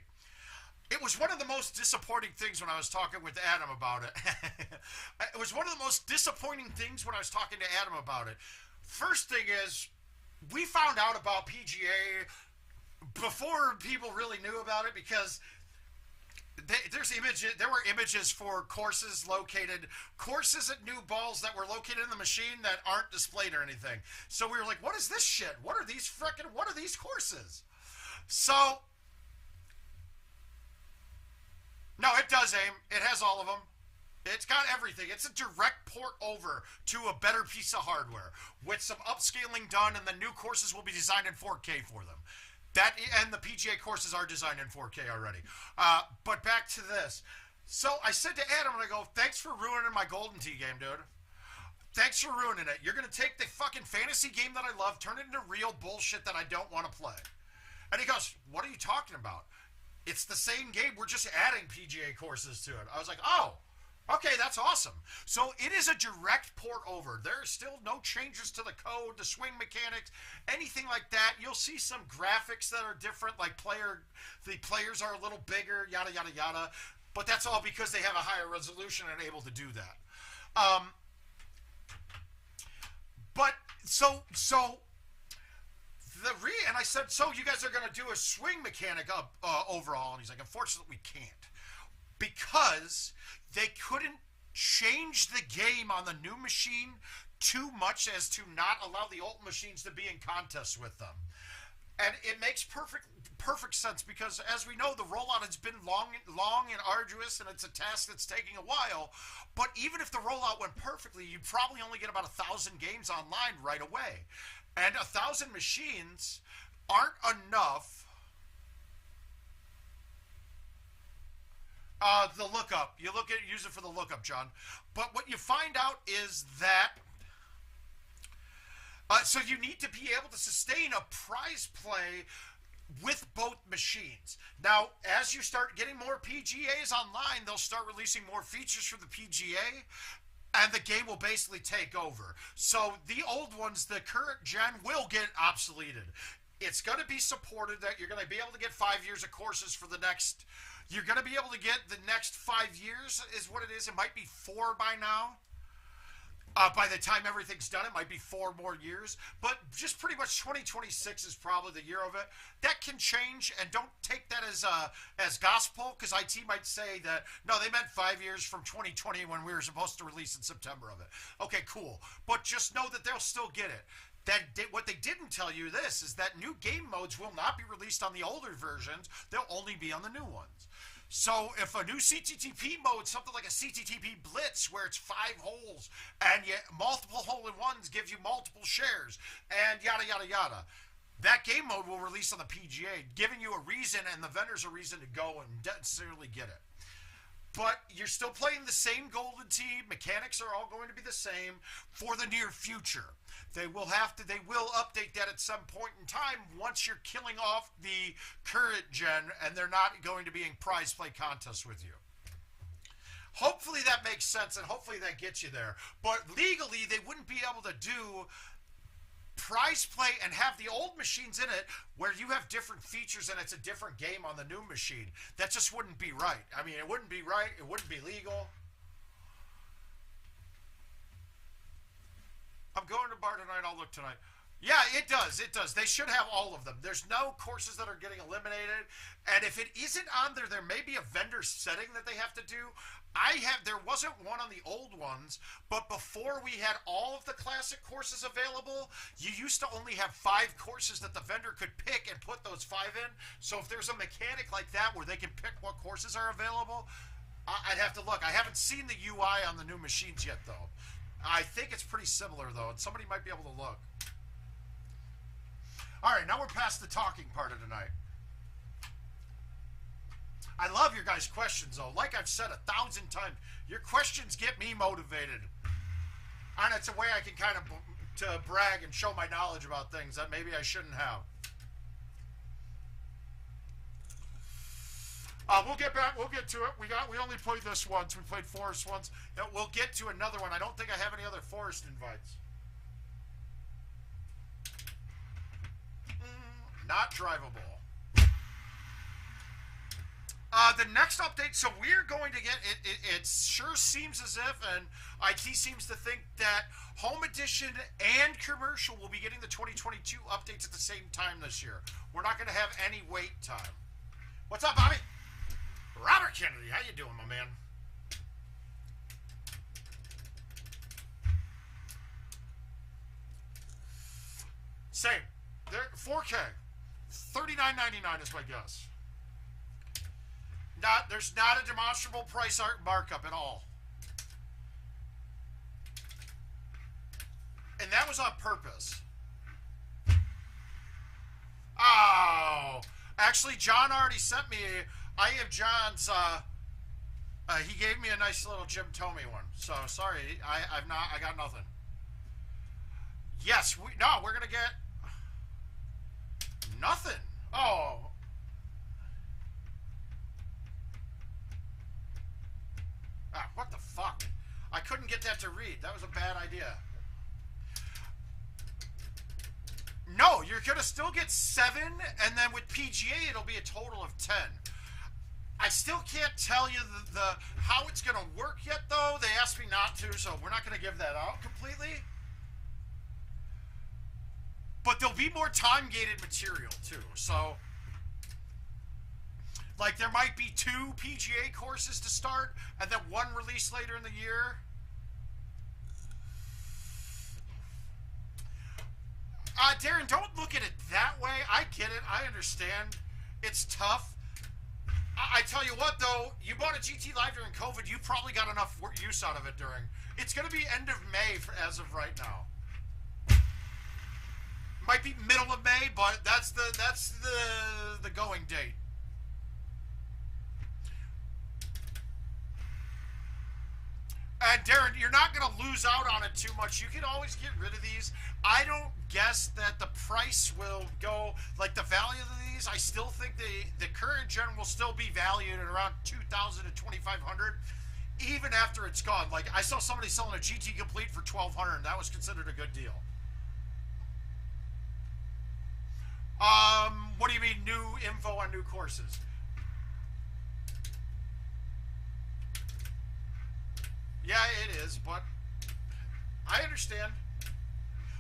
It was one of the most disappointing things when I was talking with Adam about it. It was one of the most disappointing things when I was talking to Adam about it. First thing is, we found out about PGA before people really knew about it, because there were images for courses at new balls that were located in the machine that aren't displayed or anything. So we were like, what is this shit? What are these courses? So, no, it does aim. It has all of them. It's got everything. It's a direct port over to a better piece of hardware with some upscaling done, and the new courses will be designed in 4K for them. And the PGA courses are designed in 4K already. But back to this. So I said to Adam, and I go, thanks for ruining my Golden Tee game, dude. Thanks for ruining it. You're going to take the fucking fantasy game that I love, turn it into real bullshit that I don't want to play. And he goes, what are you talking about? It's the same game. We're just adding PGA courses to it. I was like, oh, okay, that's awesome. So it is a direct port over. There are still no changes to the code, the swing mechanics, anything like that. You'll see some graphics that are different, like the players are a little bigger, yada, yada, yada. But that's all because they have a higher resolution and able to do that. And I said, so you guys are going to do a swing mechanic overall? And he's like, unfortunately, we can't. Because they couldn't change the game on the new machine too much as to not allow the old machines to be in contests with them. And it makes perfect sense, because as we know, the rollout has been long and arduous, and it's a task that's taking a while. But even if the rollout went perfectly, you'd probably only get about 1,000 games online right away. And 1,000 machines aren't enough. The lookup. You use it for the lookup, John. But what you find out is that so you need to be able to sustain a prize play with both machines. Now, as you start getting more PGAs online, they'll start releasing more features for the PGA, and the game will basically take over. So the old ones, the current gen, will get obsoleted. It's going to be supported that you're going to be able to get 5 years of courses for the next. You're going to be able to get the next 5 years is what it is. It might be 4 by now. By the time everything's done, it might be 4 more years. But just pretty much 2026 is probably the year of it. That can change, and don't take that as gospel, because IT might say that, no, they meant 5 years from 2020 when we were supposed to release in September of it. Okay, cool. But just know that they'll still get it. What they didn't tell you is that new game modes will not be released on the older versions. They'll only be on the new ones. So if a new CTTP mode, something like a CTTP Blitz, where it's 5 holes and multiple hole-in-ones gives you multiple shares and yada, yada, yada, that game mode will release on the PGA, giving you a reason and the vendors a reason to go and necessarily get it. But you're still playing the same Golden Tee. Mechanics are all going to be the same for the near future. They will update that at some point in time once you're killing off the current gen and they're not going to be in prize play contests with you. Hopefully that makes sense, and hopefully that gets you there. But legally, they wouldn't be able to do prize play and have the old machines in it where you have different features and it's a different game on the new machine. That just wouldn't be right. I mean, it wouldn't be right. It wouldn't be legal. I'm going to bar tonight. I'll look tonight. Yeah, it does. It does. They should have all of them. There's no courses that are getting eliminated. And if it isn't on there, there may be a vendor setting that they have to do. There wasn't one on the old ones, but before we had all of the classic courses available, you used to only have 5 courses that the vendor could pick and put those 5 in. So if there's a mechanic like that where they can pick what courses are available, I'd have to look. I haven't seen the UI on the new machines yet, though. I think it's pretty similar, though, and somebody might be able to look. All right, now we're past the talking part of tonight. I love your guys' questions, though. Like I've said 1,000 times, your questions get me motivated. And it's a way I can kind of to brag and show my knowledge about things that maybe I shouldn't have. We'll get back. We'll get to it. We only played this once. We played Forest once. We'll get to another one. I don't think I have any other Forest invites. Not drivable. The next update, so we're going to get, it sure seems as if, and IT seems to think that Home Edition and Commercial will be getting the 2022 updates at the same time this year. We're not going to have any wait time. What's up, Bobby? Robert Kennedy, how you doing, my man? Same. 4K. $39.99 is my guess. There's not a demonstrable price markup at all. And that was on purpose. Oh. Actually, John already sent me, I have John's, he gave me a nice little Jim Tomey one. So, sorry, I got nothing. Yes, we're going to get nothing. Oh. What the fuck? I couldn't get that to read. That was a bad idea. No, you're going to still get 7, and then with PGA, it'll be a total of 10. I still can't tell you how it's going to work yet, though. They asked me not to, so we're not going to give that out completely. But there'll be more time-gated material, too. So, like, there might be 2 PGA courses to start, and then 1 release later in the year. Darren, don't look at it that way. I get it. I understand. It's tough. I tell you what, though, you bought a GT.live during COVID. You probably got enough use out of it during. It's going to be end of May as of right now. Might be middle of May, but that's the going date. And Darren, you're not going to lose out on it too much. You can always get rid of these. I don't guess that the price will go, like the value of these, I still think the current gen will still be valued at around $2,000 to $2,500, even after it's gone. Like, I saw somebody selling a GT Complete for $1,200, and that was considered a good deal. What do you mean, new info on new courses? Yeah, it is, but I understand.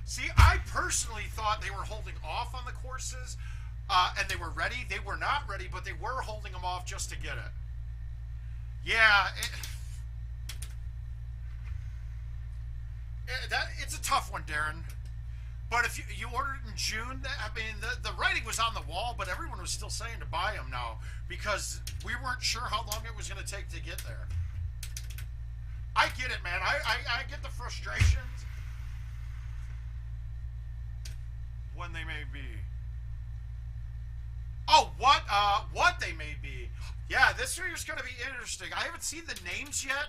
See, I personally thought they were holding off on the courses, and they were ready. They were not ready, but they were holding them off just to get it. Yeah, it's a tough one, Darren. But if you ordered it in June, I mean, the writing was on the wall, but everyone was still saying to buy them now because we weren't sure how long it was going to take to get there. I get it, man. I get the frustrations. When they may be. Oh, what they may be. Yeah, this year's going to be interesting. I haven't seen the names yet.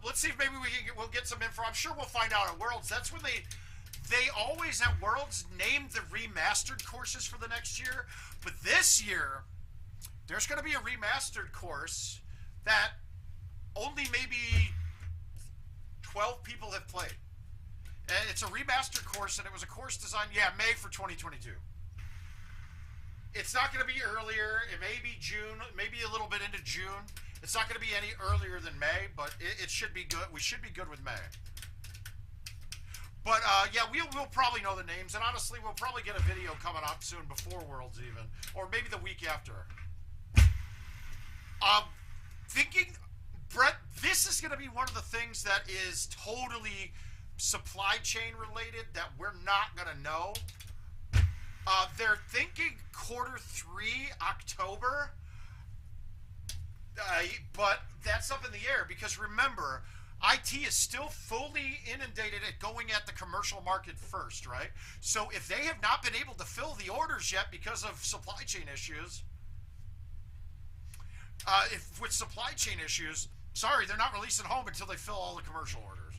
Let's see if maybe we'll get some info. I'm sure we'll find out at Worlds. That's when they always at Worlds name the remastered courses for the next year. But this year, there's going to be a remastered course that only maybe 12 people have played. And it's a remastered course, and it was a course designed, May for 2022. It's not going to be earlier. It may be June, maybe a little bit into June. It's not going to be any earlier than May, but it should be good. We should be good with May. But, we'll probably know the names, and honestly, we'll probably get a video coming up soon before Worlds even, or maybe the week after. Brett, this is going to be one of the things that is totally supply chain related that we're not going to know. They're thinking Q3 October, but that's up in the air because remember, IT is still fully inundated at going at the commercial market first, right? So if they have not been able to fill the orders yet because of supply chain issues, sorry, they're not releasing home until they fill all the commercial orders.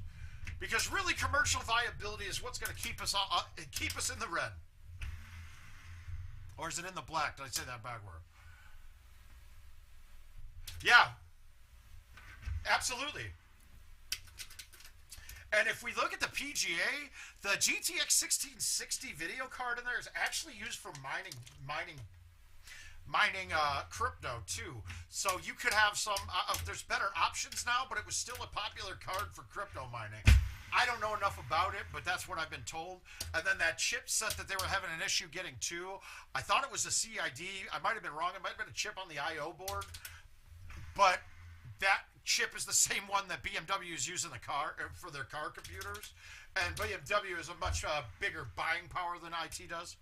Because really, commercial viability is what's going to keep us in the red. Or is it in the black? Did I say that backward? Yeah. Absolutely. And if we look at the PGA, the GTX 1660 video card in there is actually used for mining mining crypto too. So you could have some, there's better options now, but it was still a popular card for crypto mining. I don't know enough about it, but that's what I've been told. And then that chipset that they were having an issue getting too, I thought it was a CID. I might have been wrong. It might have been a chip on the I/O board. But that chip is the same one that BMW is using the car for their car computers. And BMW is a much bigger buying power than IT does.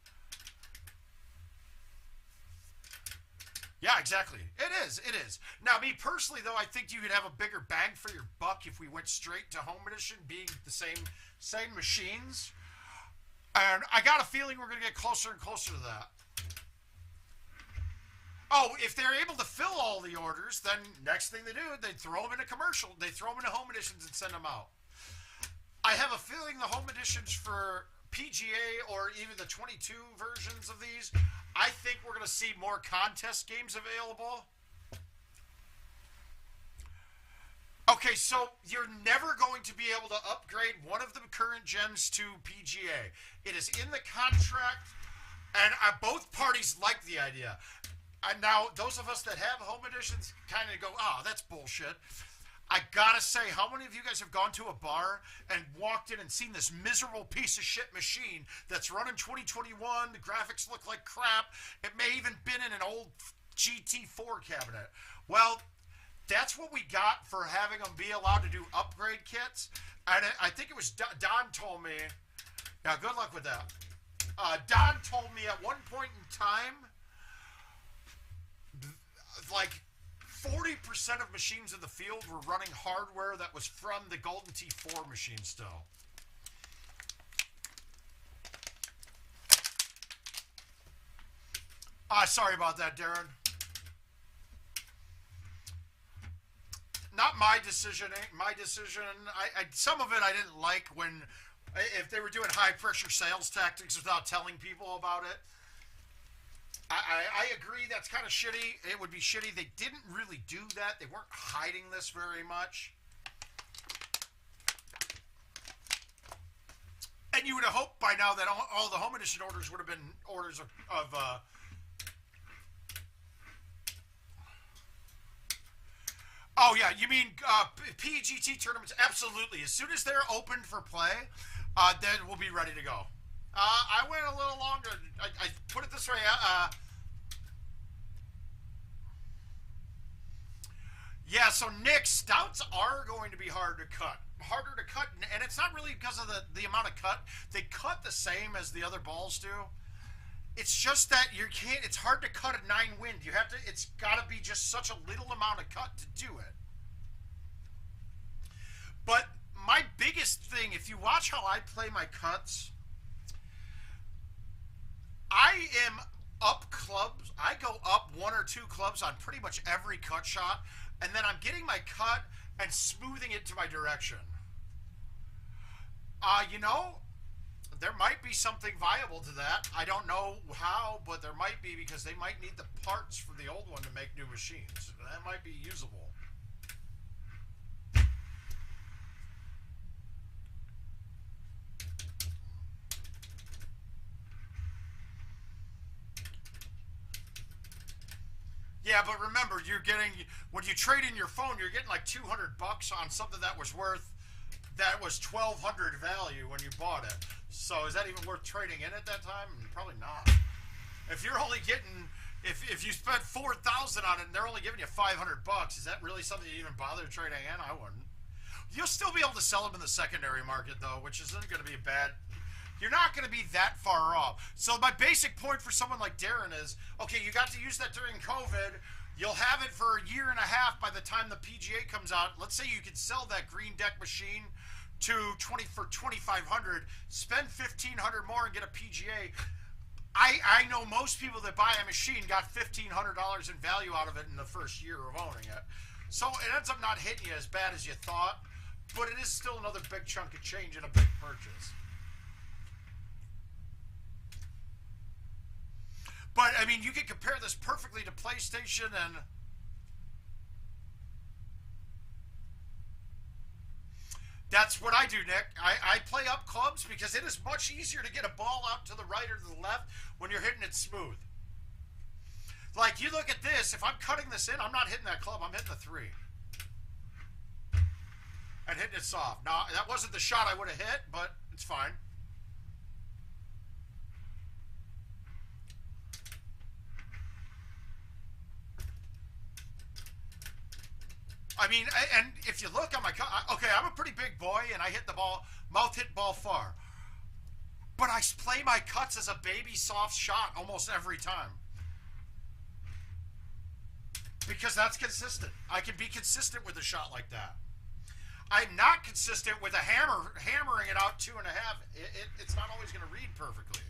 Yeah, exactly. It is. It is. Now, me personally, though, I think you could have a bigger bang for your buck if we went straight to Home Edition, being the same machines. And I got a feeling we're going to get closer and closer to that. Oh, if they're able to fill all the orders, then next thing they do, they throw them in a commercial. They throw them into Home Editions and send them out. I have a feeling the Home Editions for PGA or even the 22 versions of these, I think we're going to see more contest games available. Okay, so you're never going to be able to upgrade one of the current gens to PGA. It is in the contract, and both parties like the idea. And now, those of us that have Home Editions kind of go, oh, that's bullshit. I gotta say, how many of you guys have gone to a bar and walked in and seen this miserable piece of shit machine that's running 2021, the graphics look like crap, it may even been in an old GT4 cabinet. Well, that's what we got for having them be allowed to do upgrade kits. And I think it was Don told me, yeah, good luck with that. Don told me at one point in time, like 40% of machines in the field were running hardware that was from the GoldenTeeV machine still. Sorry about that, Darren. Not my decision. My decision. Some of it I didn't like when, if they were doing high pressure sales tactics without telling people about it. I agree that's kind of shitty. It would be shitty. They didn't really do that. They weren't hiding this very much. And you would have hoped by now that all the Home Edition orders would have been orders of oh, yeah, you mean PGT tournaments? Absolutely. As soon as they're open for play, then we'll be ready to go. I went a little longer. I put it this way. Yeah, so Nick, stouts are going to be hard to cut. Harder to cut, and it's not really because of the amount of cut. They cut the same as the other balls do. It's just that you can't. It's hard to cut a 9 wind. You have to. It's got to be just such a little amount of cut to do it. But my biggest thing, if you watch how I play my cuts, I am up clubs. I go up 1 or 2 clubs on pretty much every cut shot, and then I'm getting my cut and smoothing it to my direction. You know, there might be something viable to that. I don't know how, but there might be, because they might need the parts for the old one to make new machines. That might be usable. Yeah, but remember, you're getting, when you trade in your phone, you're getting like $200 on something that was worth, that was $1,200 value when you bought it. So is that even worth trading in at that time? Probably not. If you're only getting, if you spent $4,000 on it and they're only giving you $500, is that really something you even bother trading in? I wouldn't. You'll still be able to sell them in the secondary market though, which isn't going to be a bad. You're not going to be that far off. So my basic point for someone like Darren is, okay, you got to use that during COVID. You'll have it for a year and a half by the time the PGA comes out. Let's say you could sell that green deck machine for $2,500, spend $1,500 more and get a PGA. I know most people that buy a machine got $1,500 in value out of it in the first year of owning it. So it ends up not hitting you as bad as you thought, but it is still another big chunk of change and a big purchase. But, I mean, you can compare this perfectly to PlayStation and... That's what I do, Nick. I play up clubs because it is much easier to get a ball out to the right or to the left when you're hitting it smooth. Like, you look at this, if I'm cutting this in, I'm not hitting that club, I'm hitting the 3. And hitting it soft. Now, that wasn't the shot I would have hit, but it's fine. I mean, and if you look on my cut, okay, I'm a pretty big boy, and I hit the ball, mouth hit ball far. But I play my cuts as a baby soft shot almost every time. Because that's consistent. I can be consistent with a shot like that. I'm not consistent with a hammering it out 2.5. It's not always going to read perfectly.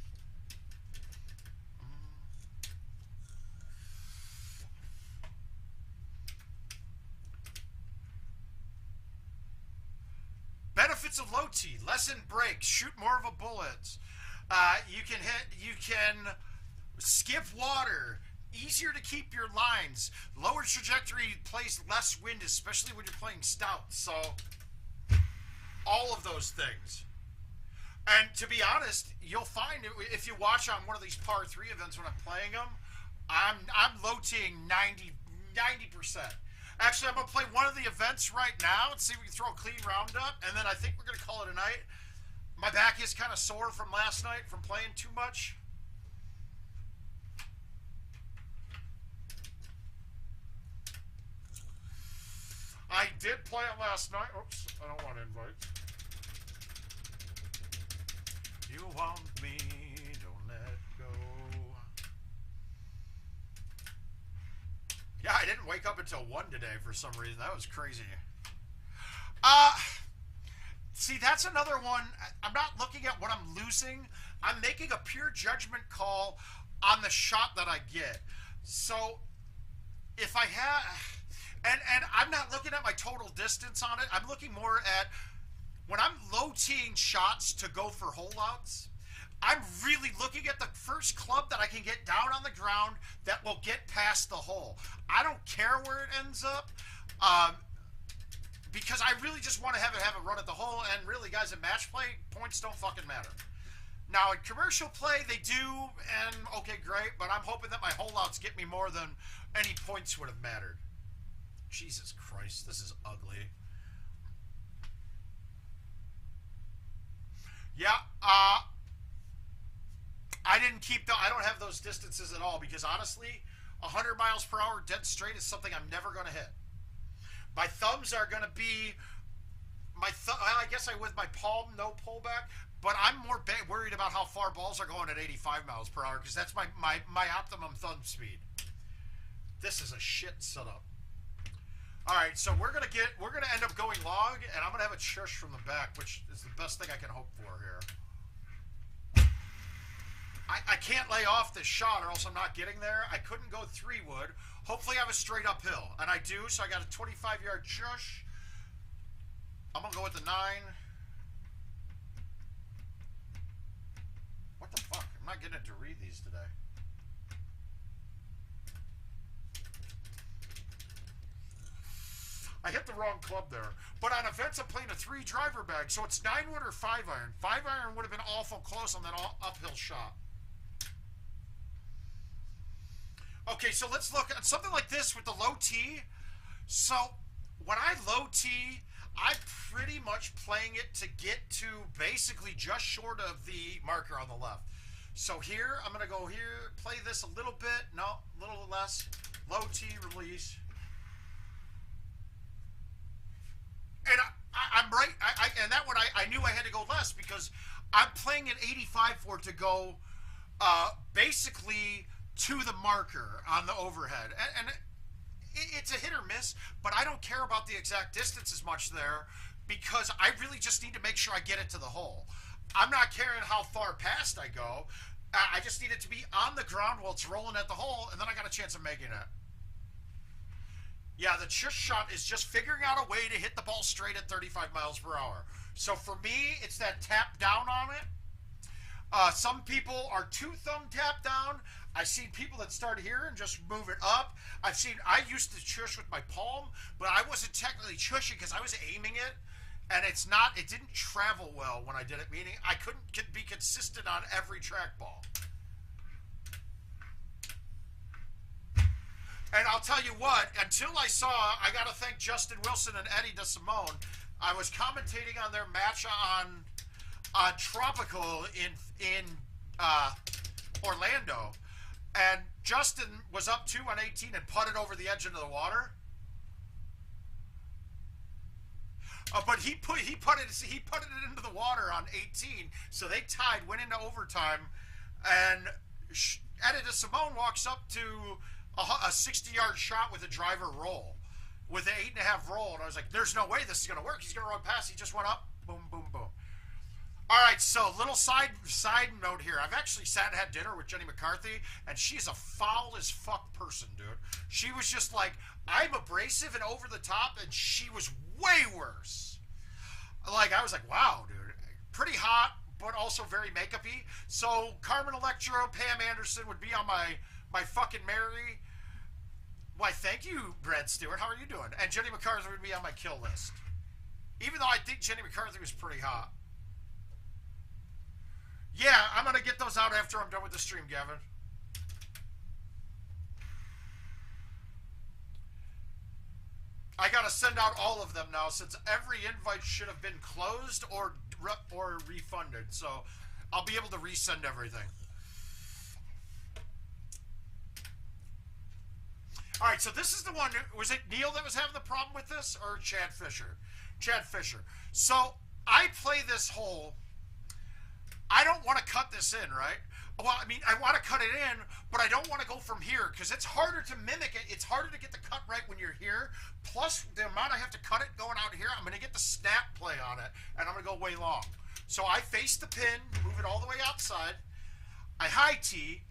Benefits of low tee: lessen breaks, shoot more of a bullet. You can skip water, easier to keep your lines, lower trajectory, plays less wind, especially when you're playing stout. So all of those things. And to be honest, you'll find if you watch on one of these par 3 events when I'm playing them, I'm low teeing 90%. Actually, I'm going to play one of the events right now and see if we can throw a clean roundup, and then I think we're going to call it a night. My back is kind of sore from last night from playing too much. I did play it last night. Oops, I don't want to invite. You want me, don't let go. Yeah, I didn't wake up until 1 today for some reason. That was crazy. See, that's another one. I'm not looking at what I'm losing. I'm making a pure judgment call on the shot that I get. So, if I have... And I'm not looking at my total distance on it. I'm looking more at... When I'm low-teeing shots to go for holeouts, I'm really looking at the first club that I can get down on the ground that will get past the hole. I don't care where it ends up, because I really just want to have a run at the hole. And really, guys, in match play, points don't fucking matter. Now, in commercial play, they do, and okay, great, but I'm hoping that my holeouts get me more than any points would have mattered. Jesus Christ, this is ugly. Yeah, I didn't keep I don't have those distances at all, because honestly, 100 miles per hour dead straight is something I'm never going to hit. My thumbs are going to be, I guess I with my palm, no pullback, but I'm more worried about how far balls are going at 85 miles per hour, because that's my optimum thumb speed. This is a shit setup. All right, so we're gonna end up going long, and I'm gonna have a shush from the back, which is the best thing I can hope for here. I can't lay off this shot, or else I'm not getting there. I couldn't go 3-wood. Hopefully, I have a straight uphill, and I do. So I got a 25-yard shush. I'm gonna go with the 9. What the fuck? I'm not getting it to read these today. I hit the wrong club there. But on events, I'm playing a 3 driver bag, so it's 9-wood or 5-iron. 5-iron would have been awful close on that uphill shot. Okay, so let's look at something like this with the low tee. So when I low tee, I'm pretty much playing it to get to basically just short of the marker on the left. So here, I'm going to go here, play this a little bit. No, a little less. Low tee, release. And I'm right, and that one I knew I had to go less, because I'm playing at 85 for it to go basically to the marker on the overhead. And it's a hit or miss, but I don't care about the exact distance as much there, because I really just need to make sure I get it to the hole. I'm not caring how far past I go. I just need it to be on the ground while it's rolling at the hole, and then I got a chance of making it. Yeah, the shush shot is just figuring out a way to hit the ball straight at 35 miles per hour. So for me, it's that tap down on it. Some people are 2-thumb tap down. I've seen people that start here and just move it up. I used to shush with my palm, but I wasn't technically shushing because I was aiming it, and it didn't travel well when I did it, meaning I couldn't be consistent on every trackball. And I'll tell you what, until I got to thank Justin Wilson and Eddie DeSimone. I was commentating on their match on Tropical in Orlando, and Justin was up 2 on 18 and putted over the edge into the water. But he putted it into the water on 18, so they tied, went into overtime, and Eddie DeSimone walks up to a 60-yard shot with a driver roll, with an 8.5 roll, and I was like, "There's no way this is going to work. He's going to run past." He just went up, boom, boom, boom. All right, so little side note here. I've actually sat and had dinner with Jenny McCarthy, and she's a foul as fuck person, dude. She was just like, I'm abrasive and over the top, and she was way worse. Like, I was like, wow, dude. Pretty hot, but also very makeup-y. So Carmen Electra, Pam Anderson would be on my fucking Mary. Why, thank you, Brad Stewart. How are you doing? And Jenny McCarthy would be on my kill list. Even though I think Jenny McCarthy was pretty hot. Yeah, I'm going to get those out after I'm done with the stream, Gavin. I got to send out all of them now, since every invite should have been closed or refunded. So I'll be able to resend everything. All right, so this is the one. Was it Neil that was having the problem with this, or Chad Fisher? Chad Fisher. So I play this hole. I don't want to cut this in, right? Well, I mean, I want to cut it in, but I don't want to go from here because it's harder to mimic it. It's harder to get the cut right when you're here. Plus, the amount I have to cut it going out here, I'm going to get the snap play on it, and I'm going to go way long. So I face the pin, move it all the way outside. I high tee.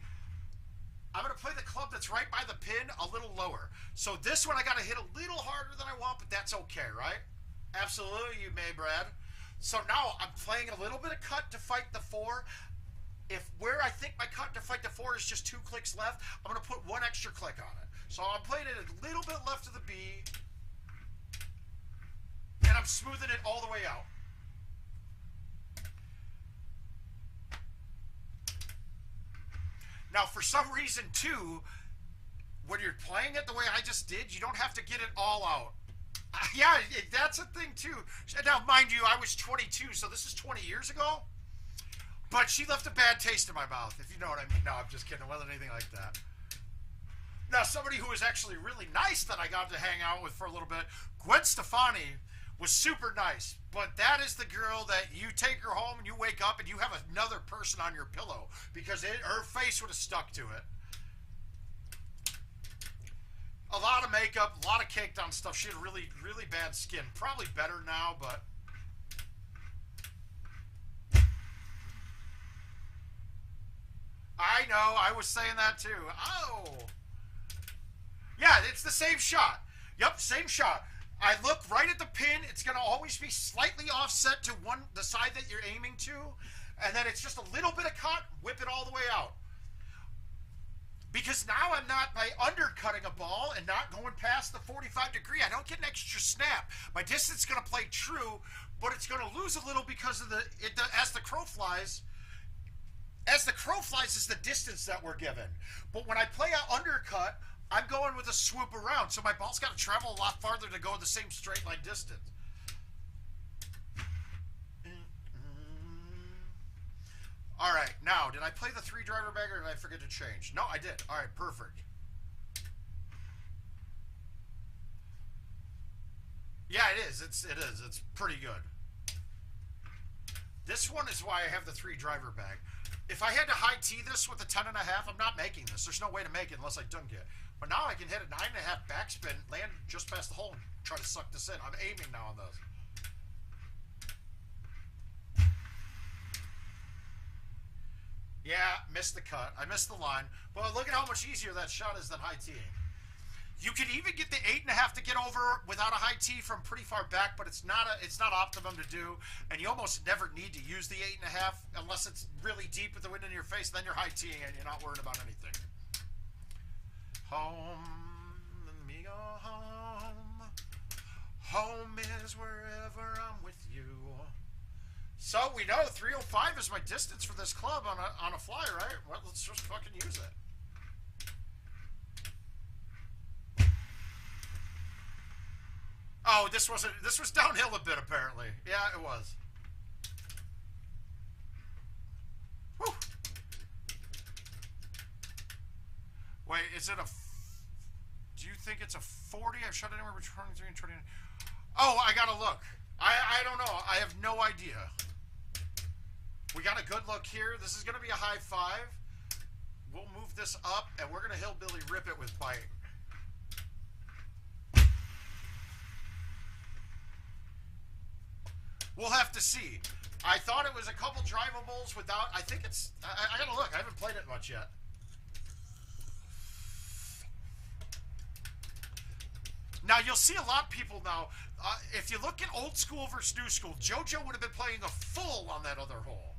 I'm going to play the club that's right by the pin a little lower. So this one I got to hit a little harder than I want, but that's okay, right? Absolutely, you may, Brad. So now I'm playing a little bit of cut to fight the 4. If where I think my cut to fight the 4 is just 2 clicks left, I'm going to put 1 extra click on it. So I'm playing it a little bit left of the B, and I'm smoothing it all the way out. Now, for some reason, too, when you're playing it the way I just did, you don't have to get it all out. Yeah, that's a thing, too. Now, mind you, I was 22, so this is 20 years ago. But she left a bad taste in my mouth, if you know what I mean. No, I'm just kidding. It wasn't anything like that. Now, somebody who was actually really nice that I got to hang out with for a little bit, Gwen Stefani, was super nice. But that is the girl that you take her home and you wake up and you have another person on your pillow because her face would have stuck to it. A lot of makeup, a lot of caked on stuff. She had really, really bad skin. Probably better now, but... I know, I was saying that too. Oh! Yeah, it's the same shot. Yep, same shot. I look right at the pin. It's going to always be slightly offset to the side that you're aiming to. And then it's just a little bit of cut, whip it all the way out. Because now I'm not by undercutting a ball and not going past the 45 degree. I don't get an extra snap. My distance is going to play true, but it's going to lose a little because of as the crow flies. As the crow flies is the distance that we're given. But when I play out undercut, I'm going with a swoop around. So my ball's got to travel a lot farther to go the same straight line distance. All right, now, did I play the 3 driver bag or did I forget to change? No, I did. All right, perfect. Yeah, it is. It is. It's pretty good. This one is why I have the 3 driver bag. If I had to high tee this with a 10.5, I'm not making this. There's no way to make it unless I dunk it. But now I can hit a 9.5 backspin, land just past the hole, and try to suck this in. I'm aiming now on those. Yeah, missed the cut. I missed the line. But look at how much easier that shot is than high teeing. You could even get the 8.5 to get over without a high tee from pretty far back, but it's not optimum to do, and you almost never need to use the 8.5 unless it's really deep with the wind in your face. Then you're high teeing and you're not worried about anything. Home, let me go home. Home is wherever I'm with you. So we know 305 is my distance for this club on a fly, right? Well, let's just fucking use it. Oh, this was downhill a bit, apparently. Yeah, it was. Whew. Wait, is it a... Do you think it's a 40? I've shot anywhere between 23 and 29. Oh, I gotta look. I don't know. I have no idea. We got a good look here. This is gonna be a high 5. We'll move this up, and we're gonna hillbilly rip it with bite. We'll have to see. I thought it was a couple drivables without... I think it's... I gotta look. I haven't played it much yet. Now, you'll see a lot of people now... if you look at old school versus new school, JoJo would have been playing a full on that other hole.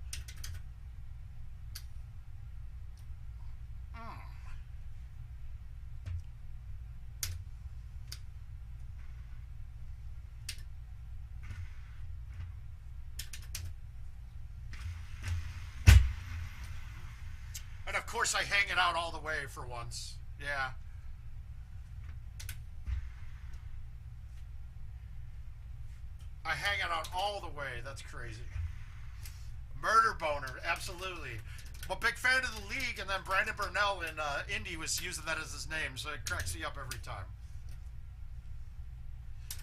And of course I hang it out all the way for once. Yeah. I hang it out all the way. That's crazy. Murder boner, absolutely. I'm a big fan of the league, and then Brandon Burnell in Indy was using that as his name, so it cracks me up every time.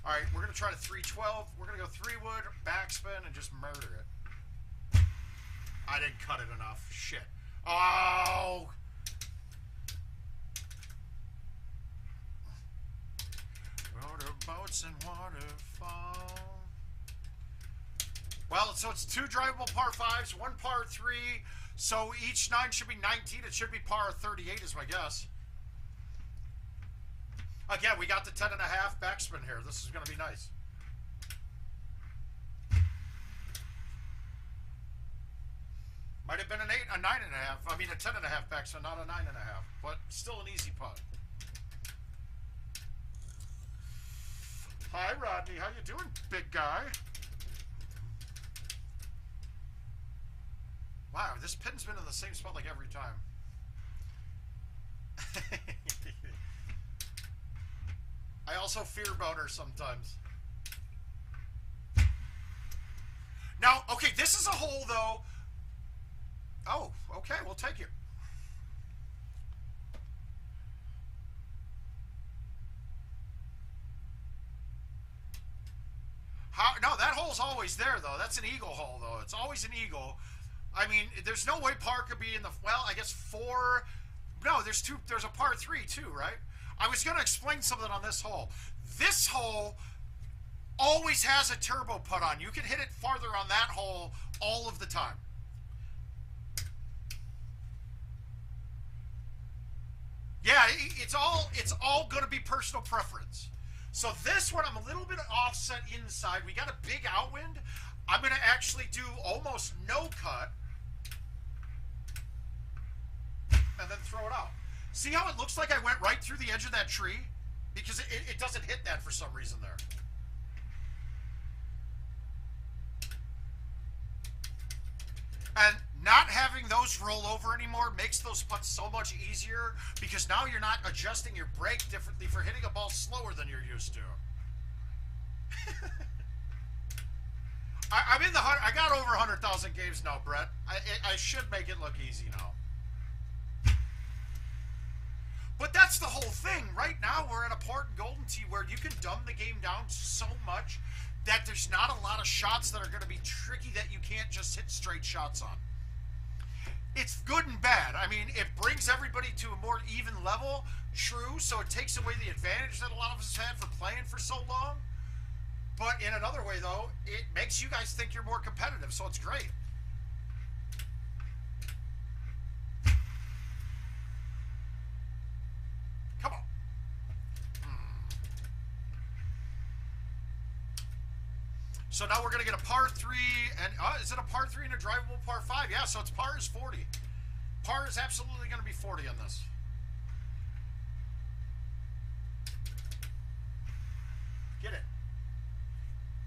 All right, we're going to try to 312. We're going to go 3-wood, backspin, and just murder it. I didn't cut it enough. Shit. Oh! Motorboats and waterfall. Well, so it's 2 drivable par 5s, 1 par 3. So each 9 should be 19. It should be par 38 is my guess. Again, we got the 10.5 backspin here. This is going to be nice. Might have been an 8, a 9.5. I mean, a 10.5 backspin, not a 9.5. But still an easy putt. Hi, Rodney. How you doing, big guy? Wow, this pin's been in the same spot like every time. I also fear boner sometimes. Now, okay, this is a hole, though. Oh, okay, we'll take it. No, that hole's always there, though. That's an eagle hole, though. It's always an eagle. I mean, there's no way par could be in the... Well, I guess 4... No, there's a par 3, too, right? I was going to explain something on this hole. This hole always has a turbo putt on. You can hit it farther on that hole all of the time. Yeah, it's all going to be personal preference. So this one, I'm a little bit offset inside. We got a big outwind. I'm going to actually do almost no cut. And then throw it out. See how it looks like I went right through the edge of that tree? Because it doesn't hit that for some reason there. And not having those roll over anymore makes those putts so much easier because now you're not adjusting your brake differently for hitting a ball slower than you're used to. I'm in the... I got over 100,000 games now, Brett. I should make it look easy now. But that's the whole thing. Right now, we're at a part in Golden Tee where you can dumb the game down so much that there's not a lot of shots that are going to be tricky that you can't just hit straight shots on. It's good and bad. I mean, it brings everybody to a more even level, true, so it takes away the advantage that a lot of us had for playing for so long. But in another way, though, it makes you guys think you're more competitive, so it's great. Come on. So now we're going to get a par 3, and is it a par 3 and a drivable par 5? Yeah, so it's par is 40. Par is absolutely going to be 40 on this. Get it.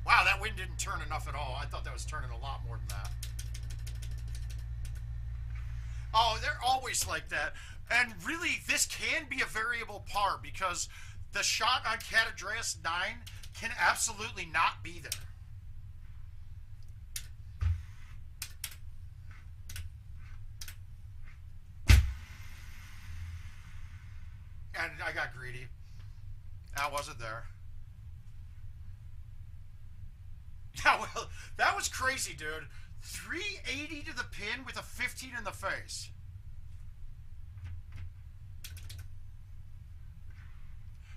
Wow, that wind didn't turn enough at all. I thought that was turning a lot more than that. Oh, they're always like that. And really, this can be a variable par because the shot on Cat Andreas 9, can absolutely not be there. And I got greedy. That wasn't there. Yeah, well, that was crazy, dude. 380 to the pin with a 15 in the face.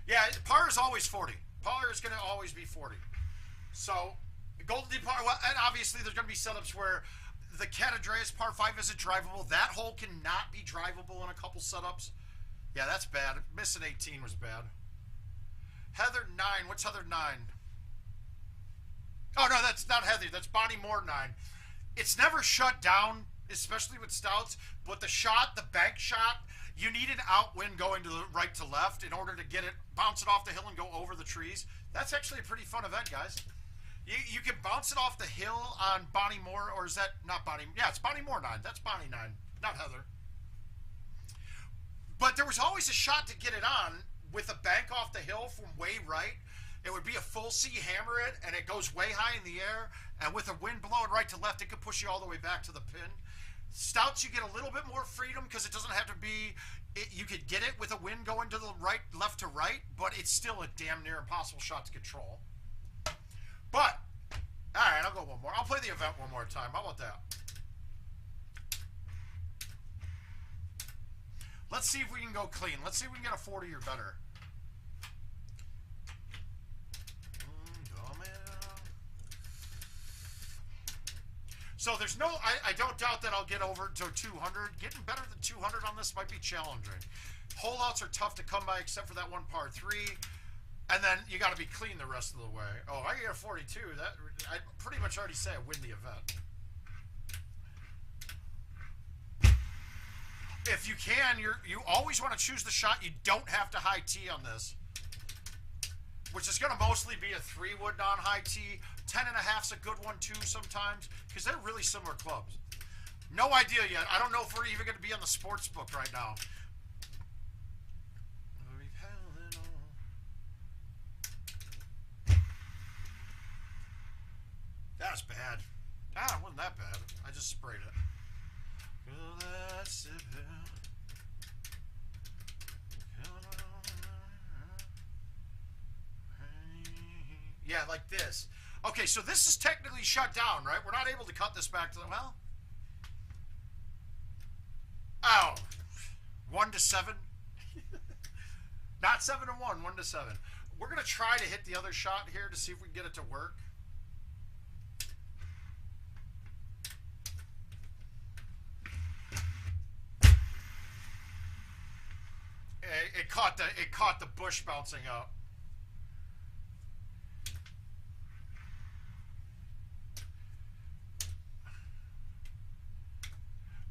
Yeah, par is always 40. Par is going to always be 40. So, Golden Tee par, well, and obviously there's going to be setups where the Cat Andreas par 5 isn't drivable. That hole cannot be drivable in a couple setups. Yeah, that's bad. Missing 18 was bad. Heather 9. What's Heather 9? Oh, no, that's not Heather. That's Bonnie Moore 9. It's never shut down, especially with stouts, but the shot, the bank shot, you need an outwind going to the right to left in order to get it, bounce it off the hill and go over the trees. That's actually a pretty fun event, guys. You can bounce it off the hill on Bonnie Moore, or is that not Bonnie? Yeah, it's Bonnie Moore 9. That's Bonnie 9, not Heather. But there was always a shot to get it on with a bank off the hill from way right. It would be a full C hammer it, and it goes way high in the air, and with a wind blowing right to left, it could push you all the way back to the pin. Stouts, you get a little bit more freedom because it doesn't have to be, you could get it with a wind going to the right, left to right, but it's still a damn near impossible shot to control. But, all right, I'll go one more. I'll play the event one more time. How about that? Let's see if we can go clean. Let's see if we can get a 40 or better. So there's no, I don't doubt that I'll get over to 200. Getting better than 200 on this might be challenging. Holeouts are tough to come by except for that one par 3. And then you got to be clean the rest of the way. Oh, I get a 42. That I pretty much already say I win the event. If you can, you always want to choose the shot. You don't have to high tee on this, which is going to mostly be a 3-wood non-high tee. 10.5's a good one too sometimes because they're really similar clubs. No idea yet. I don't know if we're even going to be on the sports book right now. That was bad. Ah, it wasn't that bad. I just sprayed it. Yeah, like this. Okay, so this is technically shut down, right? We're not able to cut this back to the, well. Oh. 1 to 7. Not 7 to 1, 1 to 7. We're going to try to hit the other shot here to see if we can get it to work. It caught the bush bouncing up.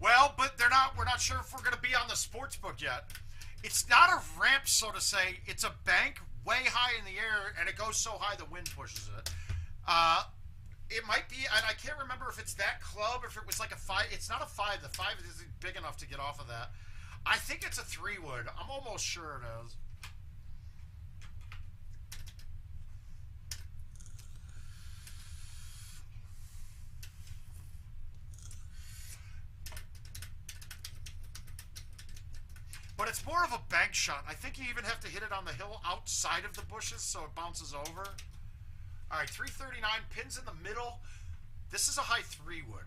Well, but we're not sure if we're going to be on the sports book yet. It's not a ramp, so to say. It's a bank way high in the air, and it goes so high the wind pushes it. It might be, and I can't remember if it's that club or if it was like a 5. It's not a 5. The 5 isn't big enough to get off of that. I think it's a 3-wood. I'm almost sure it is. But it's more of a bank shot. I think you even have to hit it on the hill outside of the bushes so it bounces over. All right, 339, pins in the middle. This is a high 3-wood.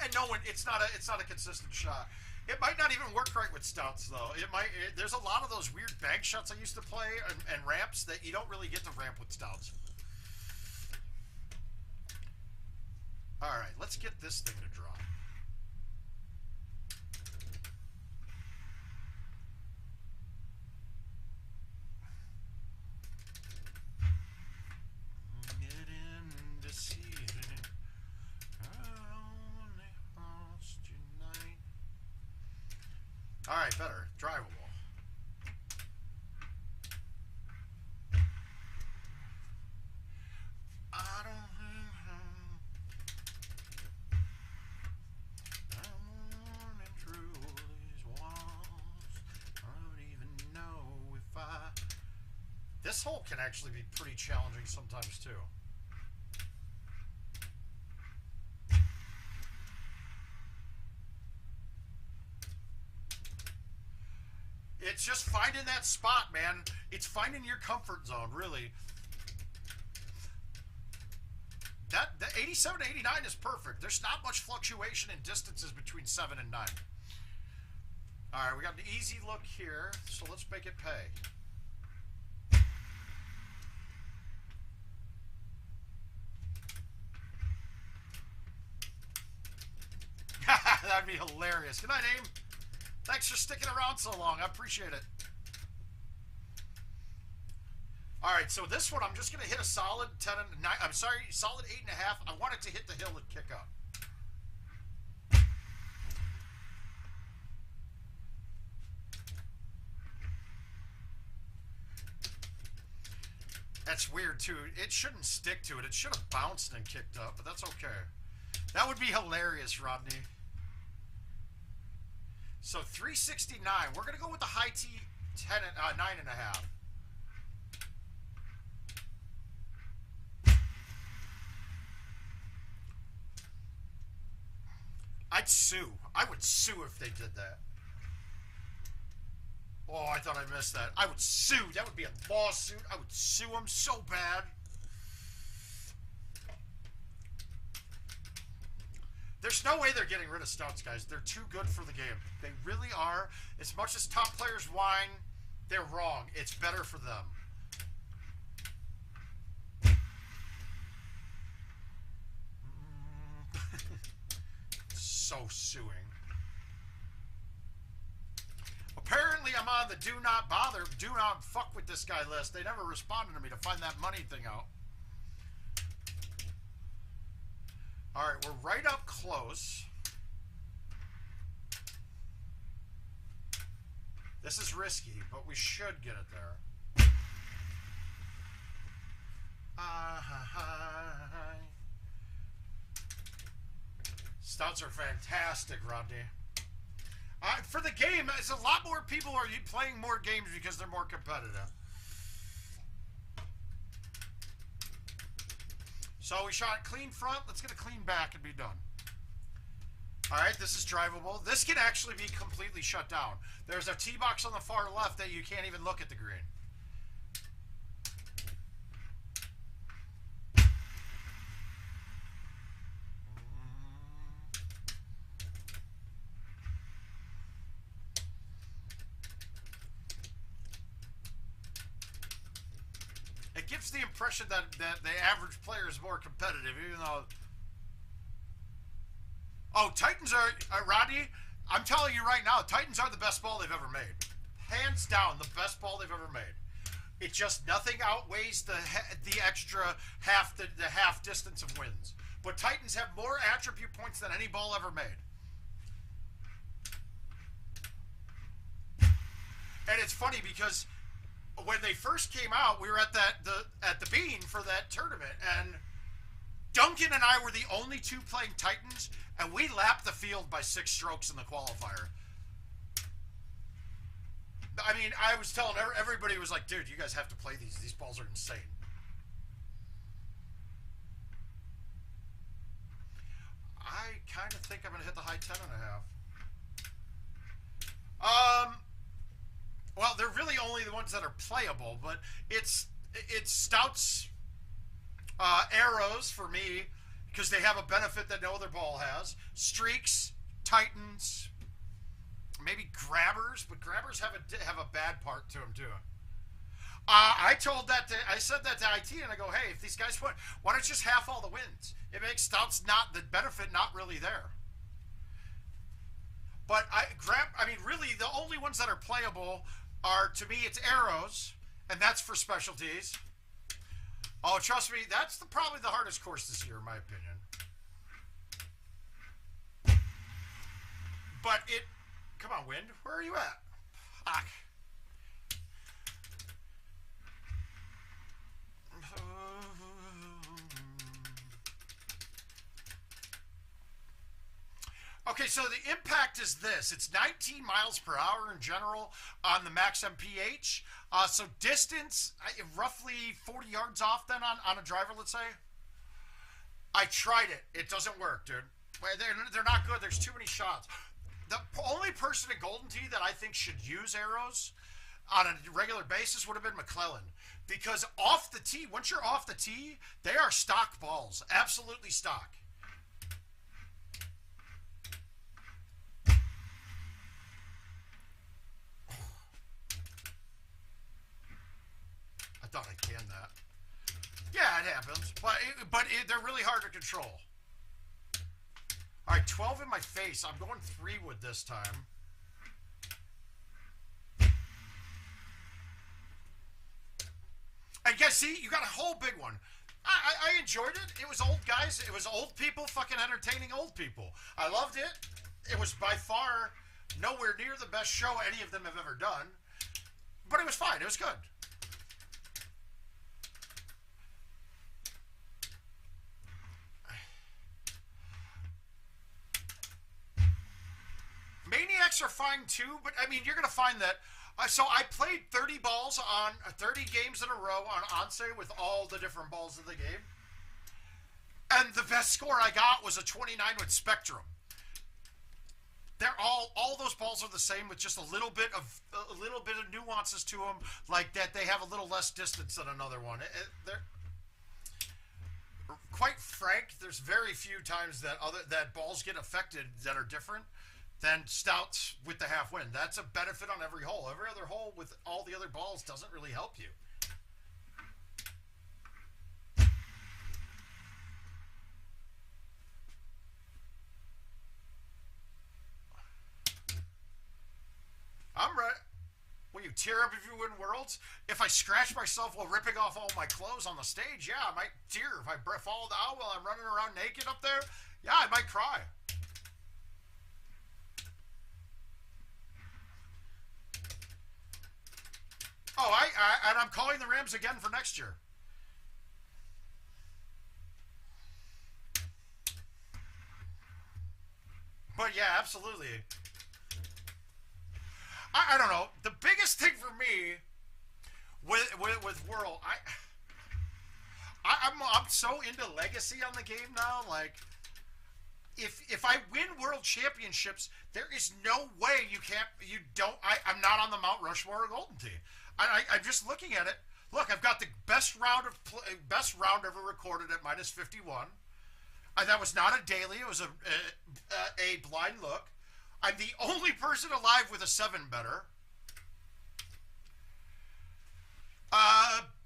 And no one, it's not a consistent shot. It might not even work right with stouts, though. There's a lot of those weird bank shots I used to play and ramps that you don't really get to ramp with stouts. All right, let's get this thing to drop. Get in to see it. All right, better. Drivable. I don't hole can actually be pretty challenging sometimes too. It's just finding that spot, man. It's finding your comfort zone, really. The 87 to 89 is perfect. There's not much fluctuation in distances between 7 and 9. All right, we got an easy look here, so let's make it pay. That'd be hilarious. Good night, Aim. Thanks for sticking around so long. I appreciate it. All right, so this one, I'm just going to hit a solid 10 and 9. I'm sorry, solid 8.5. I want it to hit the hill and kick up. That's weird, too. It shouldn't stick to it. It should have bounced and kicked up, but that's okay. That would be hilarious, Rodney. So 369. We're going to go with the high T 10 and 9.5. I'd sue. I would sue if they did that. Oh, I thought I missed that. I would sue. That would be a lawsuit. I would sue them so bad. There's no way they're getting rid of stouts, guys. They're too good for the game. They really are. As much as top players whine, they're wrong. It's better for them. So suing. Apparently, I'm on the do not bother, do not fuck with this guy list. They never responded to me to find that money thing out. All right, we're right up close. This is risky, but we should get it there. Stouts are fantastic, Rodney. For the game, it's a lot more people are playing more games because they're more competitive. So we shot clean front. Let's get a clean back and be done. All right, this is drivable. This can actually be completely shut down. There's a tee box on the far left that you can't even look at the green. It gives the impression that the average player is more competitive, even though... Oh, Titans are... Rodney, I'm telling you right now, Titans are the best ball they've ever made. Hands down, the best ball they've ever made. It just, nothing outweighs the extra the half distance of wins. But Titans have more attribute points than any ball ever made. And it's funny because when they first came out, we were at the Bean for that tournament, and Duncan and I were the only two playing Titans, and we lapped the field by 6 strokes in the qualifier. I mean, I was telling everybody was like, dude, you guys have to play these. These balls are insane. I kind of think I'm going to hit the high 10.5. Well, they're really only the ones that are playable, but it's stouts, arrows for me, because they have a benefit that no other ball has. Streaks, Titans, maybe grabbers, but grabbers have a bad part to them too. I said that to IT, and I go, hey, if these guys win, why don't you just half all the wins? It makes stouts the benefit not really there. But really, the only ones that are playable are, to me, it's arrows, and that's for specialties. Oh, trust me, that's probably the hardest course this year, in my opinion. But come on, wind, where are you at? Fuck. Okay, so the impact is this. It's 19 miles per hour in general on the max MPH. So distance, roughly 40 yards off then on a driver, let's say. I tried it. It doesn't work, dude. They're not good. There's too many shots. The only person at Golden Tee that I think should use arrows on a regular basis would have been McClellan. Because off the tee, once you're off the tee, they are stock balls. Absolutely stock. I thought I canned that. Yeah, it happens. But they're really hard to control. All right, 12 in my face. I'm going 3 wood this time. And guys, see, you got a whole big one. I enjoyed it. It was old guys. It was old people fucking entertaining old people. I loved it. It was by far nowhere near the best show any of them have ever done. But it was fine. It was good. Maniacs are fine too, but I mean, you're going to find that. So I played 30 balls on 30 games in a row on Onse with all the different balls of the game. And the best score I got was a 29 with Spectrum. They're all those balls are the same with just a little bit of nuances to them, like that they have a little less distance than another one. They're quite frank, there's very few times that balls get affected that are different than stouts with the half wind. That's a benefit on every hole. Every other hole with all the other balls doesn't really help you. I'm ready. Will you tear up if you win Worlds? If I scratch myself while ripping off all my clothes on the stage, yeah, I might tear. If I fall down while I'm running around naked up there, yeah, I might cry. Oh, and I'm calling the Rams again for next year. But yeah, absolutely. I don't know. The biggest thing for me with World, I'm so into legacy on the game now. Like, if I win World Championships, there is no way I'm not on the Mount Rushmore of Golden Tee. I'm just looking at it. Look, I've got the best round ever recorded at minus 51. That was not a daily. It was a blind look. I'm the only person alive with a 7 better.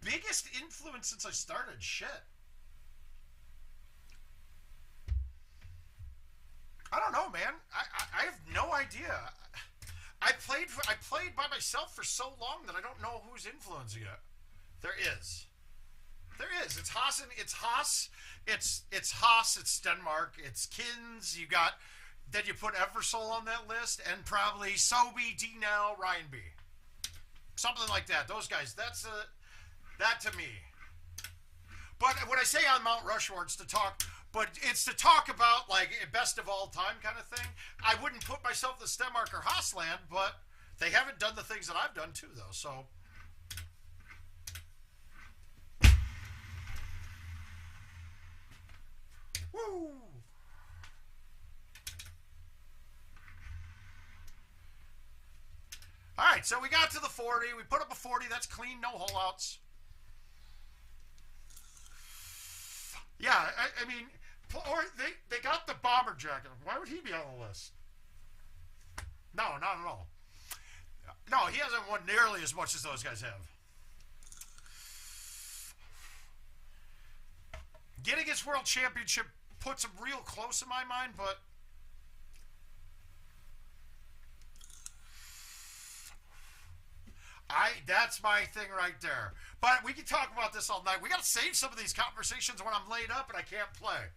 Biggest influence since I started? Shit. I don't know, man. I have no idea. I played by myself for so long that I don't know who's influencing it. There is. It's Haas and it's Haas. It's Haas. It's Denmark. It's Kins. Then you put Eversole on that list, and probably Sobe, Dnell, Ryan B. Something like that. Those guys. That to me. But when I say on Mount Rushmore, it's to talk about like best of all time kind of thing. I wouldn't put myself in the Stenmark or Haasland, but they haven't done the things that I've done too, though. So. Woo! All right, so we got to the 40. We put up a 40. That's clean, no hole outs. Yeah, I mean, or they got the bomber jacket. Why would he be on the list? No, not at all. No, he hasn't won nearly as much as those guys have. Getting his world championship puts him real close in my mind, but that's my thing right there. But we can talk about this all night. We got to save some of these conversations when I'm laid up and I can't play.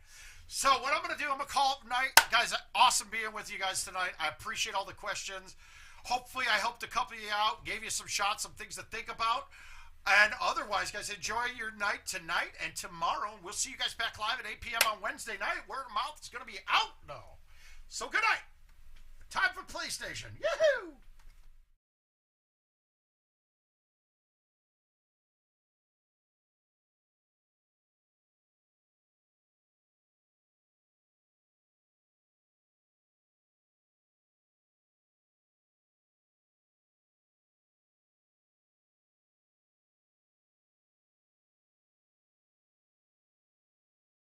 So what I'm going to do, I'm going to call it night. Guys, awesome being with you guys tonight. I appreciate all the questions. Hopefully I helped a couple of you out, gave you some shots, some things to think about. And otherwise, guys, enjoy your night tonight and tomorrow. We'll see you guys back live at 8 p.m. on Wednesday night. Word of mouth is going to be out now. So good night. Time for PlayStation. Yahoo!